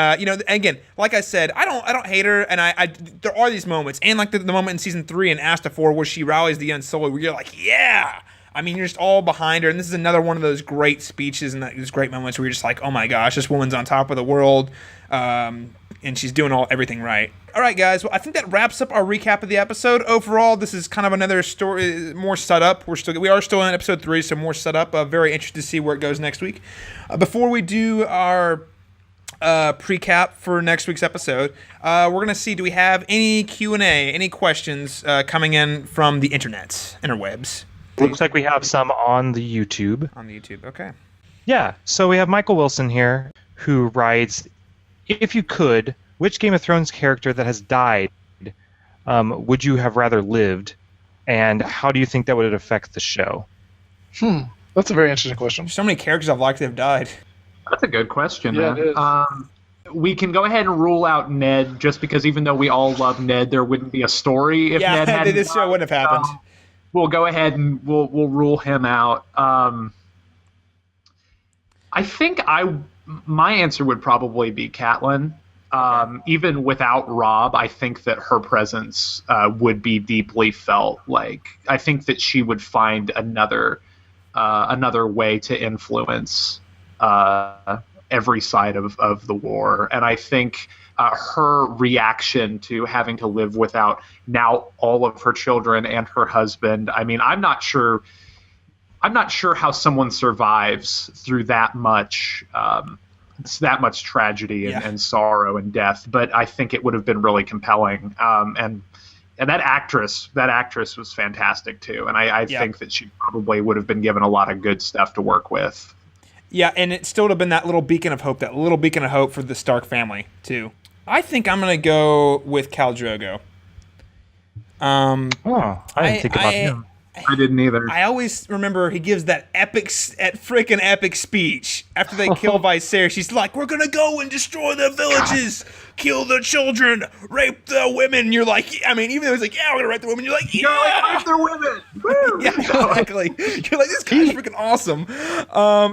Again, like I said, I don't hate her, and I there are these moments, and like the moment in season 3 in Astapor where she rallies the Unsullied, where you're like, yeah. I mean, you're just all behind her, and this is another one of those great speeches and those great moments where you're just like, oh my gosh, this woman's on top of the world, and she's doing everything right. All right, guys. Well, I think that wraps up our recap of the episode. Overall, this is kind of another story, more set up. We are still in episode 3, so more set up. Very interested to see where it goes next week. Before we do our pre-cap for next week's episode, we're gonna see, do we have any Q&A, any questions coming in from the interwebs? Looks like we have some on the YouTube. On the YouTube, okay. Yeah, so we have Michael Wilson here, who writes, if you could, which Game of Thrones character that has died would you have rather lived, and how do you think that would affect the show? That's a very interesting question. So many characters I've liked that have died. That's a good question, Yeah, man. it is. We can go ahead and rule out Ned, just because even though we all love Ned, there wouldn't be a story if Ned hadn't this show wouldn't have happened. We'll go ahead and we'll rule him out. I think my answer would probably be Catelyn. Even without Robb, I think that her presence would be deeply felt. Like, I think that she would find another way to influence every side of the war. And I think her reaction to having to live without now all of her children and her husband, I mean, I'm not sure I'm not sure how someone survives through that much. It's that much tragedy and sorrow and death, but I think it would have been really compelling. And that actress was fantastic too. And I think that she probably would have been given a lot of good stuff to work with. Yeah, and it still would have been that little beacon of hope for the Stark family too. I think I'm gonna go with Khal Drogo. I didn't think about him. I didn't either. I always remember he gives that freaking epic speech after they kill Viserys. She's like, "We're gonna go and destroy the villages, kill the children, rape the women." You're like, I mean, even though he's like, "Yeah, we're gonna rape the women," you're like, "Yeah, rape the women." Woo! Yeah, exactly. You're like, this guy's freaking awesome.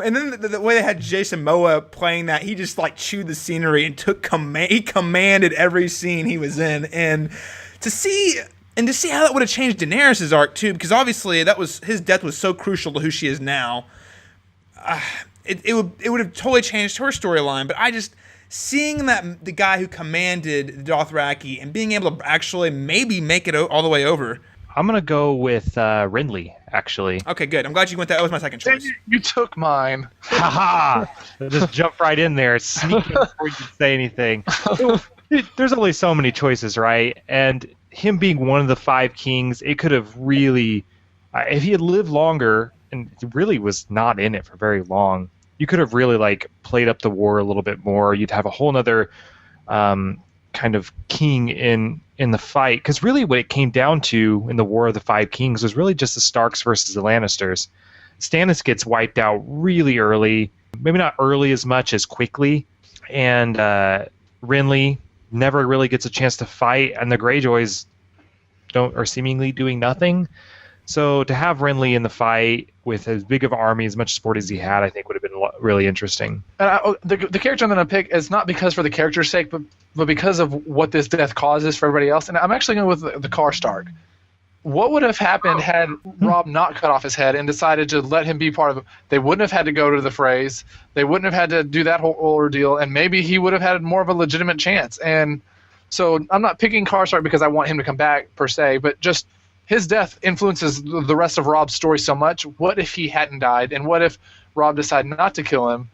And then the way they had Jason Momoa playing that, he just like chewed the scenery and he commanded every scene he was in, and to see how that would have changed Daenerys' arc too, because obviously his death was so crucial to who she is now. It would have totally changed her storyline. But I just seeing that the guy who commanded the Dothraki and being able to actually maybe make it all the way over. I'm gonna go with Renly, actually. Okay, good. I'm glad you went that. That was my second choice. You took mine. Haha! Just jump right in there, sneaking before you say anything. There's only so many choices, right? And him being one of the 5 kings, it could have really, if he had lived longer and really was not in it for very long, you could have really like played up the war a little bit more. You'd have a whole nother kind of king in the fight, because really what it came down to in the War of the 5 Kings was really just the Starks versus the Lannisters. Stannis gets wiped out really early, maybe not early as much as quickly, and Renly never really gets a chance to fight, and the Greyjoys are seemingly doing nothing. So to have Renly in the fight with as big of an army, as much support as he had, I think would have been really interesting. And the character I'm going to pick is not because for the character's sake, but because of what this death causes for everybody else. And I'm actually going with the Karstark. What would have happened had Robb not cut off his head and decided to let him be part of it? They wouldn't have had to go to the Freys. They wouldn't have had to do that whole ordeal, and maybe he would have had more of a legitimate chance. And so I'm not picking Karstark because I want him to come back, per se, but just his death influences the rest of Robb's story so much. What if he hadn't died? And what if Robb decided not to kill him?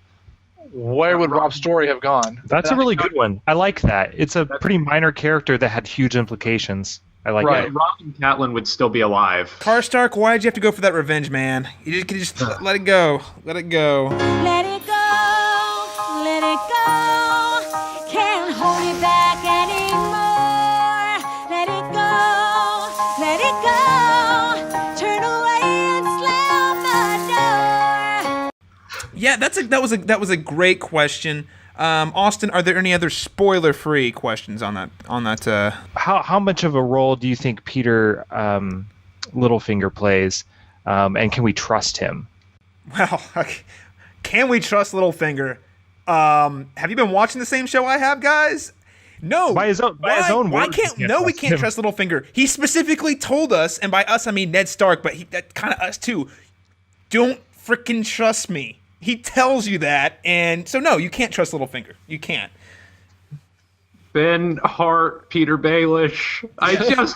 Where would Robb's story have gone? That's a really good one. I like that. It's a pretty minor character that had huge implications. I like right. it. Robb and Catelyn would still be alive. Karstark, why did you have to go for that revenge, man? You just let it go. Let it go. Let it go, let it go. Can't hold it back anymore. Let it go, let it go. Turn away and slam the door. Yeah, that was a great question. Austin, are there any other spoiler-free questions on that? How much of a role do you think Peter Littlefinger plays, and can we trust him? Well, can we trust Littlefinger? Have you been watching the same show I have, guys? No. By his own why words, can't? No, we can't trust Littlefinger. He specifically told us, and by us I mean Ned Stark, but that kind of us too. Don't freaking trust me. He tells you that, and so no, you can't trust Littlefinger. You can't. Ben Hart, Peter Baelish. That's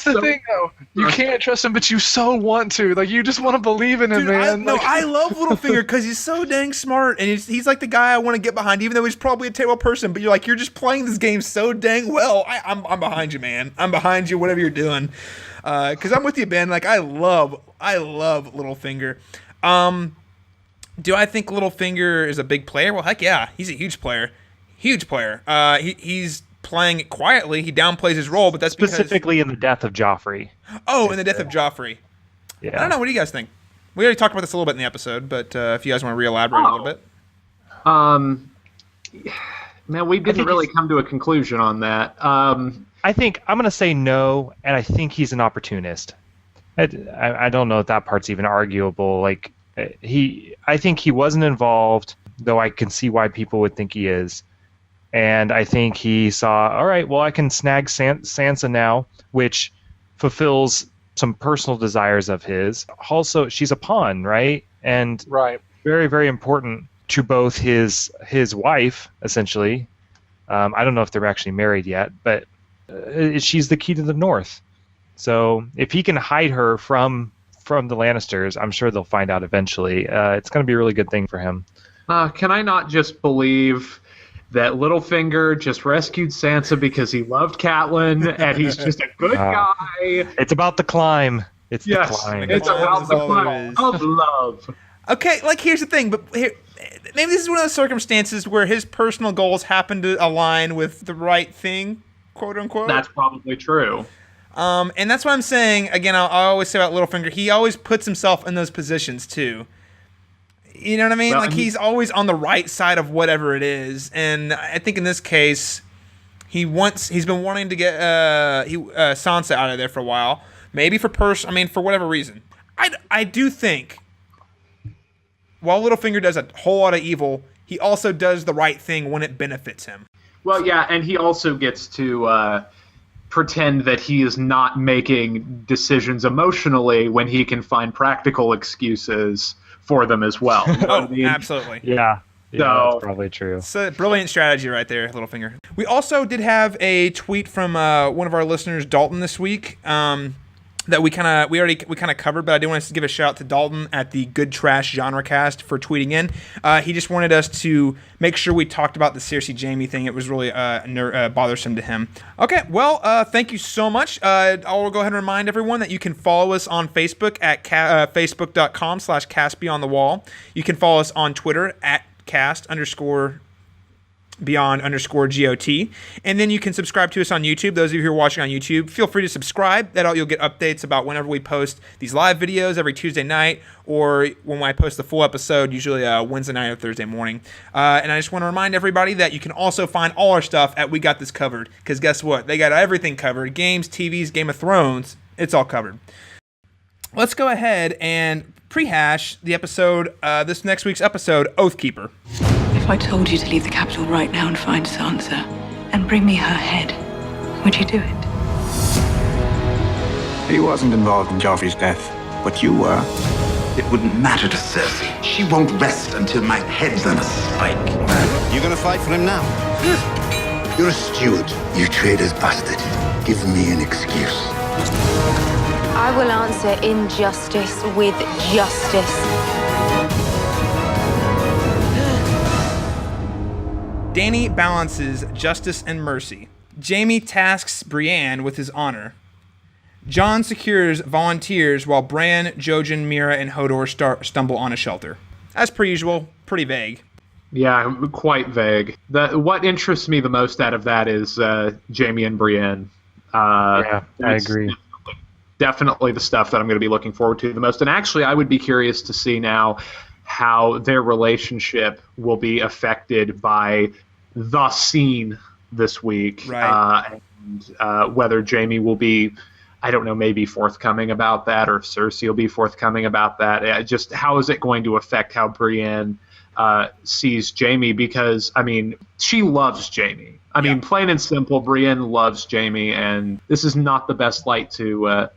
the thing, though. You can't trust him, but you so want to. Like, you just want to believe in him, man. I love Littlefinger because he's so dang smart, and he's like the guy I want to get behind, even though he's probably a terrible person. But you're just playing this game so dang well. I'm behind you, man. I'm behind you, whatever you're doing. Because I'm with you, Ben. Like, I love Littlefinger. Do I think Littlefinger is a big player? Well, heck yeah, he's a huge player. Huge player. He's playing it quietly. He downplays his role, but that's specifically in the death of Joffrey. Oh, in the death of Joffrey. Yeah. I don't know. What do you guys think? We already talked about this a little bit in the episode, but if you guys want to re-elaborate a little bit. Man, we didn't really come to a conclusion on that. I think I'm going to say no, and I think he's an opportunist. I don't know if that part's even arguable. Like I think he wasn't involved, though I can see why people would think he is. And I think he saw, all right, well, I can snag Sansa now, which fulfills some personal desires of his. Also, she's a pawn, right? And right. Very, very important to both his wife, essentially. I don't know if they're actually married yet, but she's the key to the North. So if he can hide her from from the Lannisters. I'm sure they'll find out eventually. It's going to be a really good thing for him. Can I not just believe that Littlefinger just rescued Sansa because he loved Catelyn and he's just a good guy? It's about the climb. It's the climb. It's about the climb of love. Okay, like here's the thing, but here, maybe this is one of those circumstances where his personal goals happen to align with the right thing, quote unquote. That's probably true. And that's what I'm saying. Again, I always say about Littlefinger, he always puts himself in those positions too. You know what I mean? Well, he's always on the right side of whatever it is. And I think in this case, he's been wanting to get Sansa out of there for a while. Maybe for for whatever reason. I do think while Littlefinger does a whole lot of evil, he also does the right thing when it benefits him. Well, yeah, and he also gets to pretend that he is not making decisions emotionally when he can find practical excuses for them as well. You know what I mean? Absolutely. Yeah. So, that's probably true. It's a brilliant strategy right there, Littlefinger. We also did have a tweet from one of our listeners, Dalton, this week. That we kind of covered, but I do want to give a shout out to Dalton at the Good Trash Genre Cast for tweeting in. He just wanted us to make sure we talked about the Cersei Jaime thing. It was really bothersome to him. Okay, well, thank you so much. I'll go ahead and remind everyone that you can follow us on Facebook at facebook.com/castbeyondthewall. You can follow us on Twitter at cast_beyond_GOT. And then you can subscribe to us on YouTube. Those of you who are watching on YouTube, feel free to subscribe. You'll get updates about whenever we post these live videos every Tuesday night, or when I post the full episode, usually Wednesday night or Thursday morning. And I just want to remind everybody that you can also find all our stuff at We Got This Covered, because guess what? They got everything covered. Games, TVs, Game of Thrones, it's all covered. Let's go ahead and prehash the episode, this next week's episode, Oathkeeper. If I told you to leave the capital right now and find Sansa and bring me her head, would you do it? He wasn't involved in Joffrey's death, but you were. It wouldn't matter to Cersei. She won't rest until my head's on a spike. You gonna fight for him now? You're a steward, you traitor's bastard. Give me an excuse. I will answer injustice with justice. Dany balances justice and mercy. Jaime tasks Brienne with his honor. Jon secures volunteers while Bran, Jojen, Mira, and Hodor stumble on a shelter. As per usual, pretty vague. Yeah, quite vague. What interests me the most out of that is Jaime and Brienne. I agree. Definitely the stuff that I'm going to be looking forward to the most. And actually, I would be curious to see now how their relationship will be affected by the scene this week. Right. And whether Jaime will be, I don't know, maybe forthcoming about that, or if Cersei will be forthcoming about that. Just how is it going to affect how Brienne sees Jaime? Because, I mean, she loves Jaime. I mean, plain and simple, Brienne loves Jaime, and this is not the best light to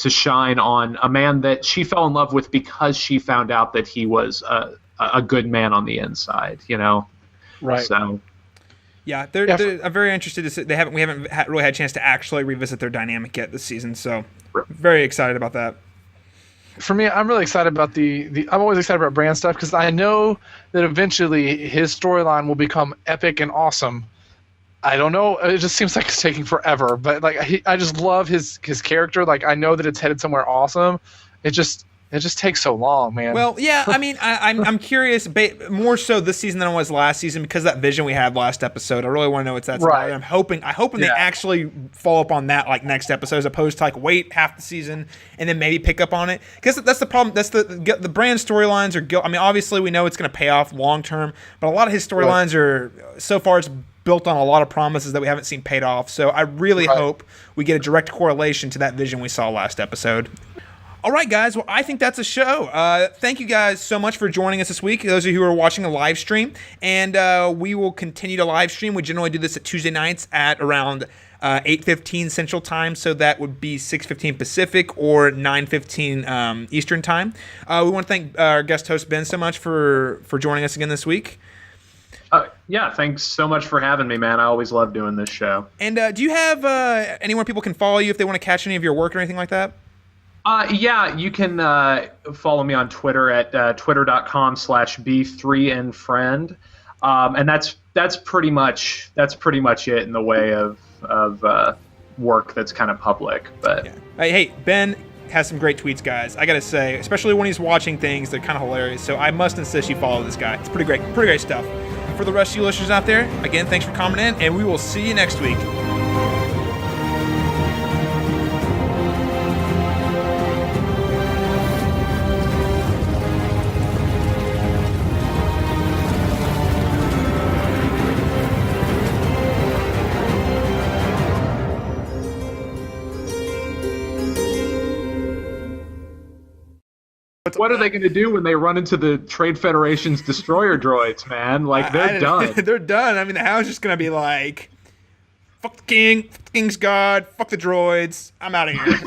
shine on a man that she fell in love with because she found out that he was a good man on the inside, you know? Right. So, yeah, I'm very interested to see. We haven't really had a chance to actually revisit their dynamic yet this season, so very excited about that. For me, I'm really excited about I'm always excited about Bran stuff because I know that eventually his storyline will become epic and awesome. I don't know. It just seems like it's taking forever, but I just love his character. Like, I know that it's headed somewhere awesome. It just takes so long, man. Well, yeah. I mean, I'm curious, more so this season than I was last season because of that vision we had last episode. I really want to know what that's about. And I'm hoping they actually follow up on that like next episode, as opposed to like wait half the season and then maybe pick up on it. Because that's the problem. That's the Bran storylines are. I mean, obviously we know it's going to pay off long term, but a lot of his storylines are so far it's built on a lot of promises that we haven't seen paid off. So I really hope we get a direct correlation to that vision we saw last episode. All right, guys. Well, I think that's a show. Thank you guys so much for joining us this week, those of you who are watching a live stream. And we will continue to live stream. We generally do this at Tuesday nights at around 8:15 Central Time, so that would be 6:15 Pacific or 9:15 Eastern Time. We want to thank our guest host, Ben, so much for joining us again this week. Yeah, thanks so much for having me, man. I always love doing this show. And do you have anywhere people can follow you if they want to catch any of your work or anything like that? Yeah, you can follow me on Twitter at twitter.com/b3nfriend, and that's pretty much it in the way of work that's kind of public. But hey, Ben has some great tweets, guys. I gotta say, especially when he's watching things, they're kind of hilarious. So I must insist you follow this guy. It's pretty great stuff. And for the rest of you listeners out there, again, thanks for coming in, and we will see you next week. What are they going to do when they run into the Trade Federation's destroyer droids, man? Like, they're done. They're done. I mean, the house is just going to be like, fuck the king, fuck the king's god, fuck the droids. I'm out of here.